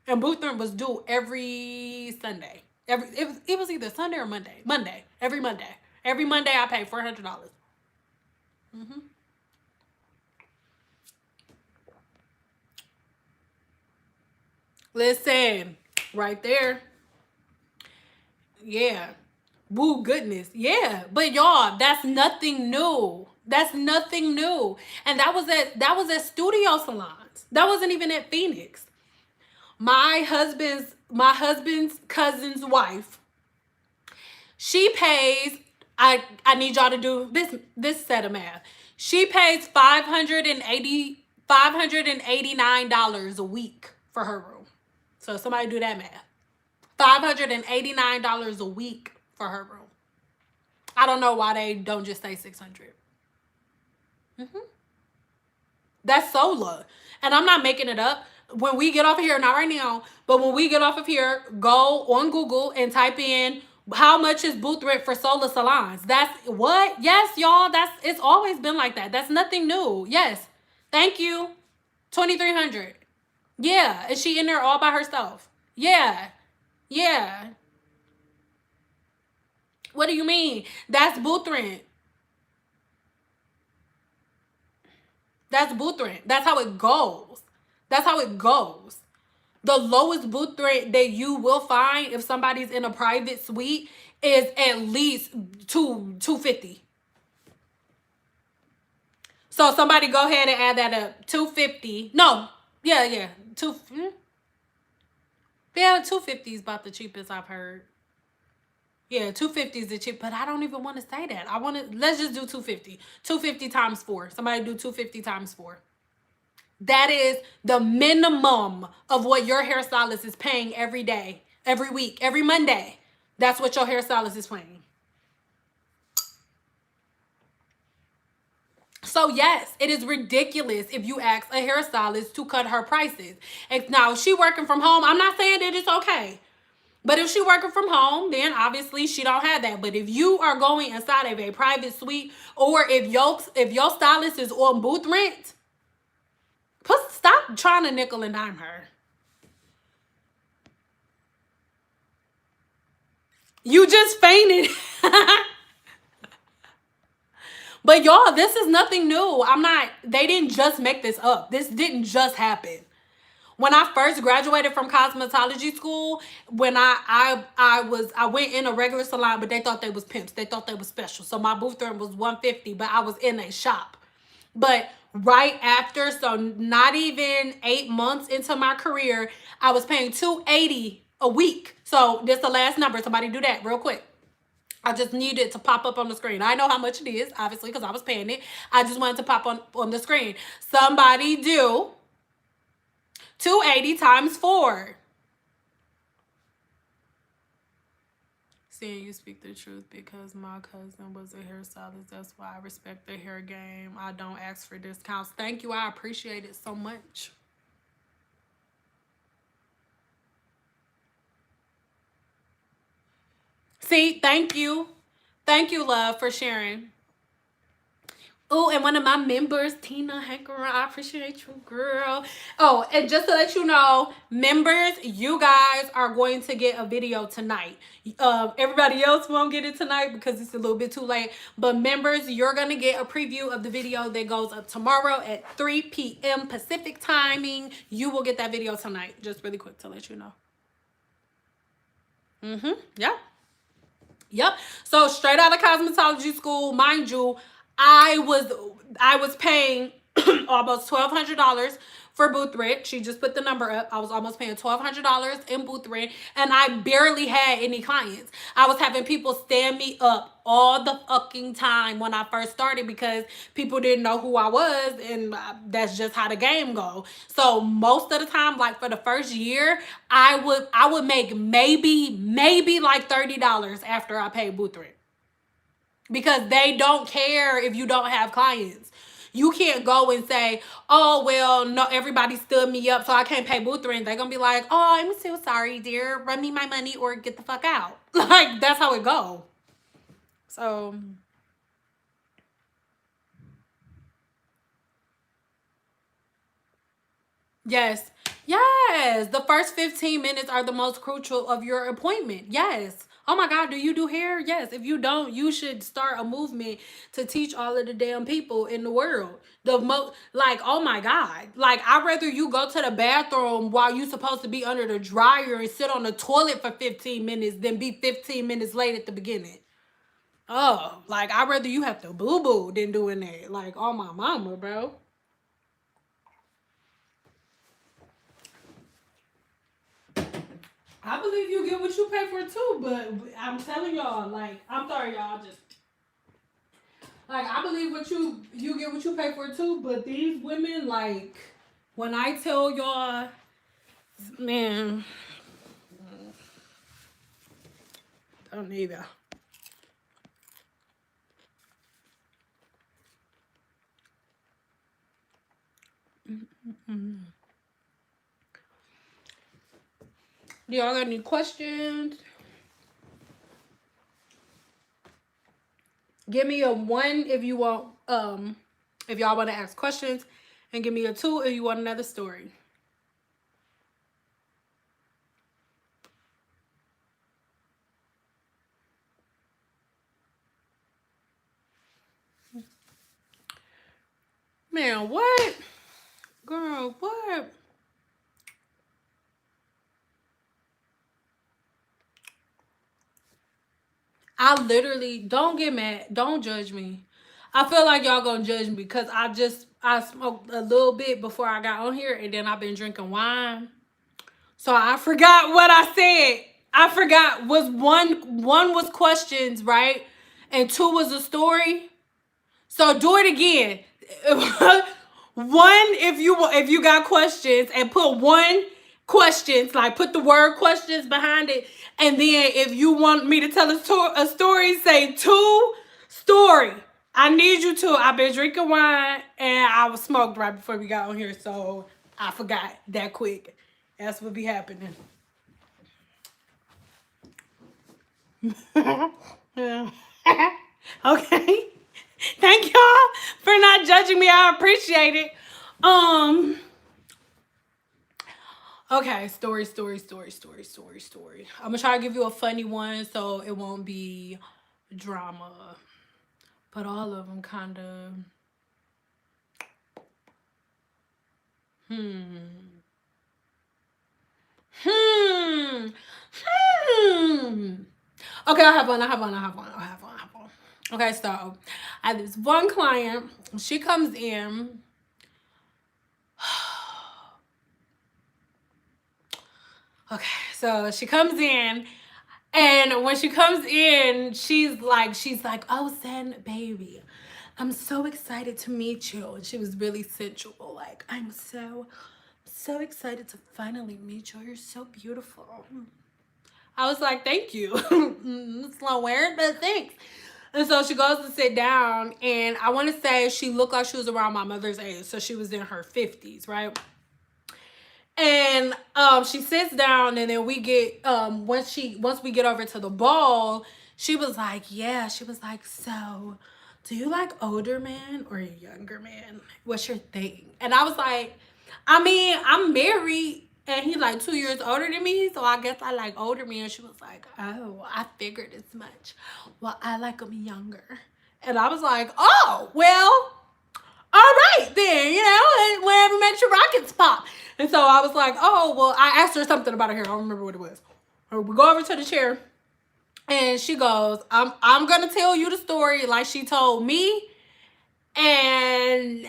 And booth rent was due every Sunday. It was either Sunday or Monday. Monday. Every Monday. Every Monday I paid $400. Mm-hmm. Listen, right there. Yeah. Woo, goodness. Yeah. But y'all, that's nothing new. That's nothing new. And that was at Studio Salons. That wasn't even at Phoenix. My husband's cousin's wife, she pays, I need y'all to do this set of math. She pays $589 a week for her room. So somebody do that math. $589 a week for her room. I don't know why they don't just say 600. Mm-hmm. That's Sola. And I'm not making it up. When we get off of here, not right now, but when we get off of here, go on Google and type in how much is booth rent for Sola salons. That's what? Yes, y'all. It's always been like that. That's nothing new. Yes. Thank you. 2,300. Yeah. Is she in there all by herself? Yeah. Yeah. What do you mean? That's booth rent. That's booth rent. That's how it goes. That's how it goes. The lowest booth rent that you will find if somebody's in a private suite is at least $250. So somebody go ahead and add that up. $250. No. Yeah. Yeah, $250 is about the cheapest I've heard. Yeah, $250 is the cheap, but I don't even want to say that. Let's just do $250. $250 times 4. Somebody do $250 times 4. That is the minimum of what your hairstylist is paying every day, every week, every Monday. That's what your hairstylist is paying. So yes, it is ridiculous if you ask a hairstylist to cut her prices. And now, if she working from home, I'm not saying that it's okay. But if she working from home, then obviously she don't have that. But if you are going inside of a private suite, or if your stylist is on booth rent, stop trying to nickel and dime her. You just fainted. But y'all, this is nothing new. They didn't just make this up. This didn't just happen. When I first graduated from cosmetology school, when I went in a regular salon, but they thought they was pimps. They thought they was special. So my booth rent was $150, but I was in a shop. But right after, so not even 8 months into my career, I was paying $280 a week. So this is the last number. Somebody do that real quick. I just needed it to pop up on the screen. I know how much it is, obviously, because I was paying it. I just wanted to pop on the screen. Somebody do 280 times 4. Saying you speak the truth, because my cousin was a hairstylist. That's why I respect the hair game. I don't ask for discounts. Thank you. I appreciate it so much. See, thank you. Thank you, love, for sharing. Oh, and one of my members, Tina Hanker, I appreciate you, girl. Oh, and just to let you know, members, you guys are going to get a video tonight. Everybody else won't get it tonight because it's a little bit too late. But members, you're going to get a preview of the video that goes up tomorrow at 3 p.m. Pacific timing. You will get that video tonight. Just really quick to let you know. Yeah. Yep. So straight out of cosmetology school, mind you, I was paying almost $1,200 for booth rent. She just put the number up. I was almost paying $1,200 in booth rent, and I barely had any clients. I was having people stand me up all the fucking time when I first started because people didn't know who I was, and that's just how the game go. So most of the time, like for the first year, I would make maybe like $30 after I paid booth rent, because they don't care if you don't have clients. You can't go and say, oh, well, no, everybody stood me up, so I can't pay booth rent. They're going to be like, oh, I'm so sorry, dear. Run me my money or get the fuck out. Like, that's how it go. So, yes. Yes. The first 15 minutes are the most crucial of your appointment. Yes. Oh my God, do you do hair? Yes. If you don't, you should start a movement to teach all of the damn people in the world. Like, oh my God. Like, I'd rather you go to the bathroom while you supposed to be under the dryer and sit on the toilet for 15 minutes than be 15 minutes late at the beginning. Oh, like, I'd rather you have to boo-boo than doing that. Like, oh my mama, bro. I believe you get what you pay for too, but I'm telling y'all, like, I'm sorry, y'all, just like, I believe you get what you pay for too, but these women, like, when I tell y'all, man, don't either. Do y'all got any questions? Give me a 1 if you want, if y'all want to ask questions, and give me a 2 if you want another story. Man, what? Girl, what? I literally, don't get mad. Don't judge me. I feel like y'all gonna judge me because I smoked a little bit before I got on here, and then I've been drinking wine. So I forgot what I said. I forgot, was one was questions, right? And 2 was a story. So do it again. One, if you got questions, and put 1 questions, like put the word questions behind it. And then if you want me to tell a story, say 2 story. I need you to. I've been drinking wine and I was smoked right before we got on here, so I forgot that quick. That's what be happening. Okay. Thank y'all for not judging me. I appreciate it. Okay, story. I'm gonna try to give you a funny one so it won't be drama. But all of them kind of. Okay, I have one. Okay, so I have this one client. She comes in. Okay, so she comes in, and when she comes in, she's like, oh, Zen, baby, I'm so excited to meet you. And she was really sensual. Like, I'm so excited to finally meet you. You're so beautiful. I was like, thank you. Slow weird, but thanks. And so she goes to sit down, and I want to say she looked like she was around my mother's age. So she was in her 50s, right? And she sits down, and then we get once we get over to the ball, she was like, yeah, she was like, so do you like older men or younger men? What's your thing? And I was like, I mean, I'm married and he's like 2 years older than me, so I guess I like older men. She was like, oh, I figured as much. Well, I like them younger. And I was like, oh, well, all right then, wherever makes your rockets pop. And so I was like, oh, well, I asked her something about her hair. I don't remember what it was. We go over to the chair and she goes, I'm gonna tell you the story like she told me, and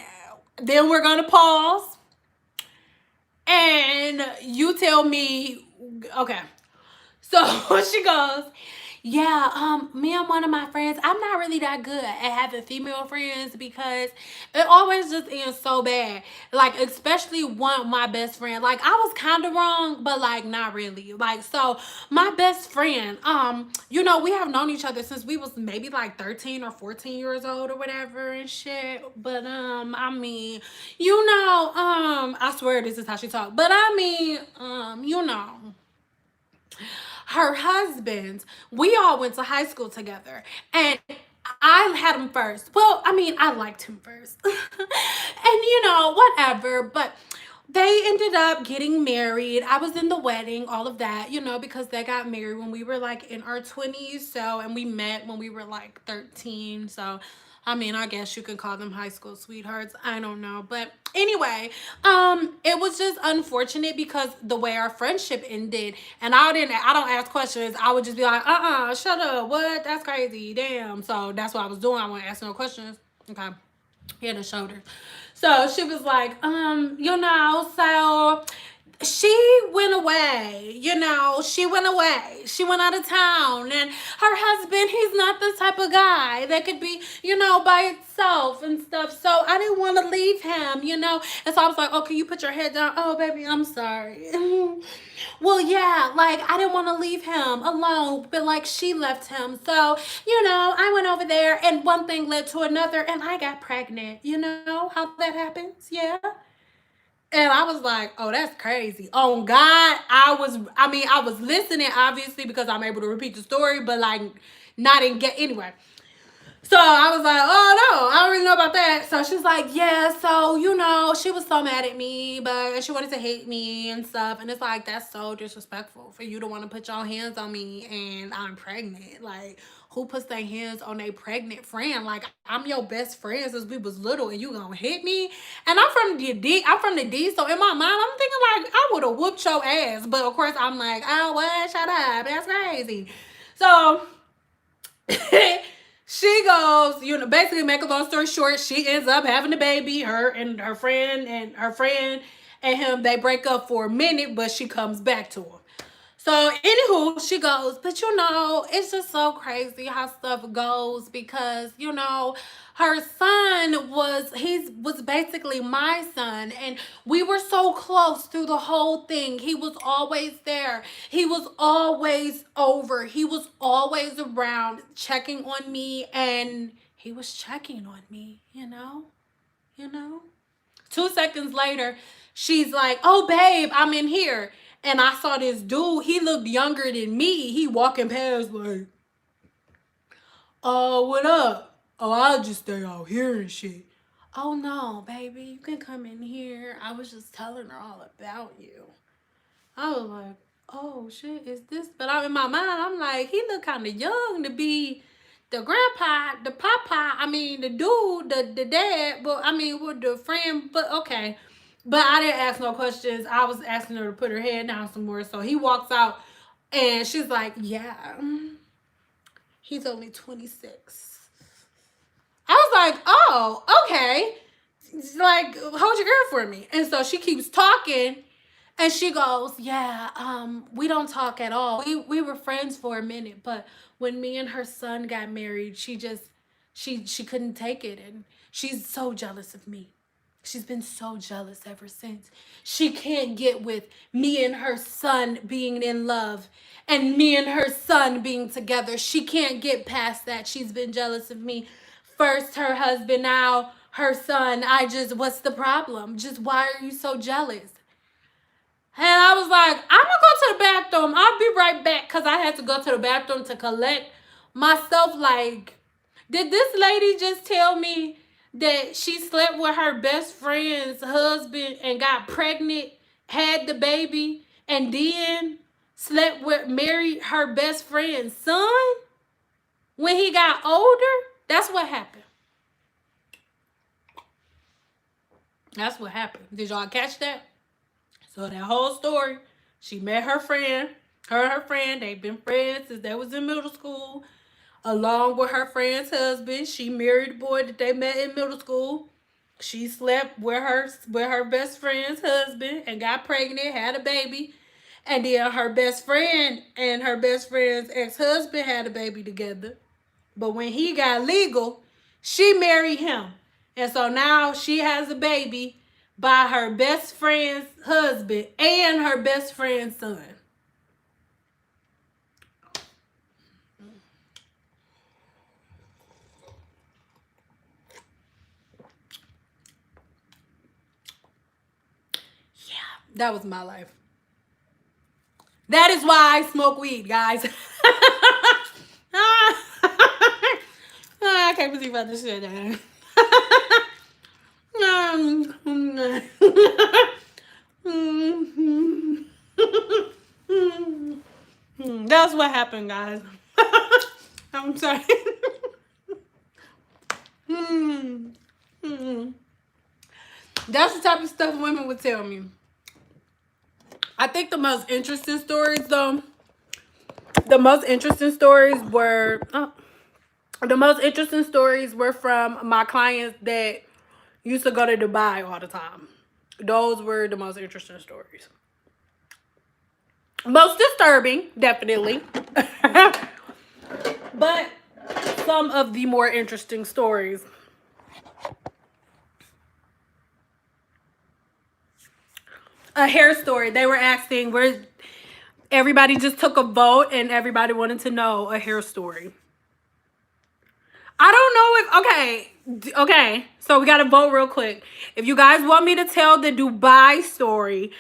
then we're gonna pause and you tell me. Okay, so she goes, yeah, me and one of my friends, I'm not really that good at having female friends because it always just ends so bad. Like, especially one my best friend. Like, I was kind of wrong, but like not really. Like, so my best friend, we have known each other since we was maybe like 13 or 14 years old or whatever and shit. But I mean, I swear this is how she talked. But I mean, her husband, we all went to high school together. And I had him first. Well, I mean, I liked him first. And, whatever. But they ended up getting married. I was in the wedding, all of that, because they got married when we were like in our 20s. So, and we met when we were like 13. So, I mean, I guess you can call them high school sweethearts. I don't know. But anyway, it was just unfortunate because the way our friendship ended, and I don't ask questions. I would just be like, shut up. What? That's crazy. Damn. So that's what I was doing. I wasn't asking no questions. Okay. Head and shoulders. So she was like, so she went away, she went away. She went out of town. And her husband, he's not the type of guy that could be, by itself and stuff. So I didn't want to leave him. And so I was like, oh, can you put your head down? Oh, baby, I'm sorry. Well, yeah, like I didn't want to leave him alone, but like she left him. So, I went over there and one thing led to another and I got pregnant. You know how that happens? Yeah. And I was like, oh, that's crazy. Oh, God, I was listening, obviously, because I'm able to repeat the story, but, like, not in get anyway. So I was like, oh, no, I don't really know about that. So she's like, yeah, so, she was so mad at me, but she wanted to hate me and stuff. And it's like, that's so disrespectful for you to want to put your hands on me and I'm pregnant. Like, who puts their hands on a pregnant friend? Like, I'm your best friend since we was little and you gonna hit me? And I'm from the D, so in my mind, I'm thinking like, I would have whooped your ass. But of course, I'm like, oh, what? Shut up. That's crazy. So... she goes, basically make a long story short, she ends up having a baby. Her and her friend and him, they break up for a minute, but she comes back to him. So, anywho, she goes, but it's just so crazy how stuff goes because, her son was basically my son and we were so close through the whole thing. He was always there. He was always over. He was always around checking on me and he was checking on me, 2 seconds later, she's like, oh, babe, I'm in here. And I saw this dude, he looked younger than me. He walking past like, oh, what up? Oh, I'll just stay out here and shit. Oh, no, baby, you can come in here. I was just telling her all about you. I was like, oh, shit, is this? But I'm in my mind, I'm like, he look kind of young to be the grandpa, the papa, the dude, the dad, but with the friend, but okay. But I didn't ask no questions. I was asking her to put her head down some more. So he walks out and she's like, yeah, he's only 26. I was like, oh, okay. Like, hold your ear for me. And so she keeps talking and she goes, yeah, we don't talk at all. We were friends for a minute, but when me and her son got married, she couldn't take it and she's so jealous of me. She's been so jealous ever since. She can't get with me and her son being in love and me and her son being together. She can't get past that. She's been jealous of me. First her husband, now her son. What's the problem? Just why are you so jealous? And I was like, I'm going to go to the bathroom. I'll be right back because I had to go to the bathroom to collect myself. Like, Did this lady just tell me that she slept with her best friend's husband and got pregnant, had the baby, and then married her best friend's son when he got older? That's what happened. That's what happened. Did y'all catch that? So that whole story, she met her friend. Her and her friend, they've been friends since they was in middle school. Along with her friend's husband, she married the boy that they met in middle school. She slept with her best friend's husband and got pregnant, had a baby. And then her best friend and her best friend's ex-husband had a baby together. But when he got legal, she married him. And so now she has a baby by her best friend's husband and her best friend's son. That was my life. That is why I smoke weed, guys. I can't believe I just said that. That's what happened, guys. I'm sorry. That's the type of stuff women would tell me. I think the most interesting stories, though, were from my clients that used to go to Dubai all the time. Those were the most interesting stories. Most disturbing, definitely. But some of the more interesting stories. A hair story. They were asking where everybody just took a vote and everybody wanted to know a hair story. I don't know if, okay, so we got to vote real quick. If you guys want me to tell the Dubai story,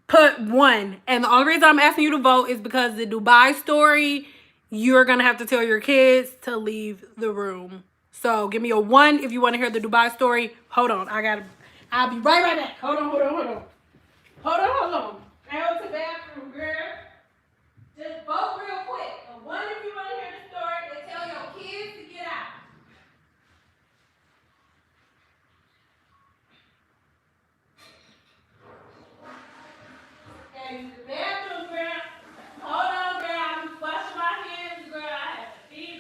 put 1. And the only reason I'm asking you to vote is because the Dubai story, you're going to have to tell your kids to leave the room. So give me a 1 if you want to hear the Dubai story. Hold on. I'll be right back. Hold on. Hold on. Go to the bathroom, girl. Just vote real quick. A 1 if you want to hear the story, and tell your kids to get out. Okay, use the bathroom, girl. Hold on, girl. I'm washing my hands, girl. I have to feed,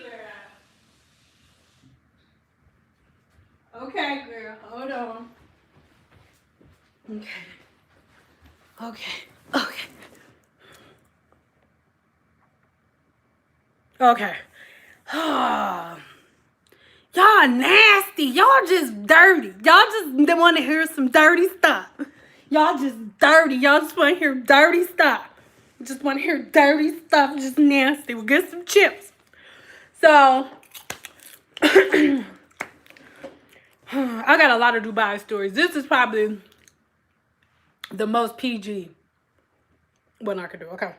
girl. Okay, girl. Hold on. Okay. Y'all nasty. Y'all just dirty. Y'all just want to hear some dirty stuff. Y'all just dirty. Y'all just want to hear dirty stuff. Just want to hear dirty stuff. Just nasty. We'll get some chips. So, I got a lot of Dubai stories. This is probably the most PG one I could do. Okay.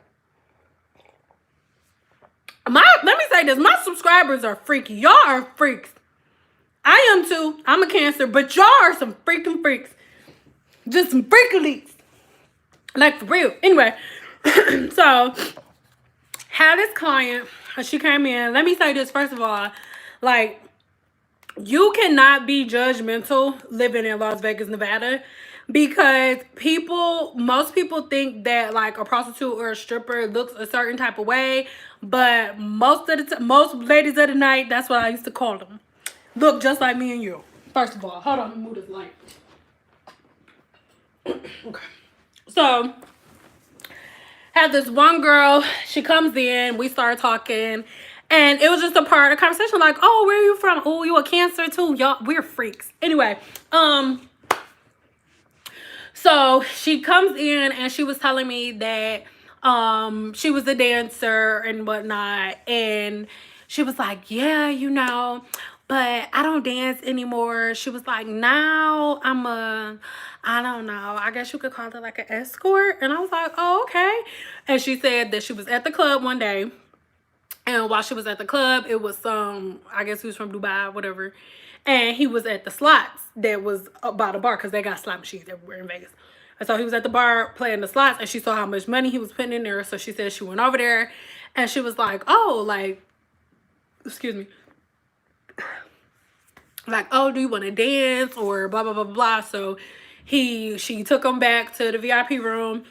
Let me say this. My subscribers are freaky. Y'all are freaks. I am too. I'm a Cancer, but y'all are some freaking freaks. Just some freaky leaks. Like, for real. Anyway, so, had this client. She came in. Let me say this, first of all. Like, you cannot be judgmental living in Las Vegas, Nevada. Because most people think that like a prostitute or a stripper looks a certain type of way, but most ladies of the night, that's what I used to call them, look just like me and you. First of all, hold on, let me move this light. Okay, so had this one girl. She comes in, we start talking, and it was just a part of the conversation like, oh, where are you from? Oh, you a Cancer too? Y'all, we're freaks. Anyway, so she comes in and she was telling me that she was a dancer and whatnot. And she was like, yeah, you know, but I don't dance anymore. She was like, now I don't know, I guess you could call it like an escort. And I was like, oh, okay. And she said that she was at the club one day And while she was at the club, it was some, I guess he was from Dubai, whatever. And he was at the slots that was by the bar, because they got slot machines everywhere in Vegas. And so he was at the bar playing the slots, and she saw how much money he was putting in there. So she said she went over there, and she was like, oh, like, excuse me, like, oh, do you want to dance or blah, blah, blah, blah. So she took him back to the VIP room,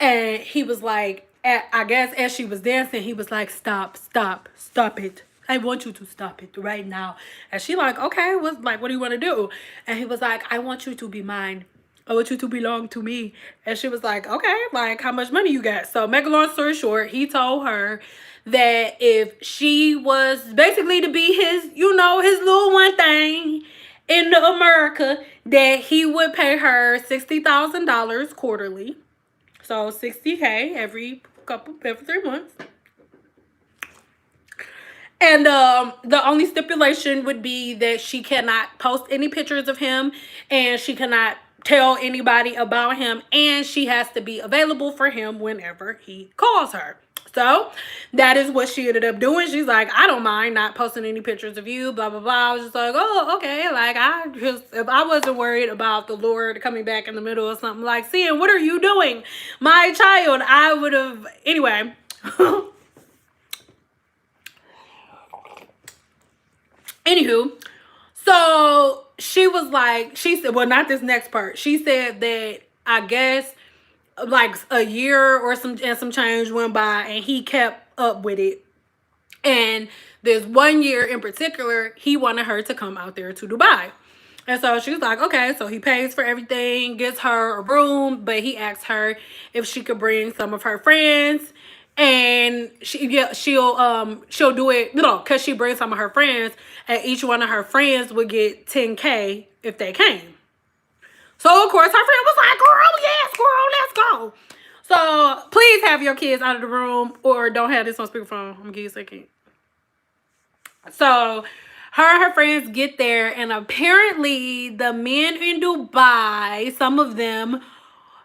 and he was like, I guess as she was dancing, he was like, stop, stop, stop it. I want you to stop it right now. And she like, okay, what do you want to do? And he was like, I want you to be mine. I want you to belong to me. And she was like, okay, like, how much money you got? So make a long story short, he told her that if she was basically to be his, you know, his little one thing in America, that he would pay her $60,000 quarterly. So $60K every 3 months. And the only stipulation would be that she cannot post any pictures of him, and she cannot tell anybody about him, and she has to be available for him whenever he calls her. So that is what she ended up doing. She's like, I don't mind not posting any pictures of you, blah, blah, blah. I was just like, oh, okay. Like, if I wasn't worried about the Lord coming back in the middle of something like, seeing, what are you doing, my child? I would have, anyway. Anywho, so she was like, she said, well, not this next part. She said that, I guess, like a year or some change went by, and he kept up with it. And there's 1 year in particular, he wanted her to come out there to Dubai. And so she was like, okay. So he pays for everything, gets her a room, but he asked her if she could bring some of her friends. And she'll do it, you know, because she brings some of her friends, and each one of her friends would get $10K if they came. So of course her friend was like, girl, yes, girl, let's go. So please have your kids out of the room, or don't have this on speakerphone. I'm gonna give you a second. So her and her friends get there, and apparently the men in Dubai, some of them,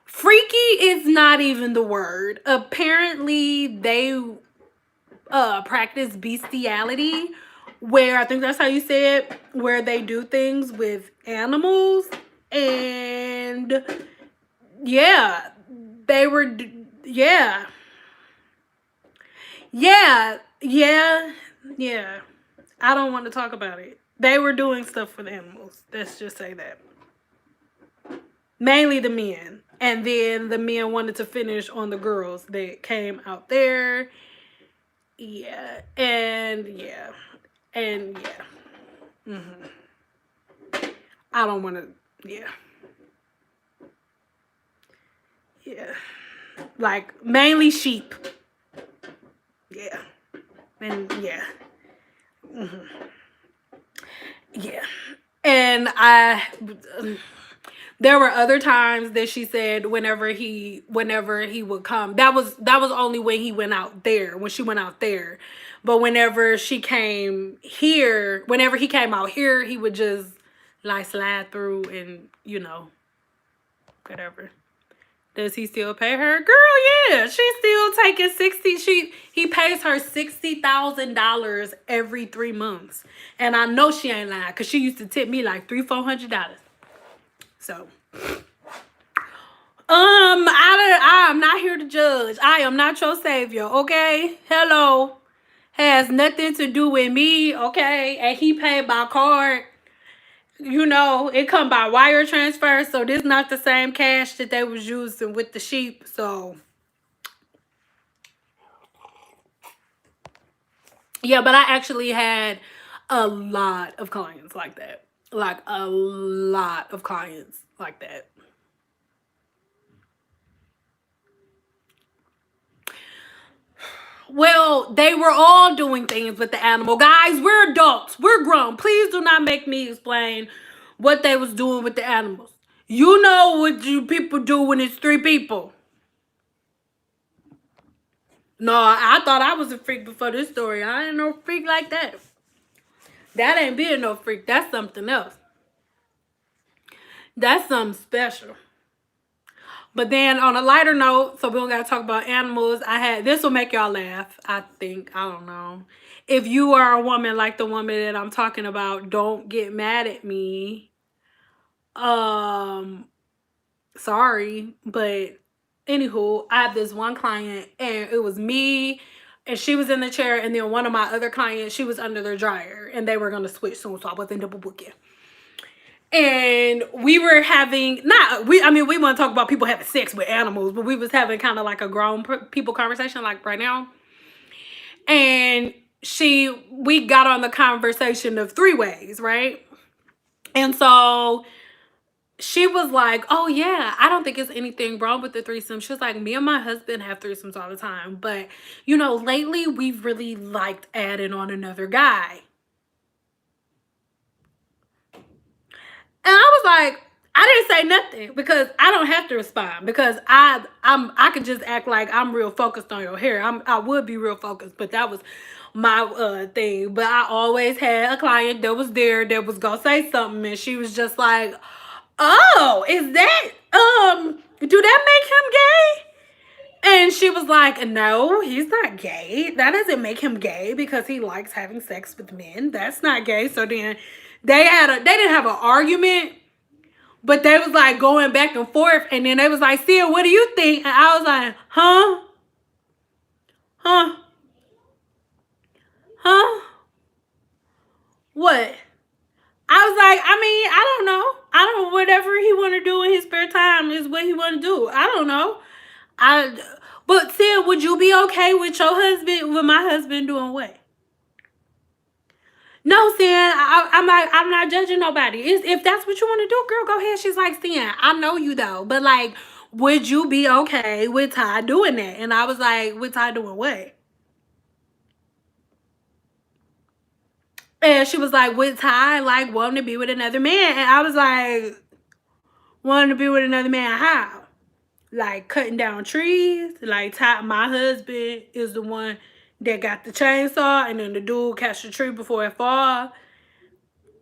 freaky is not even the word. Apparently they practice bestiality, where I think that's how you say it, where they do things with animals. And yeah, they were, yeah, I don't want to talk about it. They were doing stuff with animals. Let's just say that. Mainly the men. And then the men wanted to finish on the girls that came out there. Yeah. And yeah. And yeah. I don't want to, yeah. Yeah. Like, mainly sheep. Yeah. And yeah. Yeah. And there were other times that she said whenever he would come, that was only when he went out there, when she went out there. But whenever she came here, whenever he came out here, he would just like slide through and, you know, whatever. Does he still pay her? Girl, yeah. She's still taking he pays her $60,000 every 3 months. And I know she ain't lying, because she used to tip me like $300-400. So I'm not here to judge. I am not your savior, okay? Hello. Has nothing to do with me, okay? And he paid by card. You know, it come by wire transfer, so this not the same cash that they was using with the sheep. So yeah, but I actually had a lot of clients like that. Like a lot of clients like that. Well, they were all doing things with the animal. Guys, we're adults. We're grown. Please do not make me explain what they was doing with the animals. You know what you people do when it's 3 people. No, I thought I was a freak before this story. I ain't no freak like that. That ain't being no freak. That's something else. That's something special. But then on a lighter note, so we don't gotta talk about animals. This will make y'all laugh, I think. I don't know. If you are a woman like the woman that I'm talking about, don't get mad at me. Sorry, but anywho, I have this one client and it was me and she was in the chair, and then one of my other clients, she was under their dryer, and they were gonna switch soon, so I wasn't double booking. And we were having we want to talk about people having sex with animals, but we was having kind of like a grown people conversation like right now. And we got on the conversation of three ways, right? And so she was like, oh yeah, I don't think it's anything wrong with the threesome. She was like, me and my husband have threesomes all the time, but you know, lately we've really liked adding on another guy. And I was like, I didn't say nothing because I don't have to respond, because I could just act like I'm real focused on your hair. I would be real focused, but that was my thing. But I always had a client that was there that was gonna say something, and she was just like, oh, is that do that make him gay? And she was like, no, he's not gay. That doesn't make him gay because he likes having sex with men. That's not gay. So then they didn't have an argument, but they was like going back and forth. And then they was like, Sia, what do you think? And I was like, huh? What? I was like, I don't know. Whatever he want to do in his spare time is what he want to do. I don't know. But Sia, would you be okay with with my husband doing what? No, Sin, I'm not judging nobody. If that's what you want to do, girl, go ahead. She's like, Sin, I know you though, but like, would you be okay with Ty doing that? And I was like, with Ty doing what? And she was like, with Ty, like, wanting to be with another man. And I was like, wanting to be with another man, how? Like, cutting down trees? Like, Ty, my husband is the one that got the chainsaw, and then the dude catch the tree before it fall.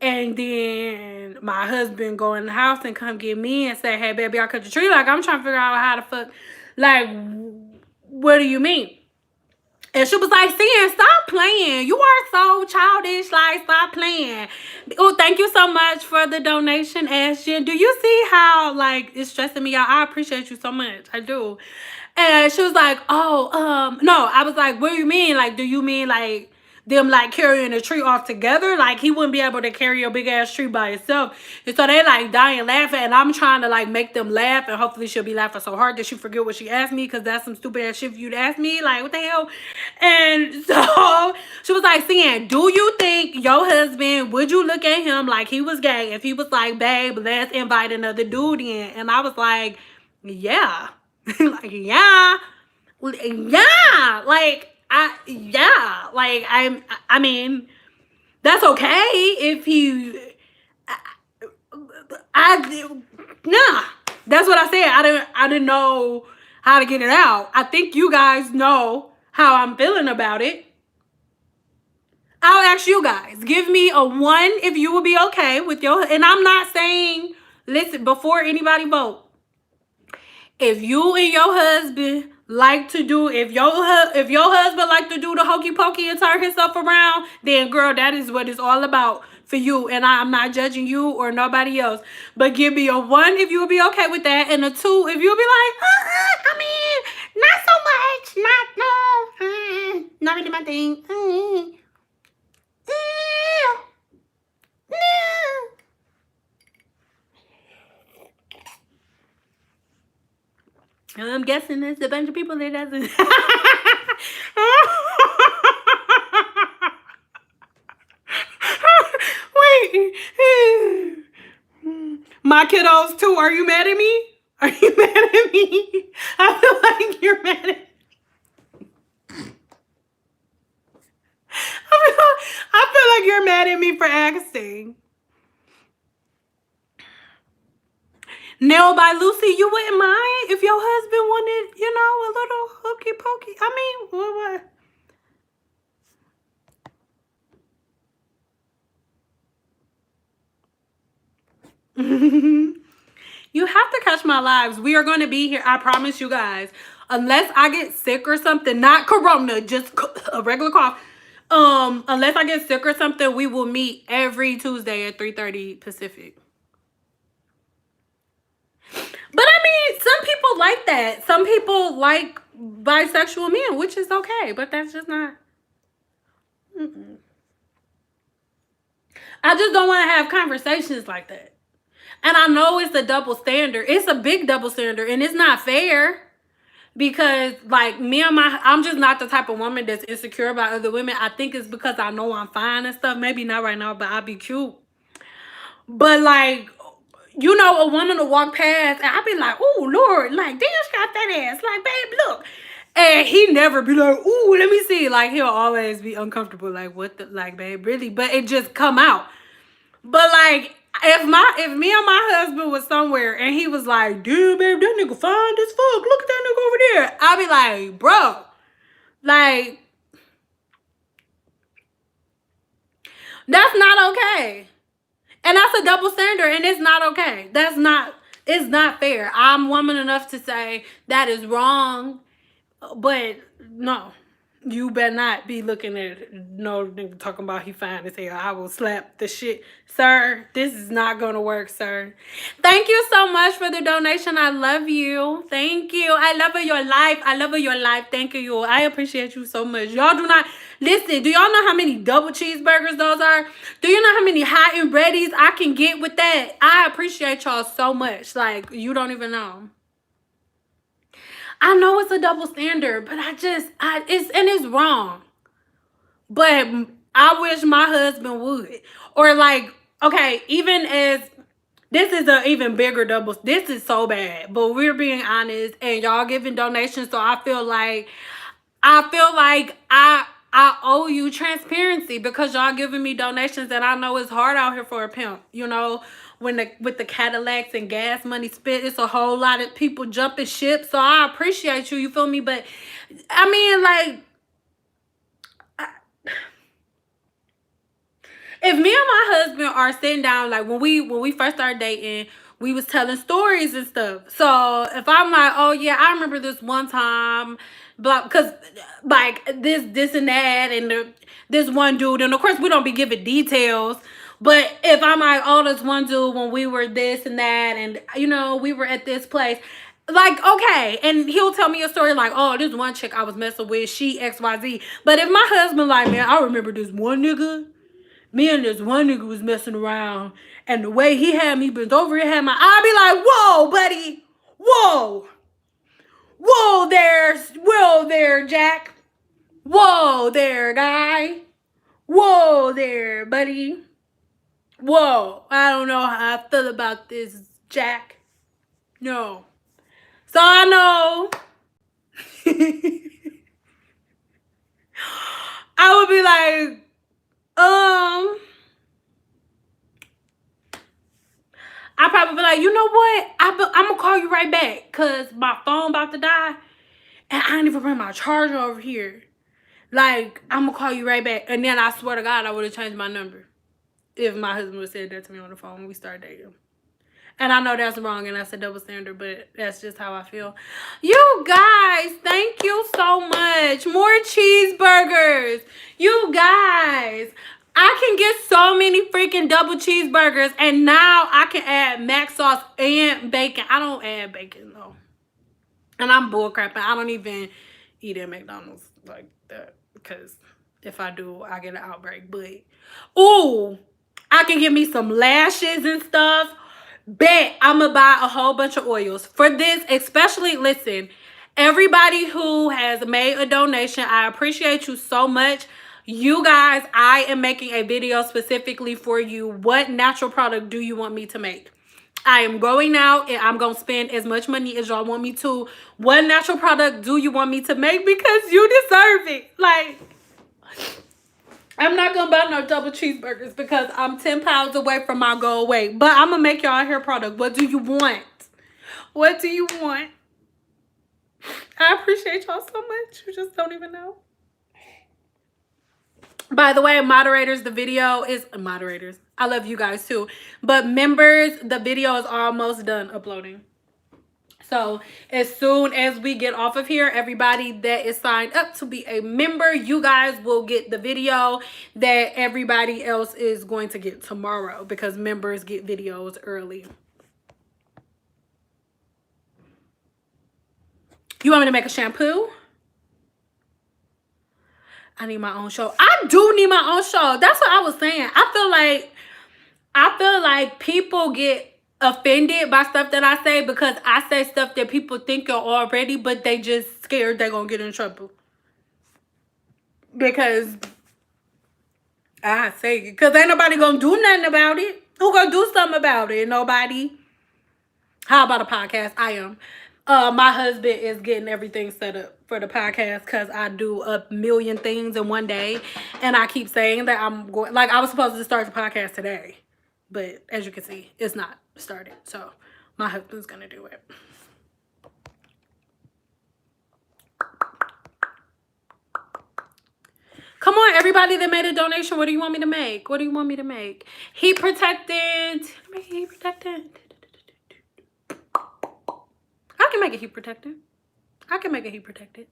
And then my husband go in the house and come get me and say, hey, baby, I cut the tree. Like, I'm trying to figure out how the fuck, like, what do you mean? And she was like, Sin, stop playing. You are so childish. Like, stop playing. Oh, thank you so much for the donation, Ashton. Do you see how, like, it's stressing me out? I appreciate you so much. I do. And she was like, oh, no. I was like, what do you mean? Like, do you mean, like, them, like, carrying a tree off together? Like, he wouldn't be able to carry a big-ass tree by himself. And so they, like, dying laughing. And I'm trying to, like, make them laugh. And hopefully she'll be laughing so hard that she forget what she asked me, because that's some stupid-ass shit for you to ask me. Like, what the hell? And so she was like, Sin, do you think your husband, would you look at him like he was gay if he was like, babe, let's invite another dude in? And I was like, yeah. Like, yeah. Yeah. Like, yeah. Like, I mean, that's okay if he, nah. That's what I said. I didn't know how to get it out. I think you guys know how I'm feeling about it. I'll ask you guys. Give me a 1 if you would be okay with and I'm not saying, listen, before anybody vote, if you and your husband like to do, if your husband like to do the hokey pokey and turn himself around, then girl, that is what it's all about for you. And I'm not judging you or nobody else. But give me a 1 if you would be okay with that, and a 2 if you'll be like, I mean, not so much, not really my thing. I'm guessing there's a bunch of people that doesn't. Wait. My kiddos too. Are you mad at me? Are you mad at me? I feel like you're mad at me. I feel like you're mad at me for asking. Nail by Lucy, you wouldn't mind if your husband wanted, you know, a little hooky pokey? I mean, what? You have to catch my lives. We are going to be here. I promise you guys. Unless I get sick or something, not corona, just a regular cough. Unless I get sick or something, we will meet every Tuesday at 3:30 Pacific. But I mean, some people like that. Some people like bisexual men, which is okay. But that's just not. I just don't want to have conversations like that. And I know it's a double standard. It's a big double standard. And it's not fair. Because like I'm just not the type of woman that's insecure about other women. I think it's because I know I'm fine and stuff. Maybe not right now, but I'll be cute. But like, you know, a woman will walk past and I'll be like, oh Lord, like, damn, she got that ass. Like, babe, look. And he never be like, ooh, let me see. Like, he'll always be uncomfortable. Like, what the, like, babe, really? But it just come out. But like, if me and my husband was somewhere and he was like, dude, babe, that nigga fine as fuck. Look at that nigga over there. I'll be like, bro, like, that's not okay. And that's a double standard, and it's not okay. It's not fair. I'm woman enough to say that is wrong, but no. You better not be looking at no nigga talking about he fine as hell. I will slap the shit. Sir, this is not gonna work, sir. Thank you so much for the donation. I love you. Thank you. I love your life. I love your life. Thank you. I appreciate you so much. Y'all do not listen. Do y'all know how many double cheeseburgers those are? Do you know how many hot and readies I can get with that? I appreciate y'all so much. Like, you don't even know. I know it's a double standard, but it's wrong. But I wish my husband would. Or like, okay, even as this is an even bigger double. This is so bad, but we're being honest, and y'all giving donations, so I feel like I owe you transparency because y'all giving me donations, and I know it's hard out here for a pimp. You know, with the Cadillacs and gas money spent, it's a whole lot of people jumping ship. So I appreciate you. You feel me? But I mean, like, if me and my husband are sitting down, like when we first started dating, we was telling stories and stuff. So if I'm like, oh yeah, I remember this one time, because like this and that, and this one dude, and of course we don't be giving details. But if I'm like, oh, this one dude when we were this and that, and you know, we were at this place. Like, okay, and he'll tell me a story like, oh, this one chick I was messing with, she XYZ. But if my husband like, man, I remember this one nigga. Me and this one nigga was messing around, and the way he had me bent over, it had my, I'll be like, whoa, buddy, whoa, whoa there, Jack, whoa there, guy, whoa there, buddy, whoa, I don't know how I feel about this, Jack, no, so I know, I would be like, I probably be like, you know what? I'm gonna call you right back because my phone about to die and I didn't even bring my charger over here. Like, I'm gonna call you right back. And then I swear to God, I would have changed my number if my husband would have said that to me on the phone when we started dating. And I know that's wrong and that's a double standard, but that's just how I feel. You guys, thank you so much. More cheeseburgers. You guys, I can get so many freaking double cheeseburgers, and now I can add mac sauce and bacon. I don't add bacon though. And I'm bullcrapping. I don't even eat at McDonald's like that because if I do, I get an outbreak. But, ooh, I can get me some lashes and stuff. Bet I'm gonna buy a whole bunch of oils for this, especially, listen, everybody who has made a donation, I appreciate you so much. You guys, I am making a video specifically for you. What natural product do you want me to make? I am going out and I'm gonna spend as much money as y'all want me to. What natural product do you want me to make? Because you deserve it. Like, I'm not gonna buy no double cheeseburgers because I'm 10 pounds away from my goal weight. But I'm gonna make y'all a hair product. What do you want? What do you want? I appreciate y'all so much. You just don't even know. By the way, moderators, the video is moderators. I love you guys too. But members, the video is almost done uploading. So as soon as we get off of here, everybody that is signed up to be a member, you guys will get the video that everybody else is going to get tomorrow, because members get videos early. You want me to make a shampoo? I need my own show. I do need my own show. That's what I was saying. I feel like people get offended by stuff that I say, because I say stuff that people think are already, but they just scared they're gonna get in trouble. Because I say it. Because ain't nobody gonna do nothing about it. Who gonna do something about it? Nobody. How about a podcast? I am. My husband is getting everything set up for the podcast, because I do a million things in one day. And I keep saying that I'm going, like, I was supposed to start the podcast today. But as you can see, it's not started. So my husband's gonna do it. Come on, everybody that made a donation. What do you want me to make? What do you want me to make? Heat protectant. Heat protectant. I can make a heat protectant. I can make a heat protectant.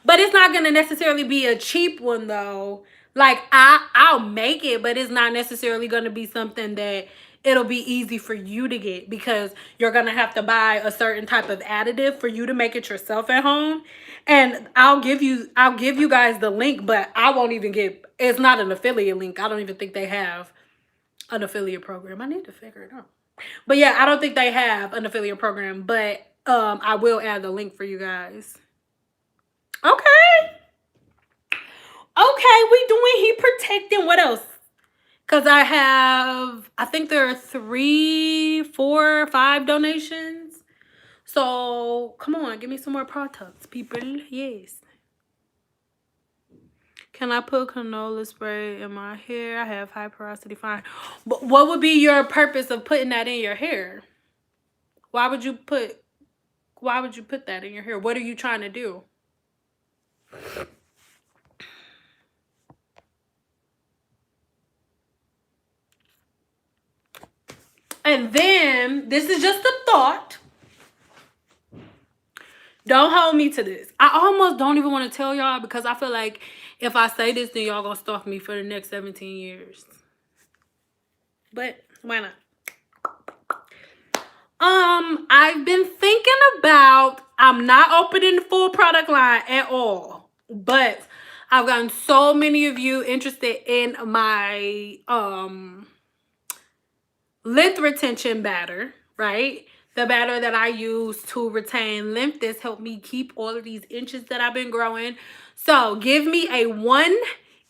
But it's not gonna necessarily be a cheap one though. Like I'll make it, but it's not necessarily gonna be something that it'll be easy for you to get, because you're gonna have to buy a certain type of additive for you to make it yourself at home. And I'll give you guys the link, but I won't even get, it's not an affiliate link. I don't even think they have an affiliate program. I need to figure it out. But yeah, I don't think they have an affiliate program, but I will add the link for you guys. Okay. Okay, we doing heat protecting. What else? Because I think there are 3, 4, 5 donations. So come on, give me some more products, people. Yes. Can I put canola spray in my hair? I have high porosity fine. But what would be your purpose of putting that in your hair? Why would you put that in your hair? What are you trying to do? And then, this is just a thought. Don't hold me to this. I almost don't even want to tell y'all, because I feel like if I say this, then y'all gonna stalk me for the next 17 years. But why not? I've been thinking about, I'm not opening the full product line at all, but I've gotten so many of you interested in my length retention batter, right? The batter that I use to retain length. This helped me keep all of these inches that I've been growing. So give me a 1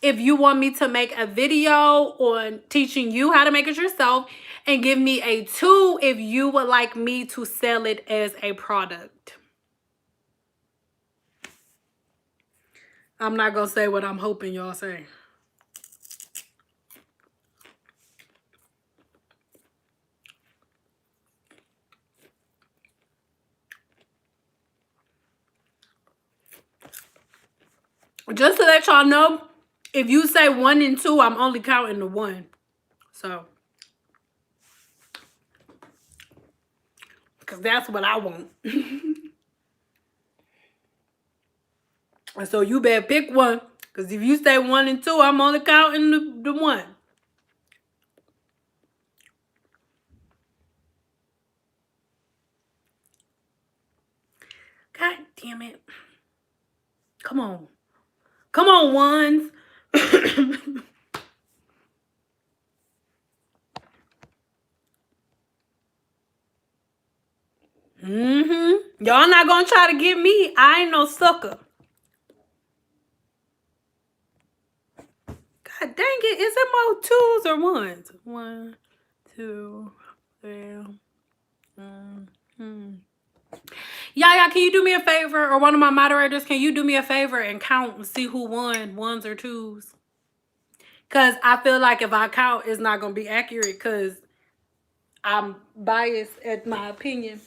if you want me to make a video on teaching you how to make it yourself, and give me a 2 if you would like me to sell it as a product. I'm not gonna say what I'm hoping y'all say. Just to let y'all know, if you say 1 and 2, I'm only counting the 1. So, because that's what I want. And so you better pick 1. Because if you say 1 and 2, I'm only counting the 1. God damn it. Come on. Come on, ones. Y'all not gonna try to get me. I ain't no sucker. God dang it. Is it more 2s or 1s? 1, 2, 3. Yaya, can you do me a favor? Or one of my moderators, can you do me a favor and count and see who won, 1s or 2s? Because I feel like if I count, it's not going to be accurate, because I'm biased at my opinion.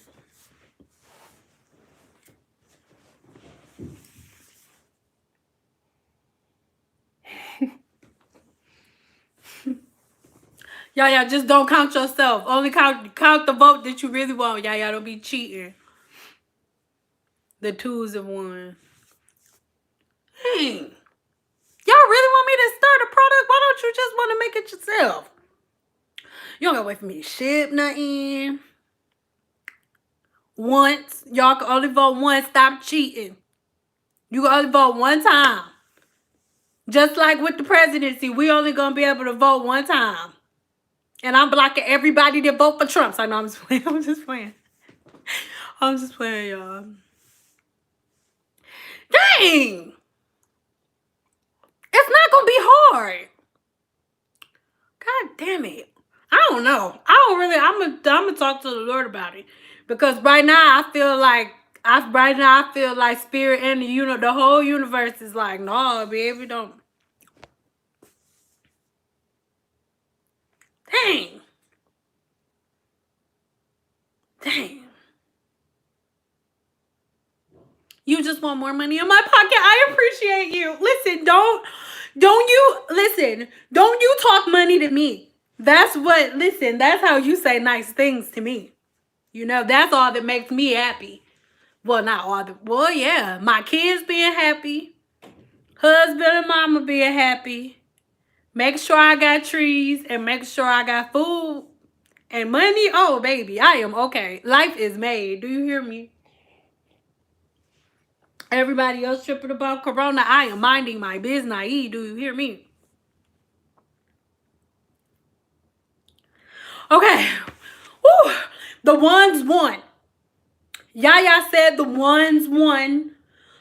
Y'all just don't count yourself. Only count the vote that you really want. Y'all don't be cheating. The 2s of 1. Dang. Y'all really want me to start a product? Why don't you just want to make it yourself? You don't gotta wait for me to ship nothing. Once. Y'all can only vote once. Stop cheating. You can only vote one time. Just like with the presidency, we only gonna be able to vote one time. And I'm blocking everybody that vote for Trump. So I know I'm just playing. I'm just playing. I'm just playing, y'all. Dang! It's not gonna be hard. God damn it. I don't know. I'm gonna talk to the Lord about it. Because right now I feel like spirit and the whole universe is like, no, baby, don't. Dang. Dang. You just want more money in my pocket. I appreciate you. Listen, don't you talk money to me. That's how you say nice things to me. That's all that makes me happy. Well, not all yeah. My kids being happy. Husband and mama being happy. Make sure I got trees and make sure I got food and money. Oh, baby, I am okay. Life is made. Do you hear me? Everybody else tripping about Corona. I am minding my business. Do you hear me? Okay. Woo. The ones won. Yaya said the ones won.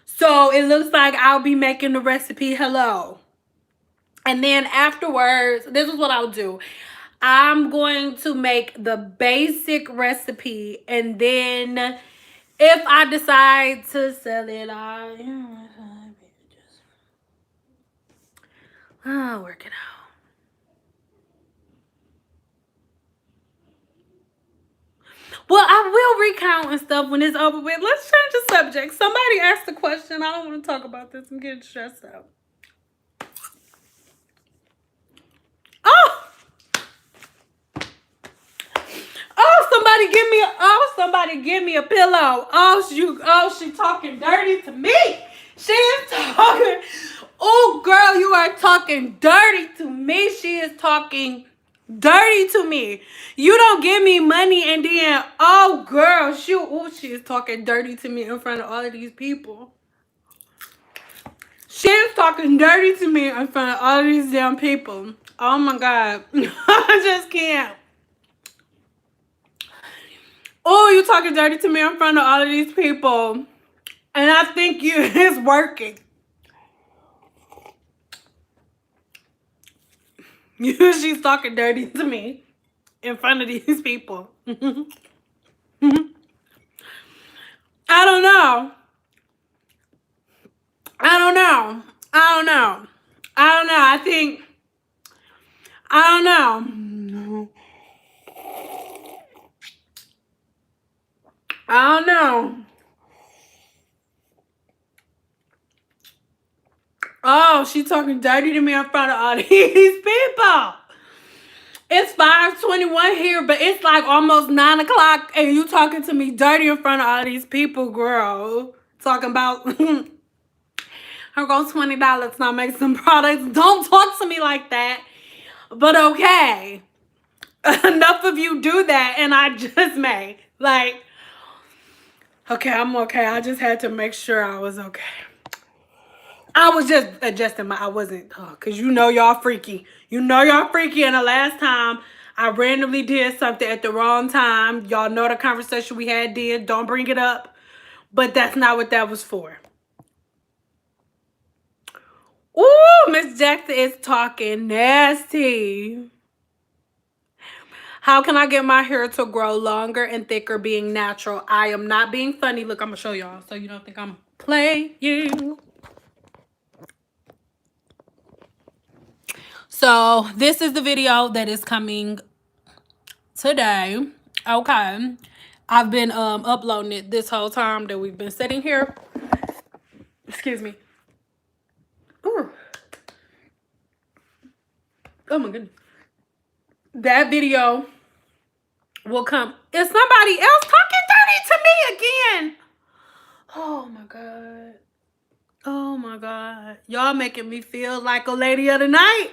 So it looks like I'll be making the recipe. Hello. And then afterwards, this is what I'll do. I'm going to make the basic recipe. And then if I decide to sell it, I'll work it out. Well, I will recount and stuff when it's over with. Let's change the subject. Somebody asked a question. I don't want to talk about this. I'm getting stressed out. Somebody give me a pillow. She talking dirty to me. She is talking. Oh, girl, you are talking dirty to me. She is talking dirty to me. You don't give me money and then, oh, girl, she is talking dirty to me in front of all of these people. She is talking dirty to me in front of all of these damn people. Oh, my God. I just can't. Oh, you talking dirty to me in front of all of these people. And I think it's working. She's talking dirty to me in front of these people. I don't know. I don't know. Oh, she talking dirty to me in front of all these people. It's 5:21 here, but it's like almost 9 o'clock, and you talking to me dirty in front of all these people, girl. Talking about her goes $20 now make some products. Don't talk to me like that. But okay. Enough of you do that, and I just may. Like, okay, I'm okay. I just had to make sure I was okay. I was just adjusting I wasn't, because y'all freaky. Y'all freaky, and the last time I randomly did something at the wrong time. Y'all know the conversation we had then. Don't bring it up. But that's not what that was for. Ooh, Miss Jackson is talking nasty. How can I get my hair to grow longer and thicker being natural? I am not being funny. Look, I'm going to show y'all so you don't think I'm playing. So this is the video that is coming today. Okay. I've been uploading it this whole time that we've been sitting here. Excuse me. Ooh. Oh my goodness. that video will come. Is somebody else talking dirty to me again? Oh my God. Oh my God. Y'all making me feel like a lady of the night.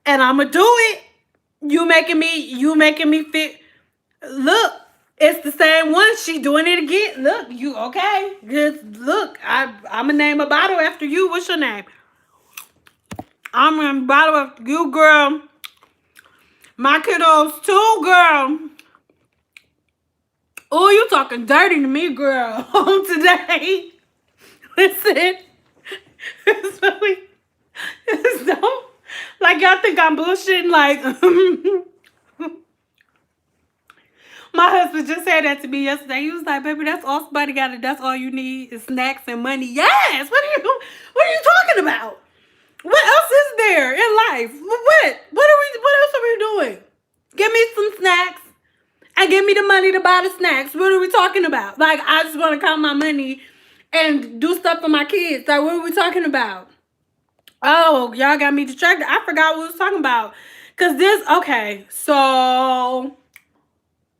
And I'ma do it. You making me feel. Look, it's the same one. She doing it again. Look, you okay? Just look. I'ma name a bottle after you. What's your name? I'm gonna bottle after you, girl. My kiddos too, girl. Oh, you talking dirty to me, girl. Today. Listen. It's really, it's no, like y'all think I'm bullshitting. Like my husband just said that to me yesterday. He was like, "Baby, that's all somebody got. That's all you need is snacks and money." Yes. What are you talking about? What else is there in life? What else are we doing? Give me some snacks and give me the money to buy the snacks. What are we talking about? Like, I just want to count my money and do stuff for my kids. Like, what are we talking about? Oh, y'all got me distracted. I forgot what we was talking about. Cause okay, so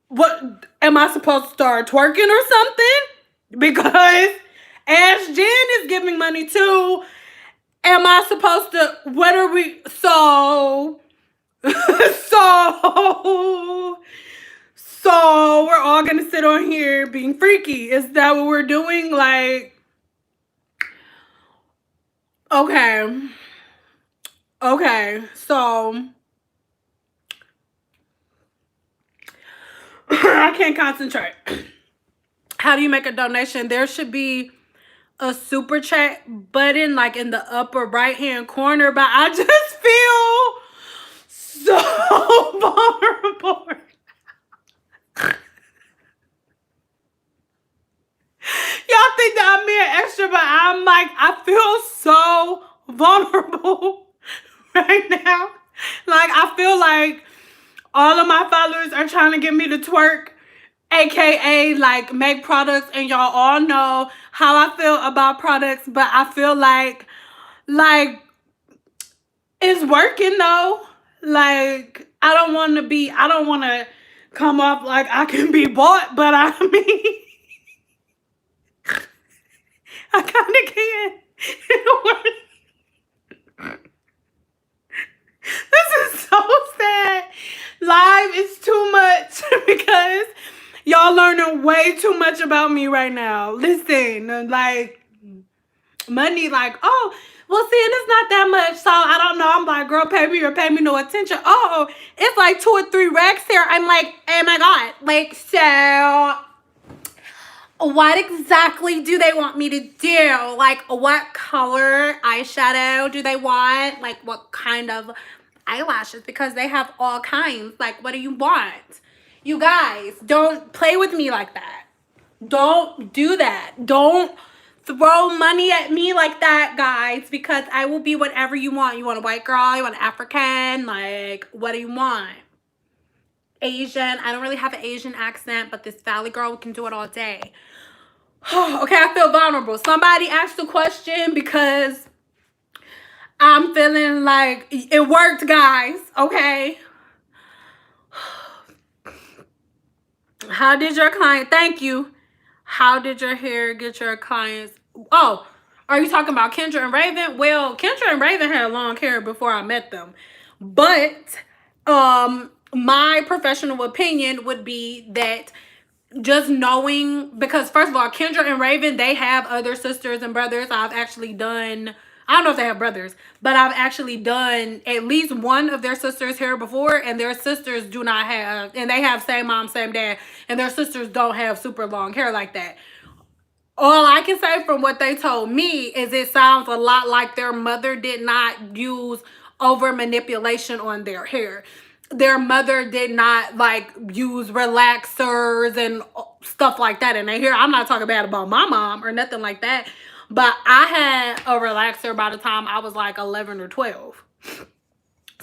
what am I supposed to start twerking or something? Because Ash Jen is giving money too. Am I supposed to, what are we, so so we're all gonna sit on here being freaky. Is that what we're doing? Like, okay, so I can't concentrate. How do you make a donation? There should be a super chat button like in the upper right hand corner, but I just feel so vulnerable. Y'all think that I'm being extra, but I'm like, I feel so vulnerable right now. Like, I feel like all of my followers are trying to get me to twerk, aka like make products, and y'all all know how I feel about products, but I feel like it's working though. Like, I don't want to come off like I can be bought, but I mean, I kind of can. This is so sad. Live is too much because y'all learning way too much about me right now. Listen, like, money, like, oh, well, see, and it's not that much, so I don't know. I'm like, girl, pay me or pay me no attention. Oh, it's like 2 or 3 racks here. I'm like, oh my God. Like, so what exactly do they want me to do? Like, what color eyeshadow do they want? Like, what kind of eyelashes? Because they have all kinds. Like, what do you want? You guys, don't play with me like that. Don't do that. Don't throw money at me like that, guys, because I will be whatever you want. You want a white girl? You want an African? Like, what do you want? Asian? I don't really have an Asian accent, but this Valley girl can do it all day. Okay, I feel vulnerable. Somebody asked a question because I'm feeling like it worked, guys. Okay. How did your client, thank you. How did your hair get your clients? Oh, are you talking about Kendra and Raven? Well, Kendra and Raven had long hair before I met them. But my professional opinion would be that just knowing, because first of all, Kendra and Raven, they have other sisters and brothers. I've actually done, I don't know if they have brothers, but I've actually done at least one of their sisters' hair before, and their sisters do not have, and they have same mom, same dad, and their sisters don't have super long hair like that. All I can say from what they told me is it sounds a lot like their mother did not use over manipulation on their hair. Their mother did not like use relaxers and stuff like that in their hair. I'm not talking bad about my mom or nothing like that, but I had a relaxer by the time I was like 11 or 12.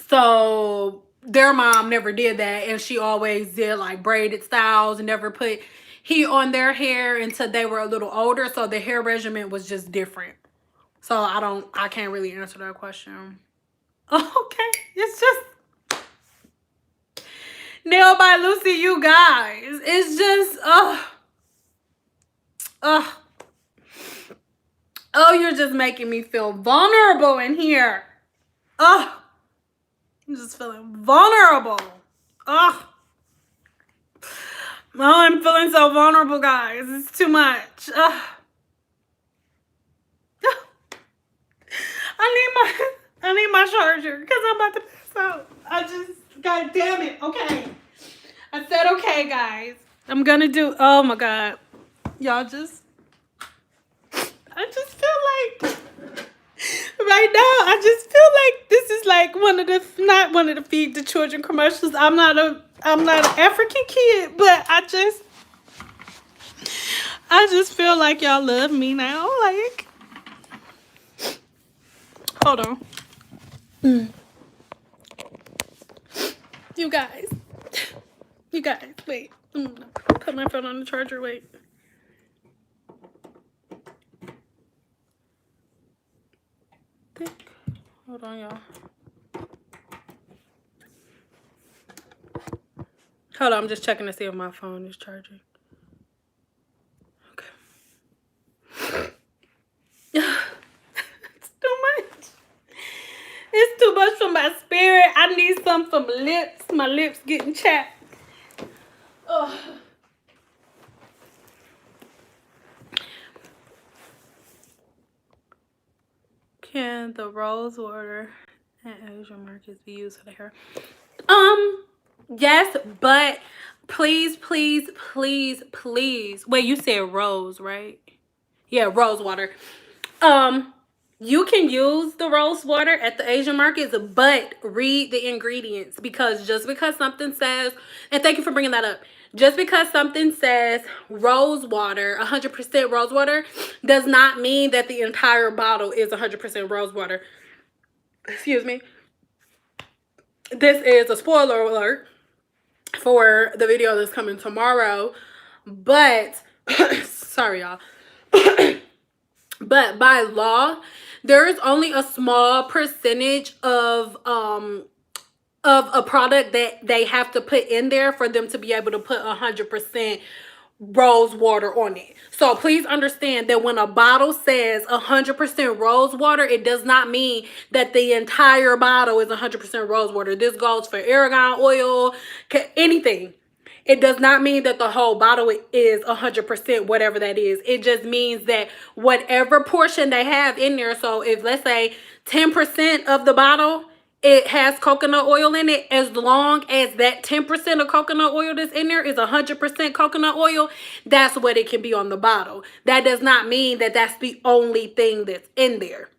So their mom never did that, and she always did like braided styles and never put heat on their hair until they were a little older. So the hair regimen was just different. So I can't really answer that question. Okay, it's just, Nail by Lucy, you guys. It's just, oh, you're just making me feel vulnerable in here. I'm just feeling vulnerable. Oh, I'm feeling so vulnerable, guys. It's too much. I need my charger because I'm about to pass out. God damn it. Okay. I said okay, guys. I'm gonna do, oh my God. Y'all I just feel like, right now, I just feel like this is like not one of the feed the children commercials. I'm not an African kid, but I just feel like y'all love me now. Like, hold on. You guys, wait. Put my phone on the charger, wait. Hold on, y'all. Hold on, I'm just checking to see if my phone is charging. Okay. It's too much. It's too much for my spirit. I need some for my lips. My lips getting chapped. Oh. Can the rose water at Asian markets be used for the hair? Yes, but please. Wait, you said rose, right? Yeah, rose water. You can use the rose water at the Asian markets, but read the ingredients, because just because something says, and thank you for bringing that up, just because something says rose water, 100% rose water, does not mean that the entire bottle is 100% rose water. Excuse me. This is a spoiler alert for the video that's coming tomorrow, but sorry, y'all. But by law, there is only a small percentage of a product that they have to put in there for them to be able to put 100% rose water on it. So please understand that when a bottle says 100% rose water, it does not mean that the entire bottle is 100% rose water. This goes for argan oil, anything. It does not mean that the whole bottle is 100% whatever that is. It just means that whatever portion they have in there. So if, let's say, 10% of the bottle, it has coconut oil in it, as long as that 10% of coconut oil that's in there is 100% coconut oil, that's what it can be on the bottle. That does not mean that that's the only thing that's in there.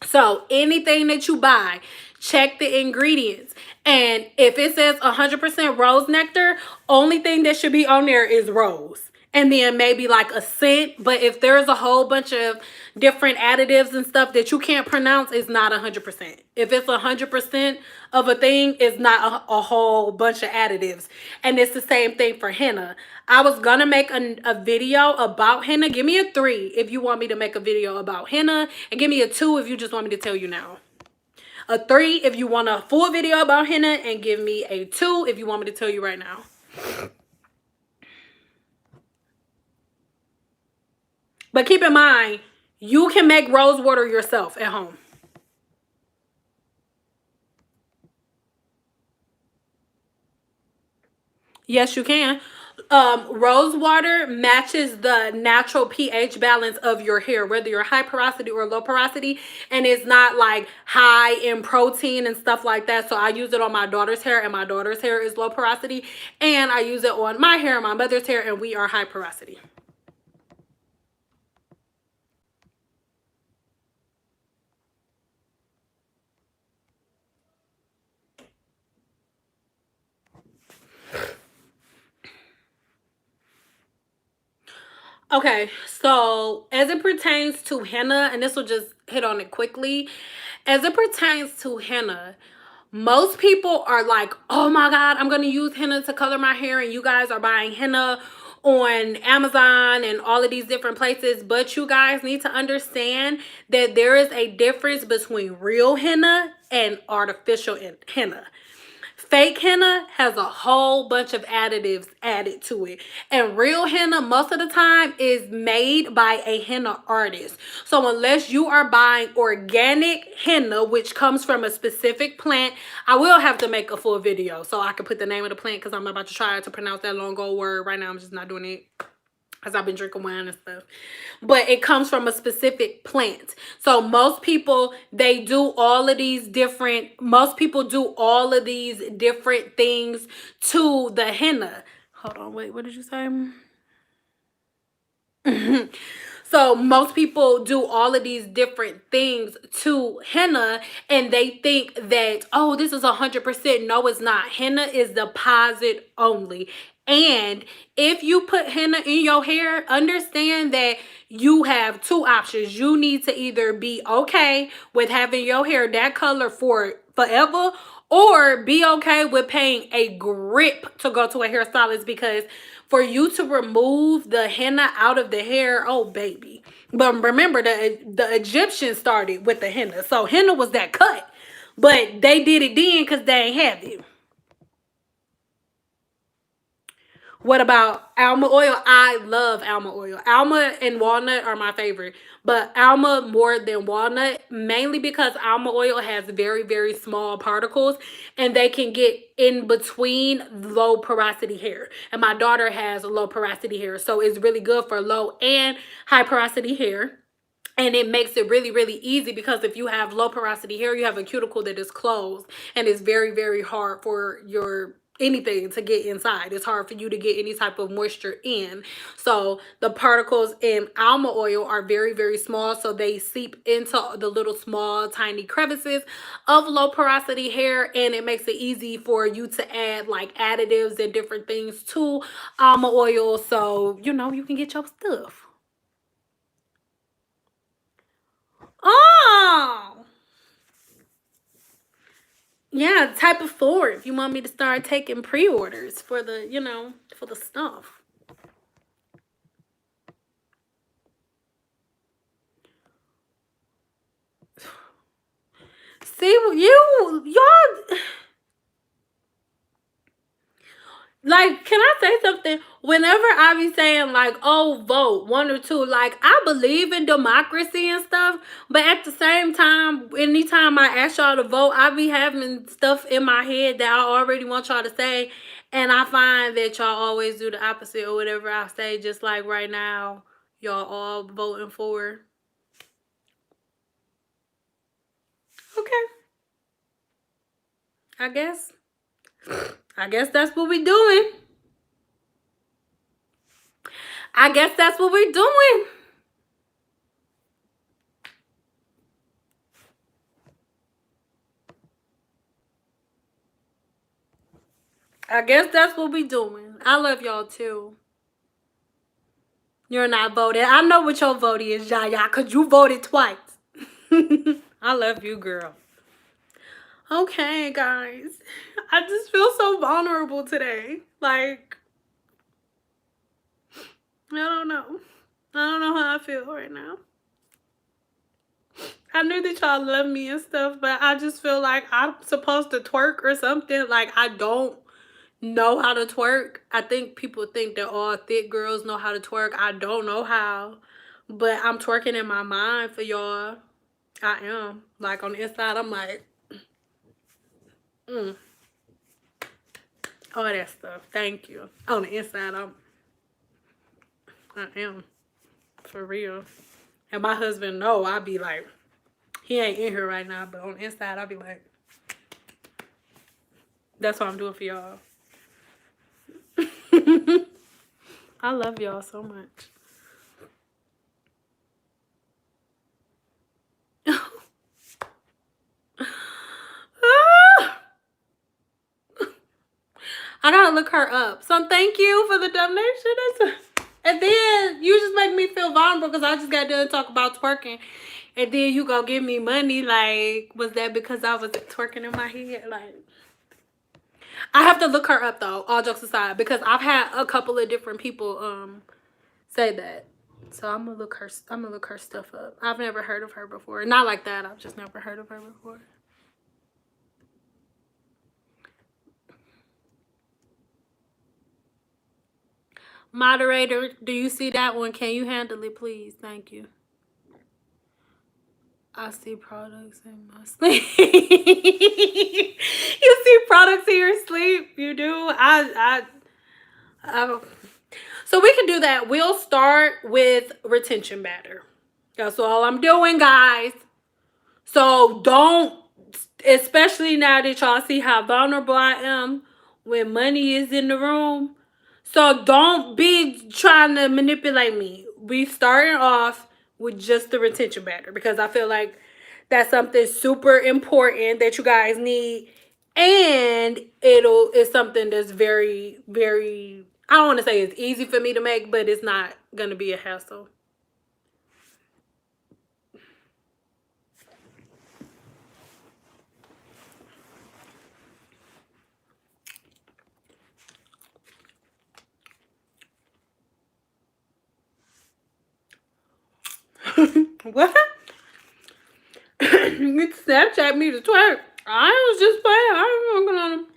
So anything that you buy, check the ingredients. And if it says 100% rose nectar, only thing that should be on there is rose. And then maybe like a scent. But if there's a whole bunch of different additives and stuff that you can't pronounce, it's not 100%. If it's 100% of a thing, it's not a whole bunch of additives. And it's the same thing for henna. I was going to make a video about henna. Give me a 3 if you want me to make a video about henna. And give me a 2 if you just want me to tell you now. A 3 if you want a full video about henna. And give me a 2 if you want me to tell you right now. But keep in mind, you can make rose water yourself at home. Yes, you can. Rose water matches the natural pH balance of your hair, whether you're high porosity or low porosity, and it's not like high in protein and stuff like that. So I use it on my daughter's hair, and my daughter's hair is low porosity, and I use it on my hair and my mother's hair, and we are high porosity. Okay, so as it pertains to henna, and this will just hit on it quickly. As it pertains to henna, most people are like, oh my God, I'm going to use henna to color my hair. And you guys are buying henna on Amazon and all of these different places. But you guys need to understand that there is a difference between real henna and artificial henna. Fake henna has a whole bunch of additives added to it. And real henna, most of the time, is made by a henna artist. So unless you are buying organic henna, which comes from a specific plant, I will have to make a full video so I can put the name of the plant, because I'm about to try to pronounce that long old word. Right now, I'm just not doing it because I've been drinking wine and stuff. But it comes from a specific plant. So most people, they do all of these different, most people do all of these different things to the henna. Hold on, wait, what did you say? So most people do all of these different things to henna, and they think that, oh, this is 100%. No, it's not. Henna is deposit only. And if you put henna in your hair, understand that you have two options. You need to either be okay with having your hair that color for forever, or be okay with paying a grip to go to a hairstylist, because for you to remove the henna out of the hair, oh baby. But remember, the Egyptians started with the henna. So henna was that cut. But they did it then because they ain't have it. What about almond oil? I love almond oil. Almond and walnut are my favorite, but almond more than walnut, mainly because almond oil has very, very small particles, and they can get in between low porosity hair. And my daughter has low porosity hair, so it's really good for low and high porosity hair. And it makes it really, really easy, because if you have low porosity hair, you have a cuticle that is closed, and it's very, very hard for your anything to get inside. It's hard for you to get any type of moisture in. So the particles in almond oil are very, very small, so they seep into the little small tiny crevices of low porosity hair, and it makes it easy for you to add like additives and different things to almond oil, so you know you can get your stuff. Oh, yeah, type of 4 if you want me to start taking pre-orders for the, you know, for the stuff. See, y'all, like, can I say something? Whenever I be saying like, oh, vote 1 or 2, like, I believe in democracy and stuff, but at the same time, anytime I ask y'all to vote, I be having stuff in my head that I already want y'all to say, and I find that y'all always do the opposite or whatever I say. Just like right now, y'all all voting for. Okay, I guess. I guess that's what we doing. I guess that's what we're doing. I guess that's what we doing. I love y'all too. You're not voting. I know what your vote is, Yaya, because you voted twice. I love you, girl. Okay, guys. I just feel so vulnerable today. Like, I don't know. I don't know how I feel right now. I knew that y'all love me and stuff, but I just feel like I'm supposed to twerk or something. Like, I don't know how to twerk. I think people think that all thick girls know how to twerk. I don't know how, but I'm twerking in my mind for y'all. I am. Like, on the inside, I'm like, all that stuff. Thank you. On the inside, I am. For real. And my husband know, I be like, he ain't in here right now, but on the inside, I be like, that's what I'm doing for y'all. I love y'all so much. I gotta look her up. So thank you for the donation. And then you just make me feel vulnerable because I just got done talking about twerking. And then you go give me money. Like, was that because I was twerking in my head? Like, I have to look her up though, all jokes aside, because I've had a couple of different people say that. So I'm gonna look her stuff up. I've never heard of her before. Not like that. I've just never heard of her before. Moderator, do you see that one? Can you handle it, please? Thank you. I see products in my sleep. You see products in your sleep? You do? I So we can do that. We'll start with retention batter. That's all I'm doing, guys. So don't, especially now that y'all see how vulnerable I am when money is in the room. So don't be trying to manipulate me. We starting off with just the retention batter because I feel like that's something super important that you guys need. And it's something that's very, very, I don't want to say it's easy for me to make, but it's not going to be a hassle. What? You Snapchat me to twerk. I was just playing. I was working on them.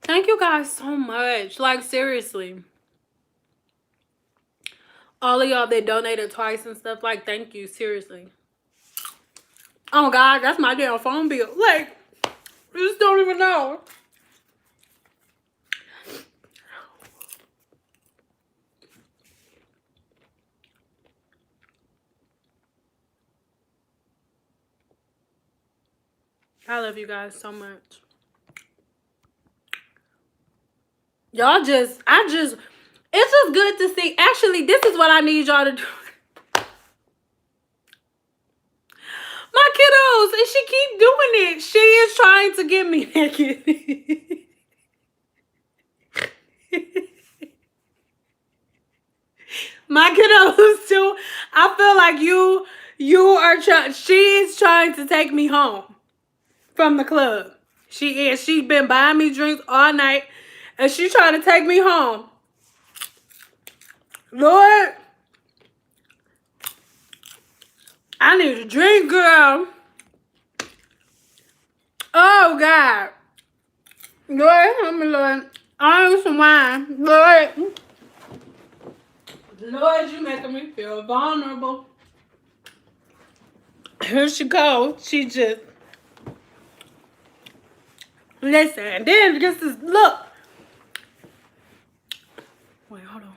Thank you guys so much. Like, seriously. All of y'all that donated twice and stuff, like, thank you. Seriously. Oh, God, that's my damn phone bill. Like, you just don't even know. I love you guys so much. Y'all it's just good to see. Actually, this is what I need y'all to do. My kiddos, and she keep doing it. She is trying to get me naked. My kiddos too. I feel like you are trying. She is trying to take me home from the club. She is. She been buying me drinks all night, and she trying to take me home. Lord, I need a drink, girl. Oh God, Lord, help me, Lord. I need some wine, Lord. Lord, you making me feel vulnerable. Here she goes. She just listen. Then this is look. Wait, hold on.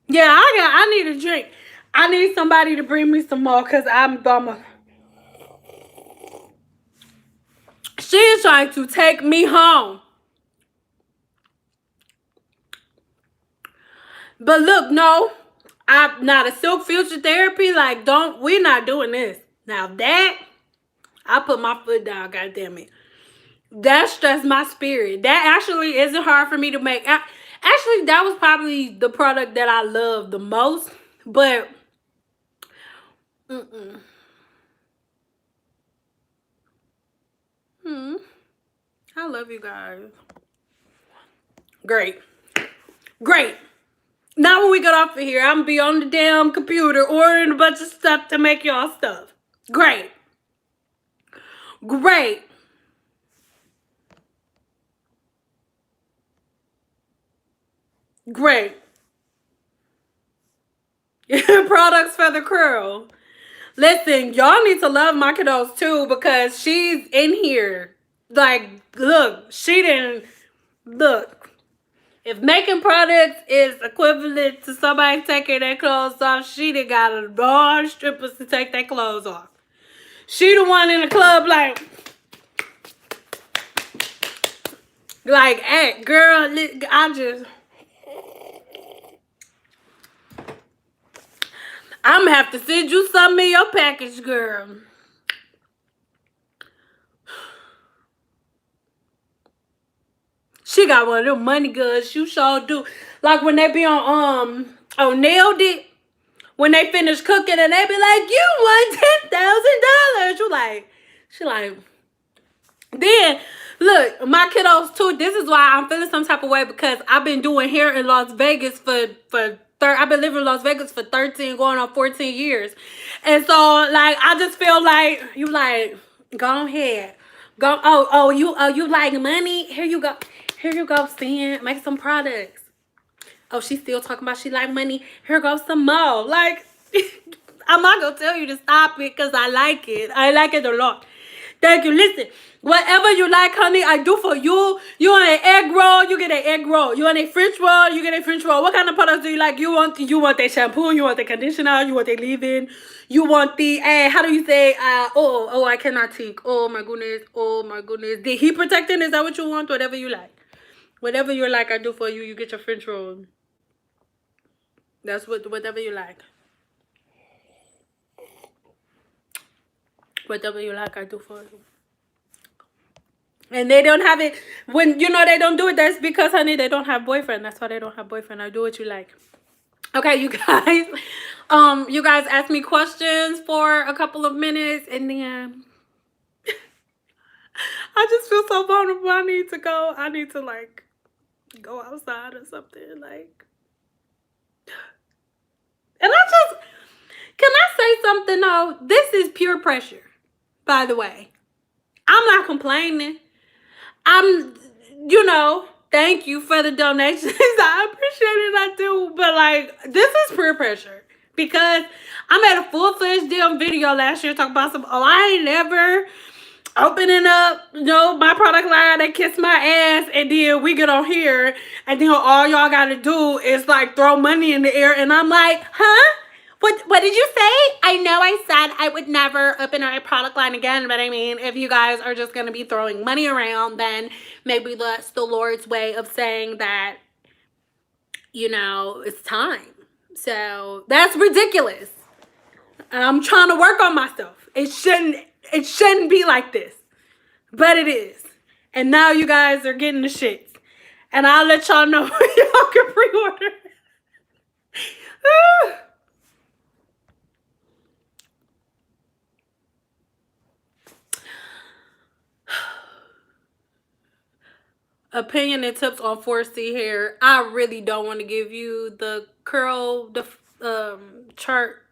Yeah, I need a drink. I need somebody to bring me some more because I'm bummer. She is trying to take me home. But look, no, I'm not a silk future therapy. Like, we're not doing this. Now that, I put my foot down, goddamn it. That stressed my spirit. That actually isn't hard for me to make. Actually, that was probably the product that I love the most. But, I love you guys. Great. Great. Now when we get off of here, I'm gonna be on the damn computer ordering a bunch of stuff to make y'all stuff. Great. Great. Great. Products for the crew. Listen, y'all need to love my kiddos too because she's in here. Like, look, she didn't look. If making products is equivalent to somebody taking their clothes off, she done got a lot of strippers to take their clothes off. She the one in the club like, hey, girl, I'm gonna have to send you something in your package, girl. She got one of them money goods. You sure do. Like when they be on Nailed It, when they finish cooking and they be like, you won $10,000. She like, then look, my kiddos too. This is why I'm feeling some type of way because I've been doing hair in Las Vegas for I've been living in Las Vegas for 13, going on 14 years. And so, like, I just feel like, you like, go ahead. Go, you like money? Here you go. Here you go, Stan. Make some products. Oh, she's still talking about she like money. Here goes some more. Like, I'm not going to tell you to stop it because I like it. I like it a lot. Thank you. Listen, whatever you like, honey, I do for you. You want an egg roll, you get an egg roll. You want a French roll, you get a French roll. What kind of products do you like? You want the shampoo, you want the conditioner, you want the leave-in, you want the how do you say I cannot think. Oh my goodness. The heat protectant, is that what you want? Whatever you like. Whatever you like, I do for you. You get your French roll. That's whatever you like. Whatever you like, I do for you. And they don't have it when they don't do it. That's because, honey, they don't have boyfriend. That's why they don't have boyfriend. I do what you like. Okay, you guys. You guys asked me questions for a couple of minutes, and then I just feel so vulnerable. I need to go. I need to like go outside or something. Like, and can I say something though? This is pure pressure. By the way, I'm not complaining. Thank you for the donations. I appreciate it, I do. But, like, this is peer pressure. Because I made a full-fledged damn video last year talking about I ain't never opening up, my product line and kiss my ass. And then we get on here. And then all y'all got to do is, like, throw money in the air. And I'm like, huh? What did you say? I know I said I would never open a product line again, but I mean, if you guys are just going to be throwing money around, then maybe that's the Lord's way of saying that, it's time. So that's ridiculous. I'm trying to work on myself. It shouldn't be like this, but it is. And now you guys are getting the shits. And I'll let y'all know y'all can pre-order. Opinion and tips on 4C hair. I really don't want to give you the curl chart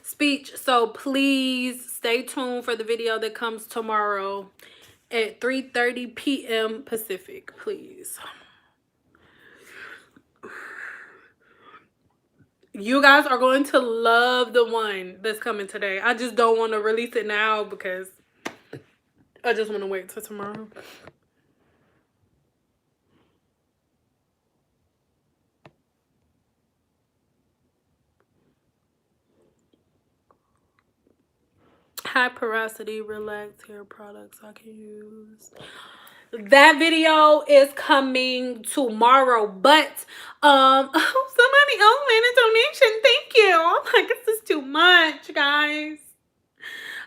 speech, so please stay tuned for the video that comes tomorrow at 3:30 p.m. Pacific, please. You guys are going to love the one that's coming today. I just don't want to release it now because I just want to wait till tomorrow. High porosity relax hair products I can use. That video is coming tomorrow, but somebody else made a donation. Thank you. I'm like, this is too much, guys.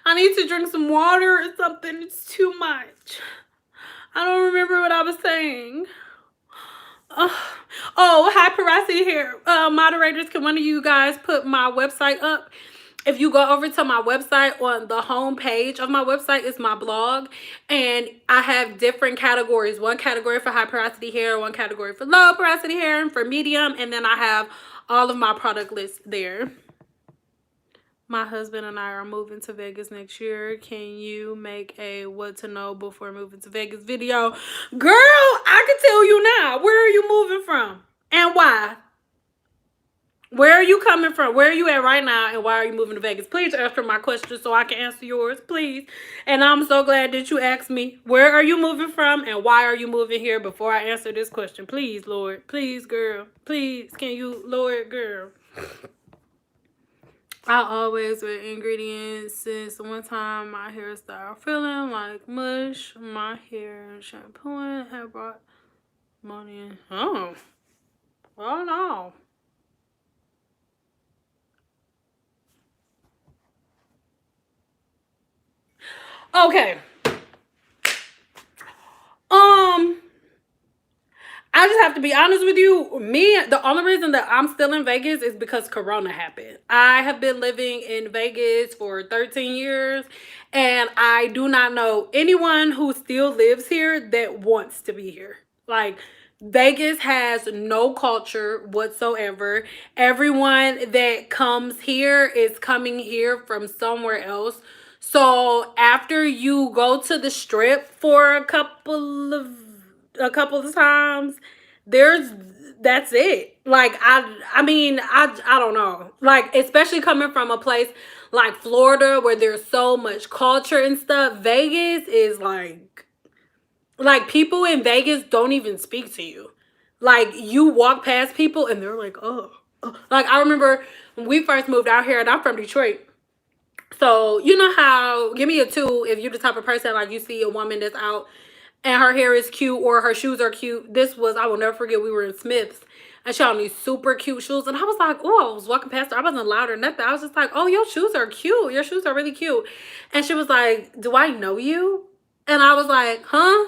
I need to drink some water or something. It's too much. I don't remember what I was saying. High porosity hair moderators, can one of you guys put my website up? If you go over to my website, on the home page of my website is my blog, and I have different categories. One category for high porosity hair, one category for low porosity hair, and for medium, and then I have all of my product lists there. My husband and I are moving to Vegas next year. Can you make a what to know before moving to Vegas video? Girl, I can tell you now. Where are you moving from? And why? Where are you coming from? Where are you at right now? And why are you moving to Vegas? Please answer my question so I can answer yours, please. And I'm so glad that you asked me, where are you moving from? And why are you moving here before I answer this question? Please, Lord. Please, girl. Please, can you, Lord, girl. I always wear ingredients since one time my hair started feeling like mush. My hair shampooing have brought money in. Oh no. Okay. I just have to be honest with you. The only reason that I'm still in Vegas is because Corona happened. I have been living in Vegas for 13 years, and I do not know anyone who still lives here that wants to be here. Like, Vegas has no culture whatsoever. Everyone that comes here is coming here from somewhere else. So after you go to the strip for a couple of times, there's that's it. Like I don't know. Like, especially coming from a place like Florida where there's so much culture and stuff, Vegas is like people in Vegas don't even speak to you. Like, you walk past people and they're like, oh. Like, I remember when we first moved out here, and I'm from Detroit. So, you know how, give me a two if you're the type of person, like, you see a woman that's out and her hair is cute or her shoes are cute. This was, I will never forget, we were in Smith's and she had on these super cute shoes. And I was like, oh, I was walking past her. I wasn't loud or nothing. I was just like, oh, your shoes are cute. Your shoes are really cute. And she was like, do I know you? And I was like, huh?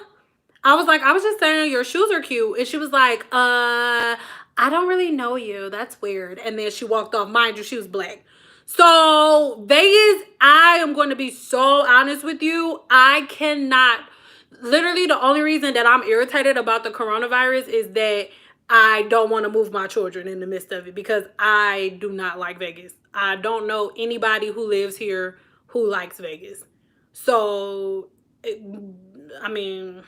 I was like, I was just saying your shoes are cute. And she was like, I don't really know you. That's weird. And then she walked off. Mind you, she was black. So Vegas, I am going to be so honest with you. I cannot, literally the only reason that I'm irritated about the coronavirus is that I don't want to move my children in the midst of it because I do not like Vegas. I don't know anybody who lives here who likes Vegas. So, I mean,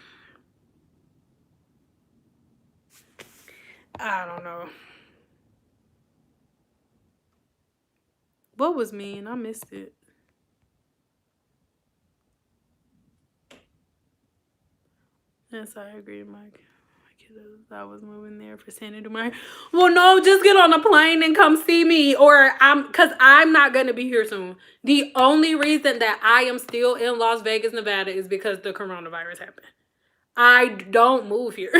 I don't know. What was mean? I missed it. Yes, I agree, Mike. I was moving there for sanity. Well, no, just get on a plane and come see me, or because I'm not gonna be here soon. The only reason that I am still in Las Vegas, Nevada, is because the coronavirus happened. I don't move here.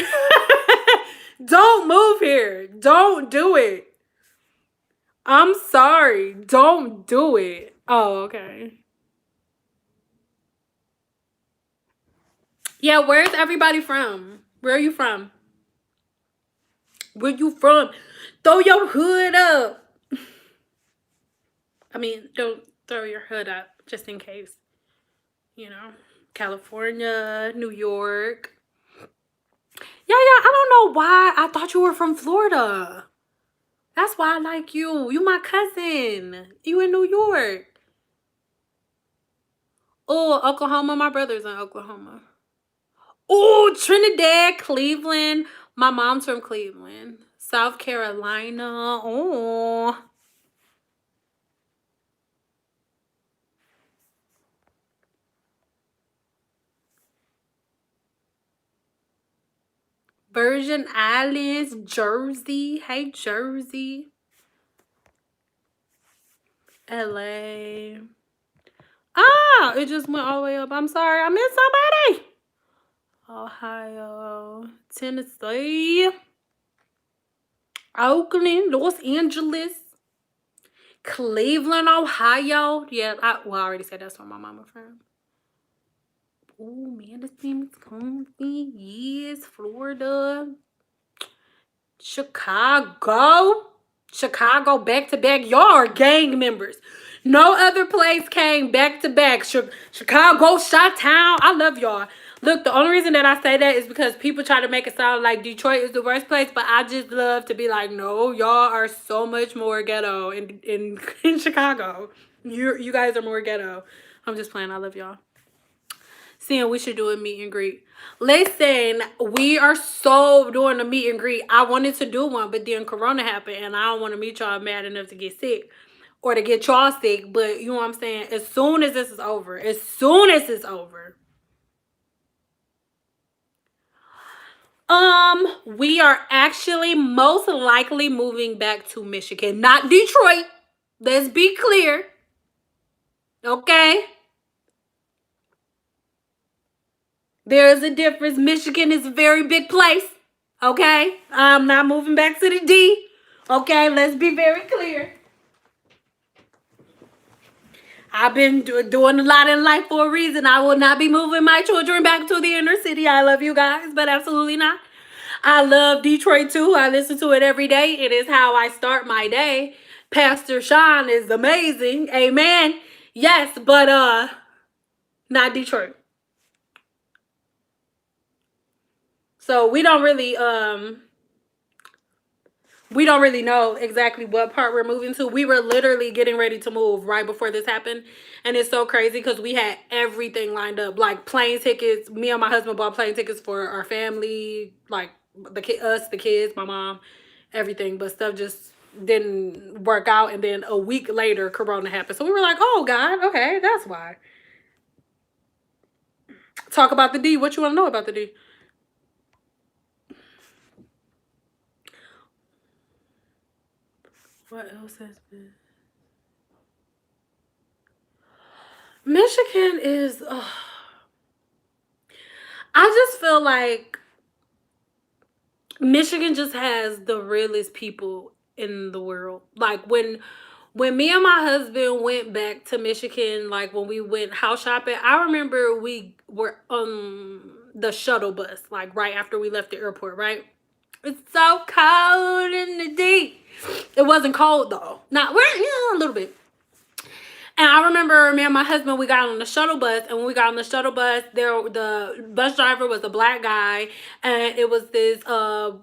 Don't move here. Don't do it. I'm sorry. Don't do it. Oh, okay. Yeah, where's everybody from? Where are you from? Where you from? Throw your hood up. I mean, don't throw your hood up just in case. You know, California, New York. Yeah, yeah, I don't know why I thought you were from Florida. That's why I like you. You my cousin. You in New York. Oh, Oklahoma. My brother's in Oklahoma. Oh, Trinidad, Cleveland. My mom's from Cleveland. South Carolina. Oh. Virgin Islands, Jersey. Hey, Jersey. LA. Ah, it just went all the way up. I'm sorry. I missed somebody. Ohio, Tennessee, Oakland, Los Angeles, Cleveland, Ohio. Yeah, I already said that's where my mama from. Oh man, this seems comfy. Yes, Florida, Chicago. Chicago back to back. Y'all are gang members. No other place came back to back. Chicago, Chi-Town. I love y'all. Look, the only reason that I say that is because people try to make it sound like Detroit is the worst place, but I just love to be like, no, y'all are so much more ghetto in Chicago. You guys are more ghetto. I'm just playing. I love y'all. Seeing we should do a meet and greet. Listen, we are so doing a meet and greet. I wanted to do one, but then Corona happened, and I don't want to meet y'all mad enough to get sick or to get y'all sick. But you know what I'm saying? As soon as this is over, we are actually most likely moving back to Michigan, not Detroit. Let's be clear. Okay? There is a difference. Michigan is a very big place. Okay? I'm not moving back to the D. Okay? Let's be very clear. I've been doing a lot in life for a reason. I will not be moving my children back to the inner city. I love you guys, but absolutely not. I love Detroit too. I listen to it every day. It is how I start my day. Pastor Sean is amazing. Amen. Yes, but not Detroit. So we don't really know exactly what part we're moving to. We were literally getting ready to move right before this happened. And it's so crazy because we had everything lined up. Like plane tickets. Me and my husband bought plane tickets for our family. Like us, the kids, my mom, everything. But stuff just didn't work out. And then a week later, Corona happened. So we were like, oh, God, okay, that's why. Talk about the D. What you want to know about the D? What else has been? Michigan is... I just feel like Michigan just has the realest people in the world. Like when me and my husband went back to Michigan, like when we went house shopping, I remember we were on the shuttle bus, like right after we left the airport, right? It's so cold in the deep. It wasn't cold though. Not a little bit. And I remember me and my husband, we got on the shuttle bus, and when we got on the shuttle bus, the bus driver was a black guy, and it was this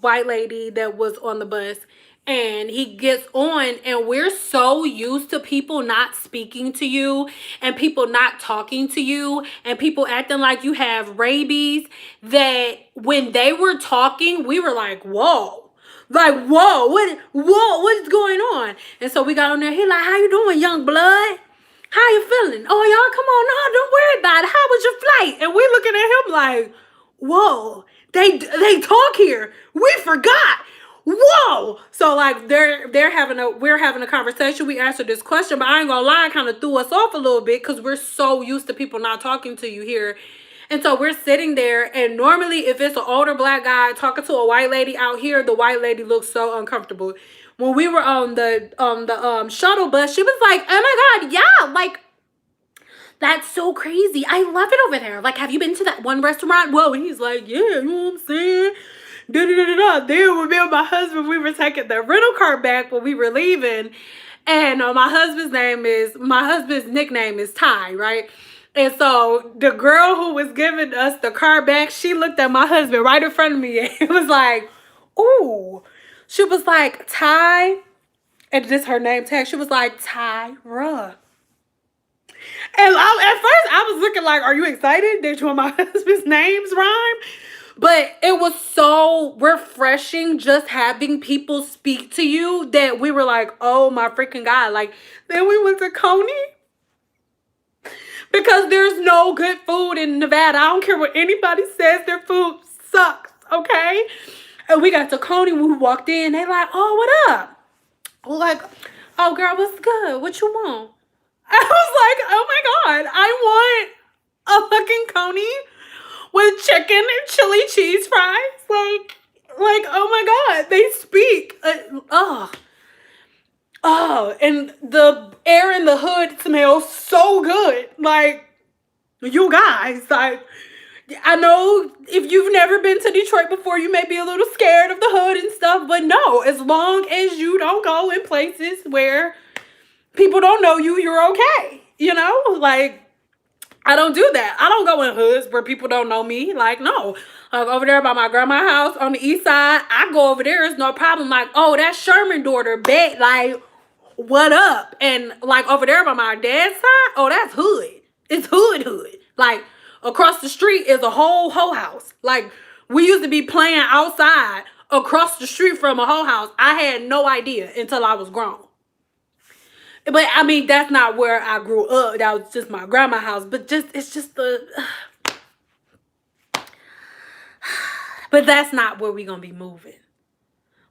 white lady that was on the bus. And he gets on, and we're so used to people not speaking to you, and people not talking to you, and people acting like you have rabies, that when they were talking, we were like, whoa. Like, what is going on? And so we got on there. He like, how you doing, young blood? How you feeling? Oh, y'all, come on, no, don't worry about it. How was your flight? And we looking at him like, whoa, they talk here. We forgot. Whoa. So like we're having a conversation. We answered this question, but I ain't gonna lie, it kind of threw us off a little bit because we're so used to people not talking to you here. And so we're sitting there, and normally if it's an older black guy talking to a white lady out here, the white lady looks so uncomfortable. When we were on the shuttle bus, she was like, oh my God, yeah, like, that's so crazy. I love it over there. Like, have you been to that one restaurant? Whoa. And he's like, yeah, you know what I'm saying? Da da da da. Then with me and my husband, we were taking the rental car back when we were leaving. And my husband's nickname is Ty, right? And so the girl who was giving us the car back, she looked at my husband right in front of me and it was like, ooh. She was like, Ty, and this her name tag. She was like, Tyra. And at first I was looking like, are you excited that you and my husband's names rhyme? But it was so refreshing just having people speak to you that we were like, oh my freaking God. Like, then we went to Coney because there's no good food in Nevada. I don't care what anybody says, their food sucks, okay? And we got to Coney when we walked in. They like, oh, what up? We're like, oh, girl, what's good? What you want? I was like, oh my God, I want a fucking coney with chicken and chili cheese fries. Like, oh my God, they speak. And the air in the hood smells so good. Like, you guys, like, I know if you've never been to Detroit before, you may be a little scared of the hood and stuff, but no, as long as you don't go in places where people don't know you, you're okay. You know, like, I don't do that. I don't go in hoods where people don't know me. Like, no. Like, over there by my grandma's house on the east side, I go over there. It's no problem. Like, oh, that's Sherman daughter. Bet, like, what up? And, like, over there by my dad's side, oh, that's hood. It's hood. Like, across the street is a whole house. Like, we used to be playing outside across the street from a whole house. I had no idea until I was grown. But I mean, that's not where I grew up. That was just my grandma's house. But it's just the. But that's not where we're gonna be moving.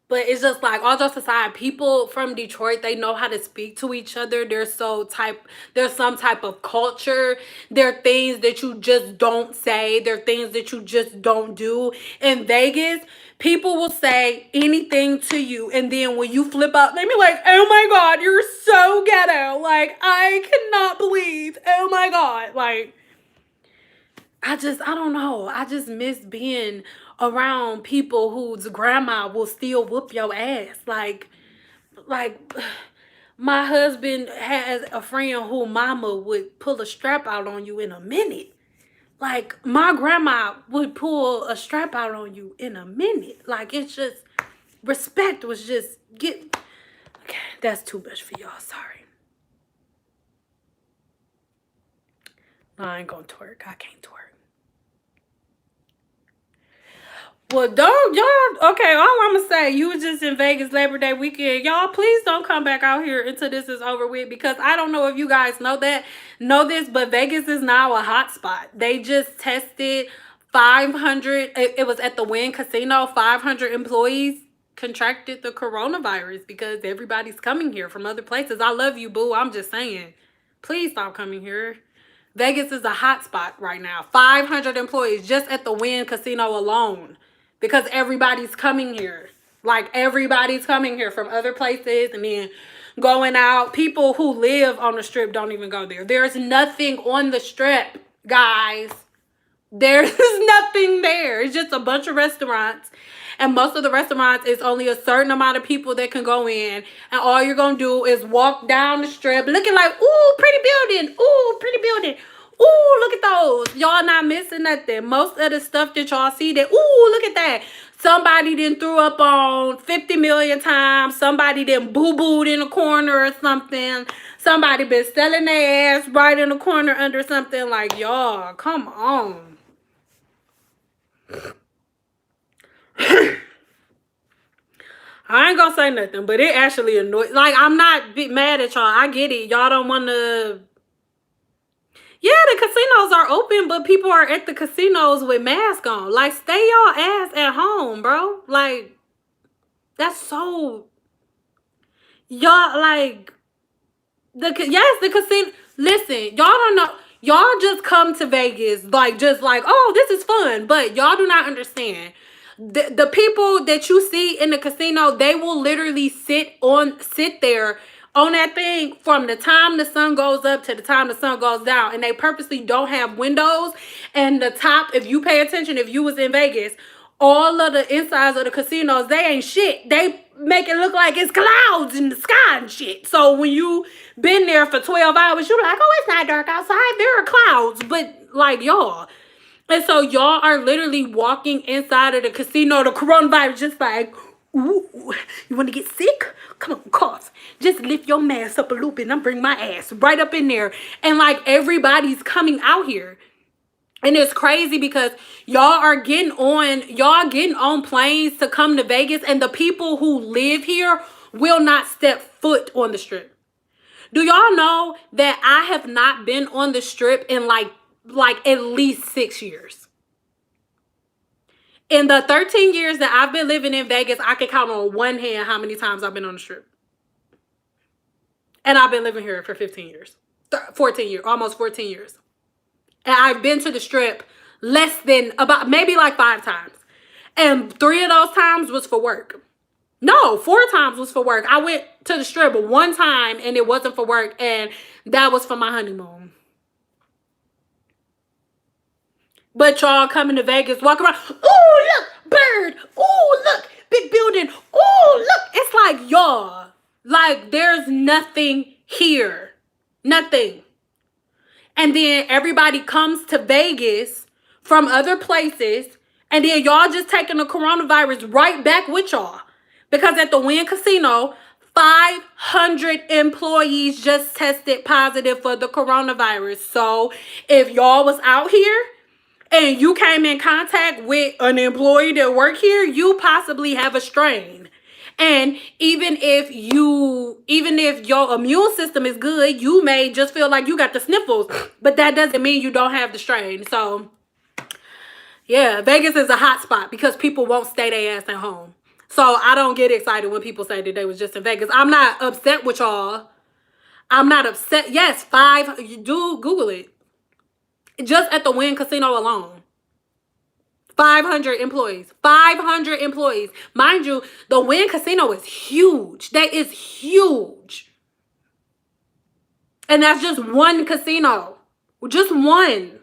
But it's just like, all jokes aside, people from Detroit, they know how to speak to each other. There's some type of culture. There are things that you just don't say. There are things that you just don't do. In Vegas, people will say anything to you, and then when you flip out, they be like, oh my God, you're so ghetto. Like, I cannot believe, oh my God. Like, I don't know. I just miss being around people whose grandma will still whoop your ass. Like my husband has a friend who mama would pull a strap out on you in a minute. Like, my grandma would pull a strap out on you in a minute. Like, it's just, respect was just, okay, that's too much for y'all, sorry. No, I ain't gonna twerk, I can't twerk. Well, don't y'all, okay, all I'm gonna say, you was just in Vegas Labor Day weekend. Y'all, please don't come back out here until this is over with, because I don't know if you guys know this, but Vegas is now a hot spot. They just tested 500, it was at the Wynn Casino, 500 employees contracted the coronavirus because everybody's coming here from other places. I love you, boo, I'm just saying. Please stop coming here. Vegas is a hot spot right now. 500 employees just at the Wynn Casino alone. Because everybody's coming here. Like, everybody's coming here from other places and then going out. People who live on the strip don't even go there. There's nothing on the strip, guys. There's nothing there. It's just a bunch of restaurants. And most of the restaurants is only a certain amount of people that can go in. And all you're going to do is walk down the strip looking like, ooh, pretty building. Ooh, pretty building. Ooh, look at those. Y'all not missing nothing. Most of the stuff that y'all see that, ooh, look at that. Somebody done threw up on 50 million times. Somebody done boo-booed in a corner or something. Somebody been selling their ass right in the corner under something. Like, y'all, come on. I ain't gonna say nothing, but it actually annoys. Like, I'm not mad at y'all. I get it. Y'all don't want to. Yeah, the casinos are open, but people are at the casinos with masks on. Like, stay y'all ass at home, bro. Like, that's so. Y'all, like, the casino. Listen, y'all don't know. Y'all just come to Vegas, like, just like, oh, this is fun. But y'all do not understand. The people that you see in the casino, they will literally sit there on that thing from the time the sun goes up to the time the sun goes down, and they purposely don't have windows. And the top, if you pay attention, if you was in Vegas, all of the insides of the casinos, they ain't shit. They make it look like it's clouds in the sky and shit. So when you been there for 12 hours, you're like, oh, it's not dark outside, there are clouds. But like, y'all, and so y'all are literally walking inside of the casino, the coronavirus, just like, ooh, you want to get sick? Come on, cough. Just lift your mask up a little bit and I'm bring my ass right up in there. And like, everybody's coming out here. And it's crazy because y'all getting on planes to come to Vegas, and the people who live here will not step foot on the strip. Do y'all know that I have not been on the strip in like at least 6 years? In the 13 years that I've been living in Vegas, I can count on one hand how many times I've been on the strip. And I've been living here for 15 years. 14 years, almost 14 years. And I've been to the strip less than maybe like 5 times. And 3 of those times was for work. No, 4 times was for work. I went to the strip 1 time and it wasn't for work. And that was for my honeymoon. But y'all coming to Vegas, walk around. Oh, look, bird. Oh, look, big building. Oh, look. It's like, y'all, like, there's nothing here. Nothing. And then everybody comes to Vegas from other places. And then y'all just taking the coronavirus right back with y'all. Because at the Wynn Casino, 500 employees just tested positive for the coronavirus. So if y'all was out here and you came in contact with an employee that work here, you possibly have a strain. And even if your immune system is good, you may just feel like you got the sniffles, but that doesn't mean you don't have the strain. So yeah, Vegas is a hot spot because people won't stay their ass at home. So I don't get excited when people say that they was just in Vegas. I'm not upset with y'all. I'm not upset. Yes, you do Google it. Just at the Wynn Casino alone. 500 employees. 500 employees. Mind you, the Wynn Casino is huge. That is huge. And that's just one casino. Just one.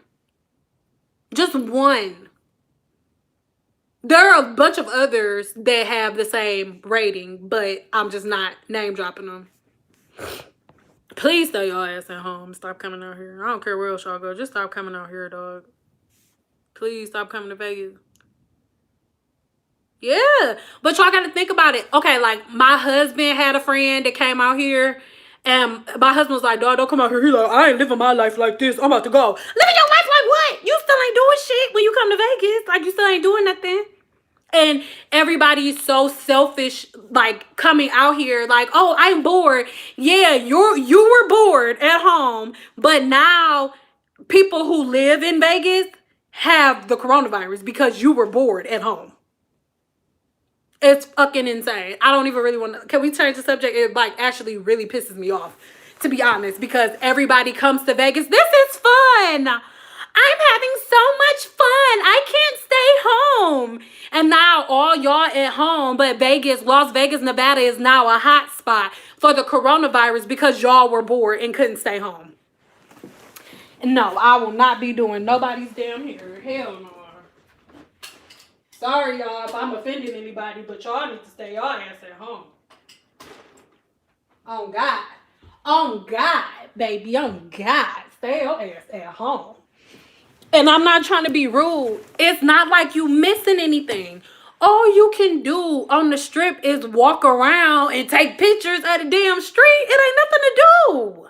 Just one. There are a bunch of others that have the same rating, but I'm just not name dropping them. Please stay your ass at home. Stop coming out here. I don't care where else y'all go. Just stop coming out here, dog. Please stop coming to Vegas. Yeah, but y'all got to think about it. Okay, like my husband had a friend that came out here, and my husband was like, "Dog, don't come out here." He like, "I ain't living my life like this. I'm about to go." Living your life like what? You still ain't doing shit when you come to Vegas. Like you still ain't doing nothing. And everybody's so selfish, like coming out here, like, "Oh, I'm bored." Yeah, you were bored at home, but now people who live in Vegas have the coronavirus because you were bored at home. It's fucking insane. I don't even really want to. Can we change the subject? It like actually really pisses me off, to be honest, because everybody comes to Vegas. This is fun. I'm having so much fun. I can't stay home. And now all y'all at home, but Vegas, Las Vegas, Nevada is now a hot spot for the coronavirus because y'all were bored and couldn't stay home. No, I will not be doing nobody's damn hair. Hell no. Sorry, y'all, if I'm offending anybody, but y'all need to stay y'all ass at home. On God. On God, baby. On God. Stay your ass at home. And I'm not trying to be rude. It's not like you missing anything. All you can do on the strip is walk around and take pictures of the damn street. It ain't nothing to do.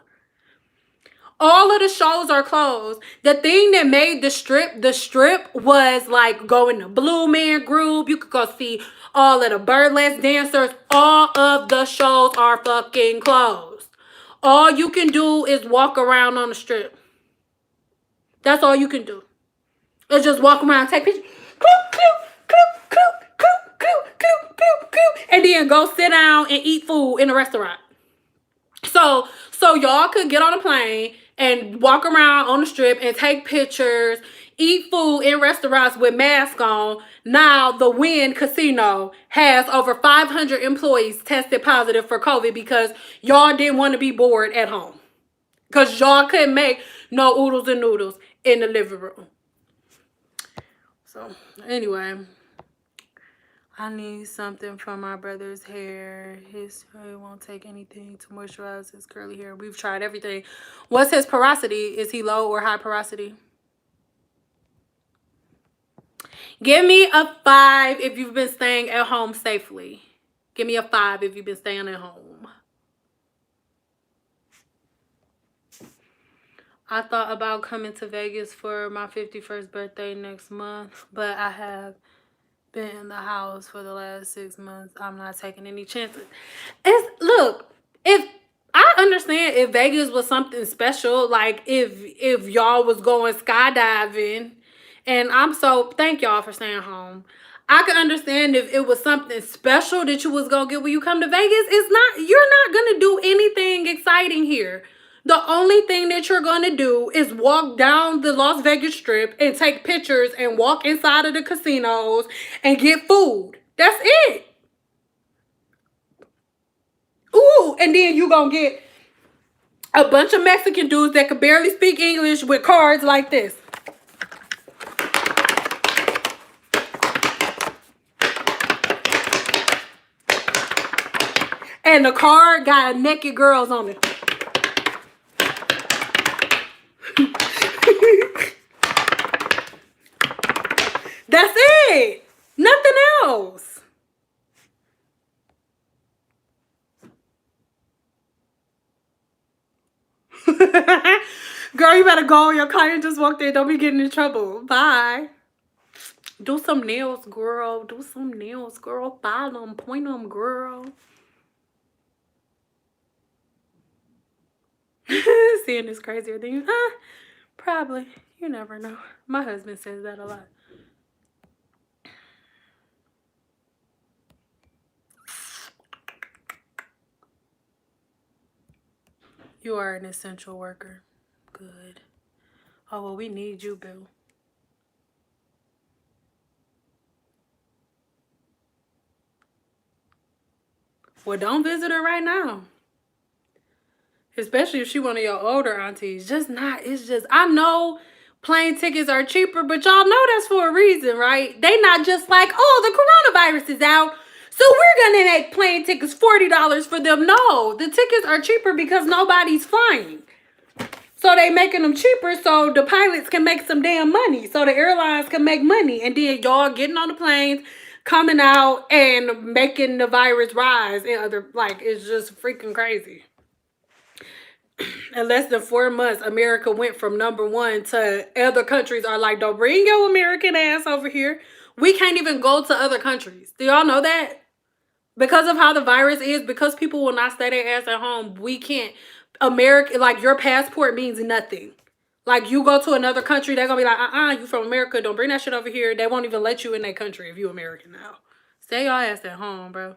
All of the shows are closed. The thing that made the strip was like going to Blue Man Group. You could go see all of the burlesque dancers. All of the shows are fucking closed. All you can do is walk around on the strip. That's all you can do. It's just walk around, take pictures. Cloop, cloop, cloop, cloop, cloop, cloop, cloop, cloop, cloop. And then go sit down and eat food in a restaurant. So y'all could get on a plane and walk around on the strip and take pictures, eat food in restaurants with masks on. Now the Wynn Casino has over 500 employees tested positive for COVID because y'all didn't want to be bored at home. Because y'all couldn't make no oodles and noodles in the living room. So anyway, I need something from my brother's hair. His hair won't take anything to moisturize his curly hair. We've tried everything. What's his porosity? Is he low or high porosity? Give me a 5 if you've been staying at home safely. Give me a 5 if you've been staying at home. I thought about coming to Vegas for my 51st birthday next month, but I have been in the house for the last 6 months. I'm not taking any chances. Look, if I understand if Vegas was something special, like if y'all was going skydiving, and thank y'all for staying home. I can understand if it was something special that you was gonna get when you come to Vegas. You're not gonna do anything exciting here. The only thing that you're going to do is walk down the Las Vegas Strip and take pictures and walk inside of the casinos and get food. That's it. Ooh, and then you going to get a bunch of Mexican dudes that could barely speak English with cards like this. And the card got naked girls on it. That's it. Nothing else. Girl, you better go. Your client just walked in. Don't be getting in trouble. Bye. Do some nails, girl. Do some nails, girl. File them. Point them, girl. Seeing is crazier than you. Probably. You never know. My husband says that a lot. You are an essential worker. Good. Oh, well, we need you, boo. Well, don't visit her right now. Especially if she one of your older aunties. I know plane tickets are cheaper, but y'all know that's for a reason, right? They not just like, oh, the coronavirus is out, so we're going to make plane tickets $40 for them. No, the tickets are cheaper because nobody's flying. So they making them cheaper so the pilots can make some damn money. So the airlines can make money. And then y'all getting on the planes, coming out and making the virus rise and other, like, it's just freaking crazy. In less than 4 months, America went from #1 to other countries are like, don't bring your American ass over here. We can't even go to other countries. Do y'all know that? Because of how the virus is, because people will not stay their ass at home, we can't. America, like, your passport means nothing. Like, you go to another country, they're gonna be like, you from America, don't bring that shit over here. They won't even let you in their country if you American now. Stay your ass at home, bro.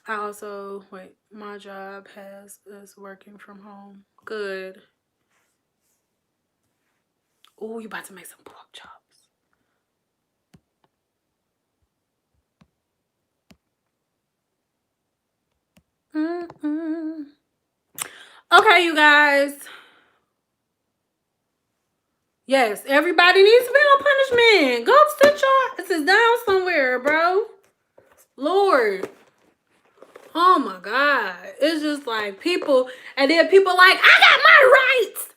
I also, wait, my job has us working from home. Good. Oh, you about to make some pork chops. Okay, you guys. Yes, everybody needs to be on punishment. Go sit your asses down somewhere, bro. Lord. Oh my God. It's just like people, and then people like, I got my rights.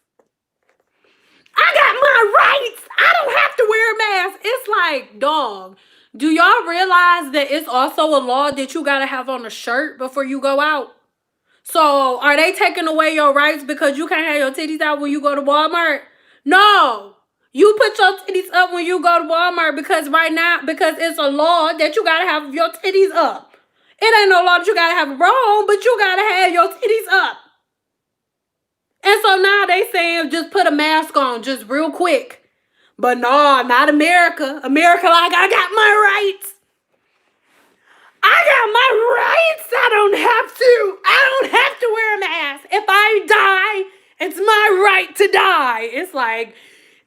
I got my rights. I don't have to wear a mask. It's like, dog, do y'all realize that it's also a law that you gotta have on a shirt before you go out? So are they taking away your rights because you can't have your titties out when you go to Walmart? No. You put your titties up when you go to Walmart because right now, because it's a law that you gotta have your titties up. It ain't no law that you gotta have it wrong, but you gotta have your titties up. And so now they saying just put a mask on just real quick. But no, not America. America like, I got my rights. I got my rights. I don't have to wear a mask. If I die, it's my right to die. It's like,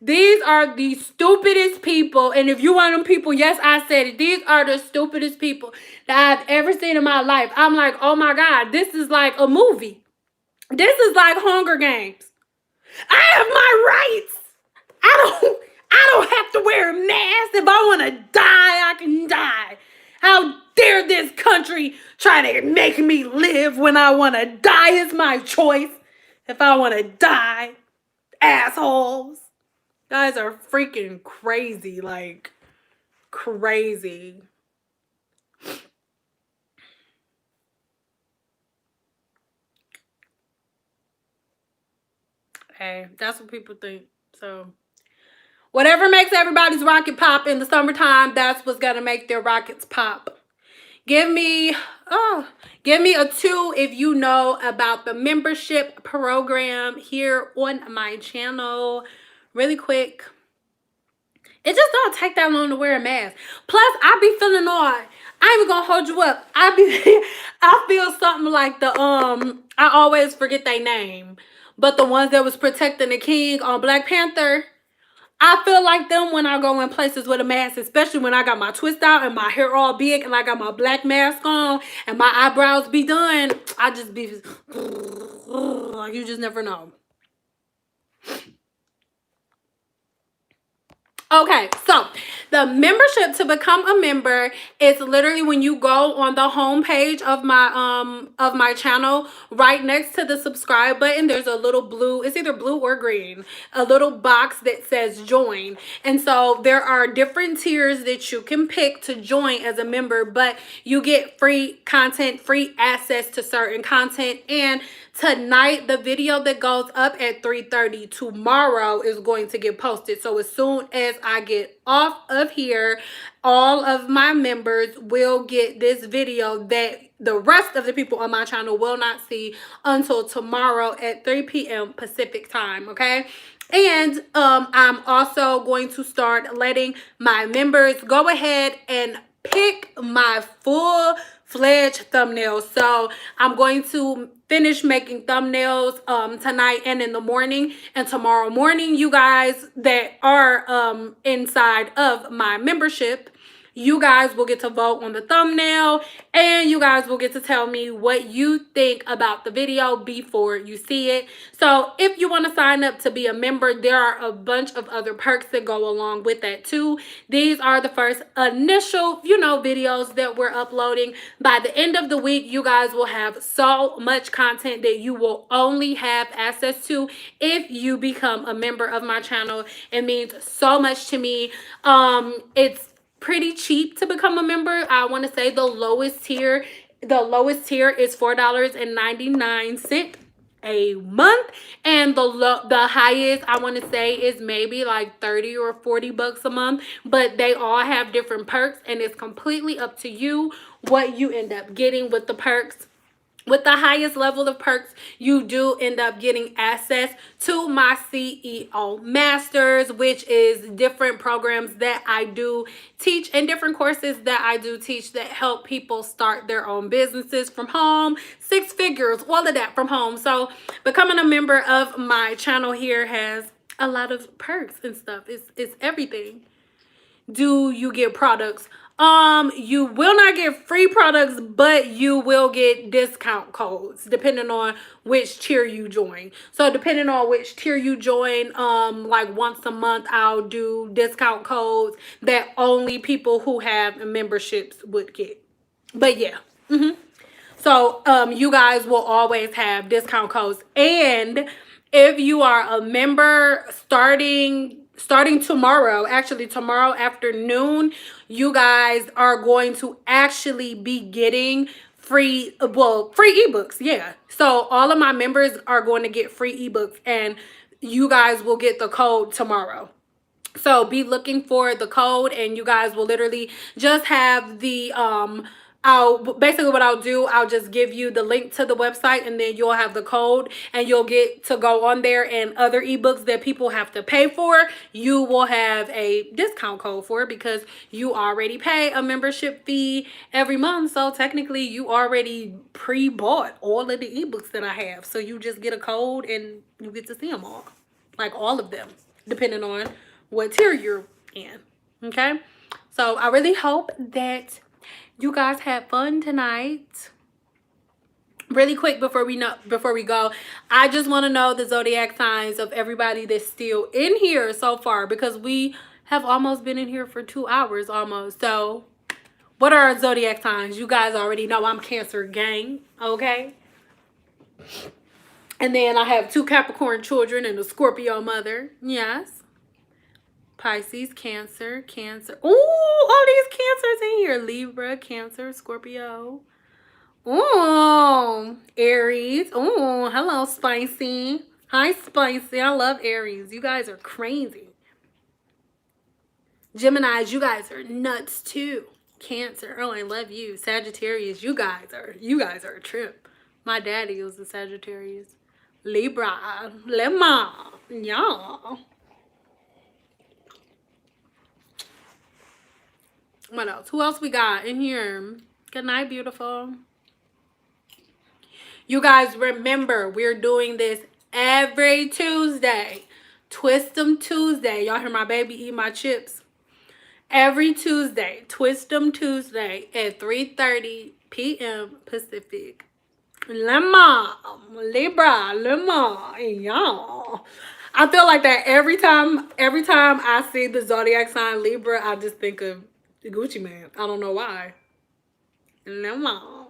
these are the stupidest people. And if you want them people, yes, I said it. These are the stupidest people that I've ever seen in my life. I'm like, oh my God, this is like a movie. This is like Hunger Games. I have my rights. I don't have to wear a mask. If I want to die, I can die. How dare this country try to make me live when I want to die? It's my choice. If I want to die, assholes. Guys are freaking crazy, like crazy. Hey, that's what people think. So whatever makes everybody's rocket pop in the summertime, that's what's gonna make their rockets pop. Give me a 2 if you know about the membership program here on my channel. Really quick. It just don't take that long to wear a mask. Plus, I be feeling odd. I ain't even gonna hold you up. I feel something like the I always forget their name. But the ones that was protecting the king on Black Panther, I feel like them when I go in places with a mask, especially when I got my twist out and my hair all big and I got my black mask on and my eyebrows be done. I just be, you just never know. Okay, so the membership to become a member is literally when you go on the home page of my channel, right next to the subscribe button, there's a little blue, it's either blue or green, a little box that says join. And so there are different tiers that you can pick to join as a member, but you get free content, free access to certain content. And tonight, the video that goes up at 3:30 tomorrow is going to get posted. So as soon as I get off of here, all of my members will get this video that the rest of the people on my channel will not see until tomorrow at 3 p.m. Pacific time, okay? And I'm also going to start letting my members go ahead and pick my full-fledged thumbnails. So I'm going to finish making thumbnails tonight and in the morning, and tomorrow morning, you guys that are inside of my membership, You guys will get to vote on the thumbnail, and you guys will get to tell me what you think about the video before you see it. So if you want to sign up to be a member, there are a bunch of other perks that go along with that too. These are the first initial, videos that we're uploading. By the end of the week, you guys will have so much content that you will only have access to if you become a member of my channel. It means so much to me. It's pretty cheap to become a member. I want to say the lowest tier is $4.99 a month, and the highest I want to say is maybe like 30 or 40 bucks a month. But they all have different perks, and it's completely up to you what you end up getting with the perks. With the highest level of perks, you do end up getting access to my CEO Masters, which is different programs that I do teach and different courses that I do teach that help people start their own businesses from home, 6 figures, all of that from home. So becoming a member of my channel here has a lot of perks and stuff. It's everything. Do you get products? You will not get free products, but you will get discount codes depending on which tier you join. So depending on which tier you join, like once a month I'll do discount codes that only people who have memberships would get. But yeah. So you guys will always have discount codes. And if you are a member starting tomorrow, actually tomorrow afternoon, you guys are going to actually be getting free ebooks. Yeah. So all of my members are going to get free ebooks, and you guys will get the code tomorrow. So be looking for the code, and you guys will literally just have the basically what I'll do, I'll just give you the link to the website, and then you'll have the code, and you'll get to go on there. And other ebooks that people have to pay for, you will have a discount code for, because you already pay a membership fee every month. So technically you already pre-bought all of the ebooks that I have. So you just get a code and you get to see them all, like all of them, depending on what tier you're in. Okay, so I really hope that you guys had fun tonight. Really quick before we go, I just want to know the zodiac signs of everybody that's still in here so far, because we have almost been in here for 2 hours almost. So what are our zodiac signs? You guys already know I'm Cancer gang, okay? And then I have 2 Capricorn children and a Scorpio mother. Yes. Pisces, Cancer. Ooh, all these Cancers in here. Libra, Cancer, Scorpio. Ooh, Aries. Ooh, hello, Spicy. Hi, Spicy. I love Aries. You guys are crazy. Geminis, you guys are nuts too. Cancer. Oh, I love you. Sagittarius, you guys are a trip. My daddy was a Sagittarius. Libra, Lemon, y'all. What else? Who else we got in here? Good night, beautiful. You guys remember, we're doing this every Tuesday. Twist 'em Tuesday. Y'all hear my baby eat my chips? Every Tuesday. Twist 'em Tuesday at 3:30 p.m. Pacific. Lemon, Libra, lemon, y'all. I feel like that every time I see the zodiac sign Libra, I just think of the Gucci Man. I don't know why. Lemon.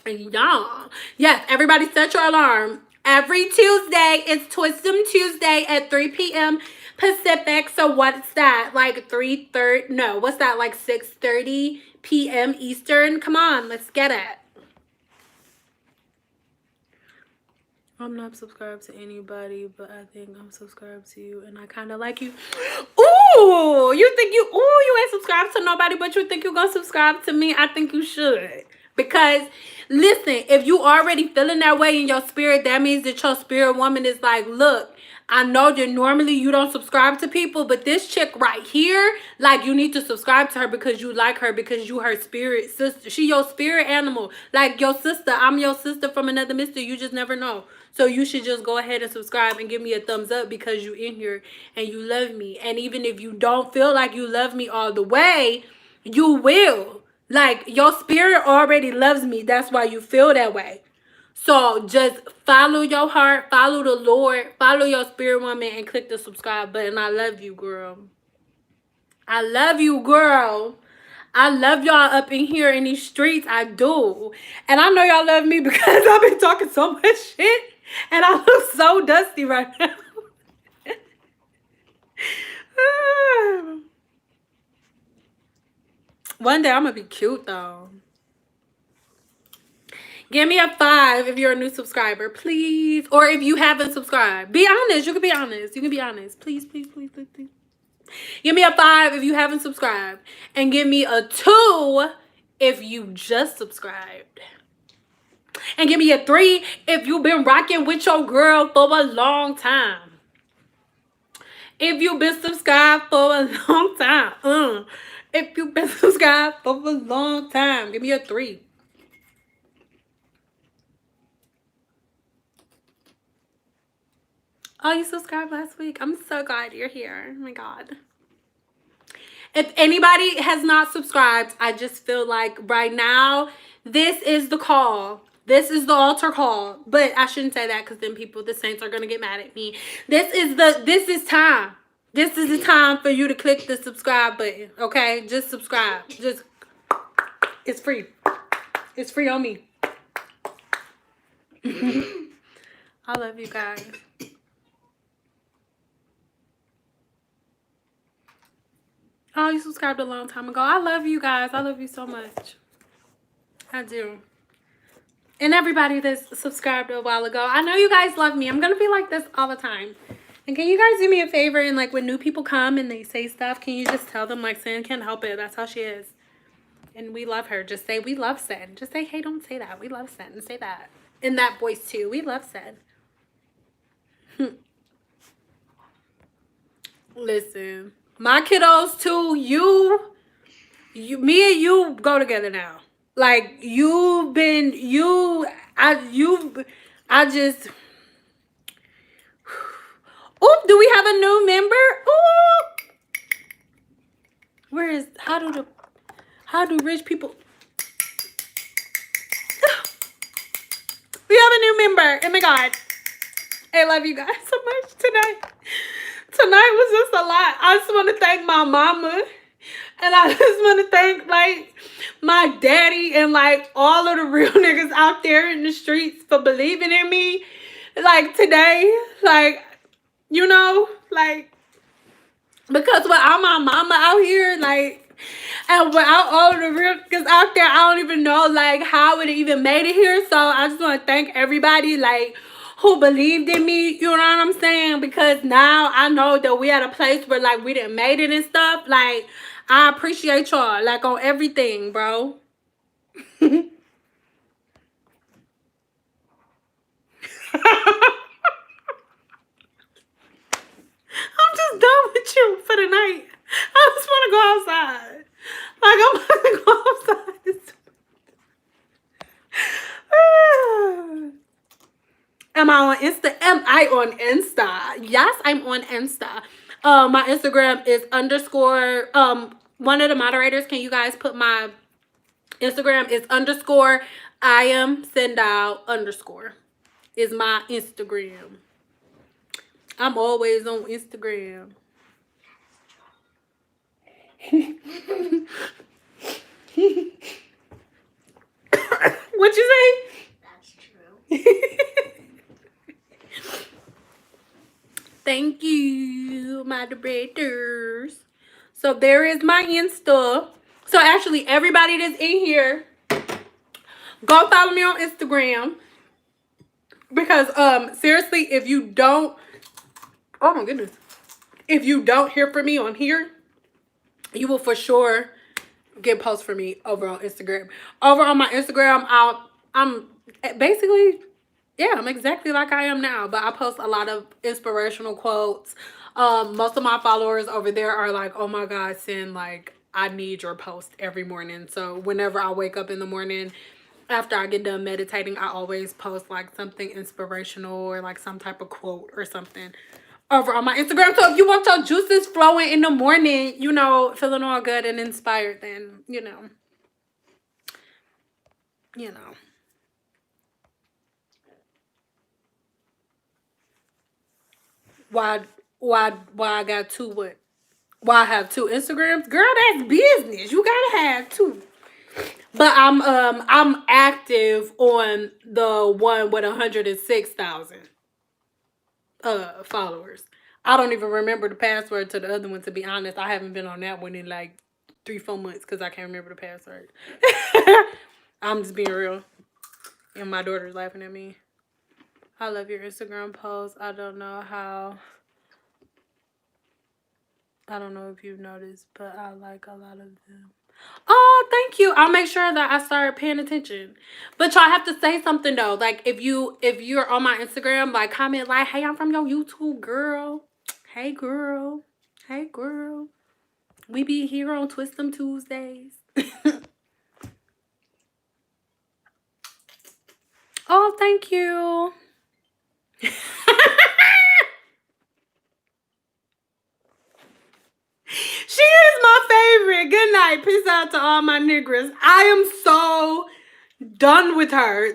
Y'all. Yes, everybody set your alarm. Every Tuesday, it's Twist 'em Tuesday at 3 p.m. Pacific. So what's that? Like 3:30? No, what's that? Like 6:30 p.m. Eastern? Come on, let's get it. I'm not subscribed to anybody, but I think I'm subscribed to you, and I kind of like you. Ooh, you ain't subscribed to nobody, but you think you're gonna subscribe to me? I think you should. Because listen, if you already feeling that way in your spirit, that means that your spirit woman is like, look, I know that normally you don't subscribe to people, but this chick right here, like, you need to subscribe to her because you like her, because you her spirit sister. She your spirit animal. Like your sister. I'm your sister from another mister. You just never know. So you should just go ahead and subscribe and give me a thumbs up because you in here and you love me. And even if you don't feel like you love me all the way, you will. Like, your spirit already loves me. That's why you feel that way. So just follow your heart, follow the Lord, follow your spirit woman, and click the subscribe button. I love you, girl. I love you, girl. I love y'all up in here in these streets. I do. And I know y'all love me because I've been talking so much shit. And I look so dusty right now. One day I'm going to be cute, though. Give me a 5 if you're a new subscriber, please. Or if you haven't subscribed. Be honest. You can be honest. You can be honest. Please, please, please, please, please. Give me a 5 if you haven't subscribed. And give me a 2 if you just subscribed. And give me a 3 if you've been rocking with your girl for a long time. If you've been subscribed for a long time. If you've been subscribed for a long time. Give me a 3. Oh, you subscribed last week? I'm so glad you're here. Oh my God. If anybody has not subscribed, I just feel like right now, this is the call. This is the altar call. But I shouldn't say that because then the saints are going to get mad at me. This is time. This is the time for you to click the subscribe button. Okay? Just subscribe. It's free. It's free on me. I love you guys. Oh, you subscribed a long time ago. I love you guys. I love you so much. I do. And everybody that's subscribed a while ago. I know you guys love me. I'm going to be like this all the time. And can you guys do me a favor? And like when new people come and they say stuff, can you just tell them like Sin can't help it. That's how she is. And we love her. Just say we love Sin. Just say, hey, don't say that. We love Sin. And say that. In that voice too. We love Sin. Listen. My kiddos too, me and you go together now. Like, I just, oop, do we have a new member? Oop. How do rich people, we have a new member. Oh my God. I love you guys so much tonight. Tonight was just a lot. I just want to thank my mama. And I just want to thank, like, my daddy and, like, all of the real niggas out there in the streets for believing in me. Like, today, like, you know, like, because without my mama out here, like, and without all of the real niggas out there, I don't even know, like, how it even made it here. So I just want to thank everybody, like, who believed in me, you know what I'm saying? Because now I know that we at a place where, like, we done made it and stuff. Like, I appreciate y'all, like, on everything, bro. I'm just done with you for the night. I just want to go outside. Like, I'm about to go outside. Am I on Insta? Am I on Insta? Yes, I'm on Insta. My Instagram is _ one of the moderators, can you guys put my Instagram is _ I am Sendal _ is my Instagram. I'm always on Instagram. What you say? That's true. Thank you, moderators. So there is my Insta. So actually, everybody that's in here, go follow me on Instagram. Because seriously, if you don't, oh my goodness, if you don't hear from me on here, you will for sure get posts for me over on Instagram. Over on my Instagram, I'm basically, yeah, I'm exactly like I am now, but I post a lot of inspirational quotes. Most of my followers over there are like, oh my God, Sin, like, I need your post every morning. So whenever I wake up in the morning, after I get done meditating, I always post like something inspirational or like some type of quote or something over on my Instagram. So if you want your juices flowing in the morning, you know, feeling all good and inspired, then, you know. Why why I got two what? Why I have two Instagrams? Girl, that's business. You gotta have two. But I'm active on the one with 106,000 followers. I don't even remember the password to the other one, to be honest. I haven't been on that one in like 3-4 months because I can't remember the password. I'm just being real. And my daughter's laughing at me. I love your Instagram posts. I don't know if you've noticed, but I like a lot of them. Oh, thank you. I'll make sure that I start paying attention. But y'all have to say something though. Like if you're on my Instagram, like comment like, hey, I'm from your YouTube, girl. Hey girl. Hey girl. We be here on Twist Them Tuesdays. Oh, thank you. She is my favorite. Good night. Peace out to all my niggas. I am so done with her.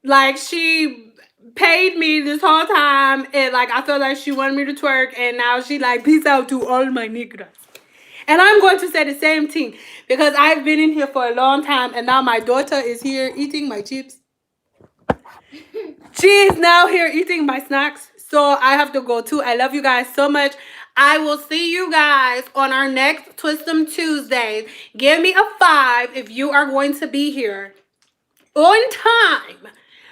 Like she paid me this whole time, and like I felt like she wanted me to twerk, and now she like peace out to all my niggas. And I'm going to say the same thing because I've been in here for a long time, and now my daughter is here eating my chips. She is now here eating my snacks, so I have to go too. I love you guys so much. I will see you guys on our next Twist Them Tuesdays. Give me a 5 if you are going to be here on time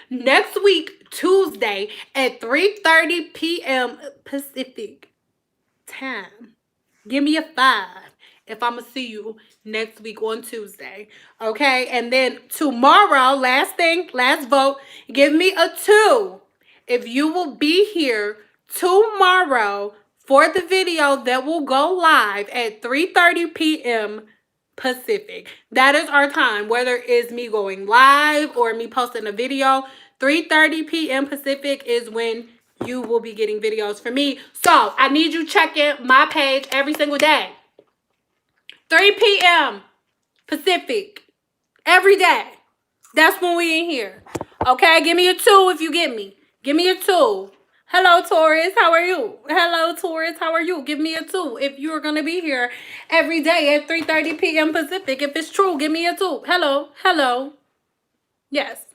next week, Tuesday at 3:30 p.m. Pacific time. Give me a 5 if I'm going to see you next week on Tuesday. Okay? And then tomorrow, last thing, last vote, give me a 2 if you will be here tomorrow for the video that will go live at 3:30 p.m. Pacific. That is our time, whether it's me going live or me posting a video. 3:30 p.m. Pacific is when you will be getting videos from me. So I need you checking my page every single day. 3 p.m. Pacific. Every day. That's when we in here. Okay? Give me a 2 if you get me. Give me a 2. Hello, Taurus. How are you? Hello, Taurus. How are you? Give me a 2 if you're going to be here every day at 3:30 p.m. Pacific. If it's true, give me a 2. Hello. Hello. Yes.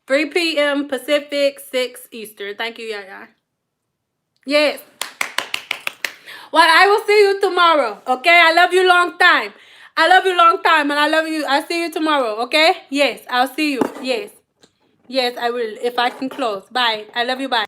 3 p.m. Pacific, 6 Eastern. Thank you, Yaya. Yes. Well, I will see you tomorrow. Okay? I love you long time. I love you long time, and I love you. I'll see you tomorrow. Okay? Yes. I'll see you. Yes. Yes, I will. If I can close. Bye. I love you. Bye.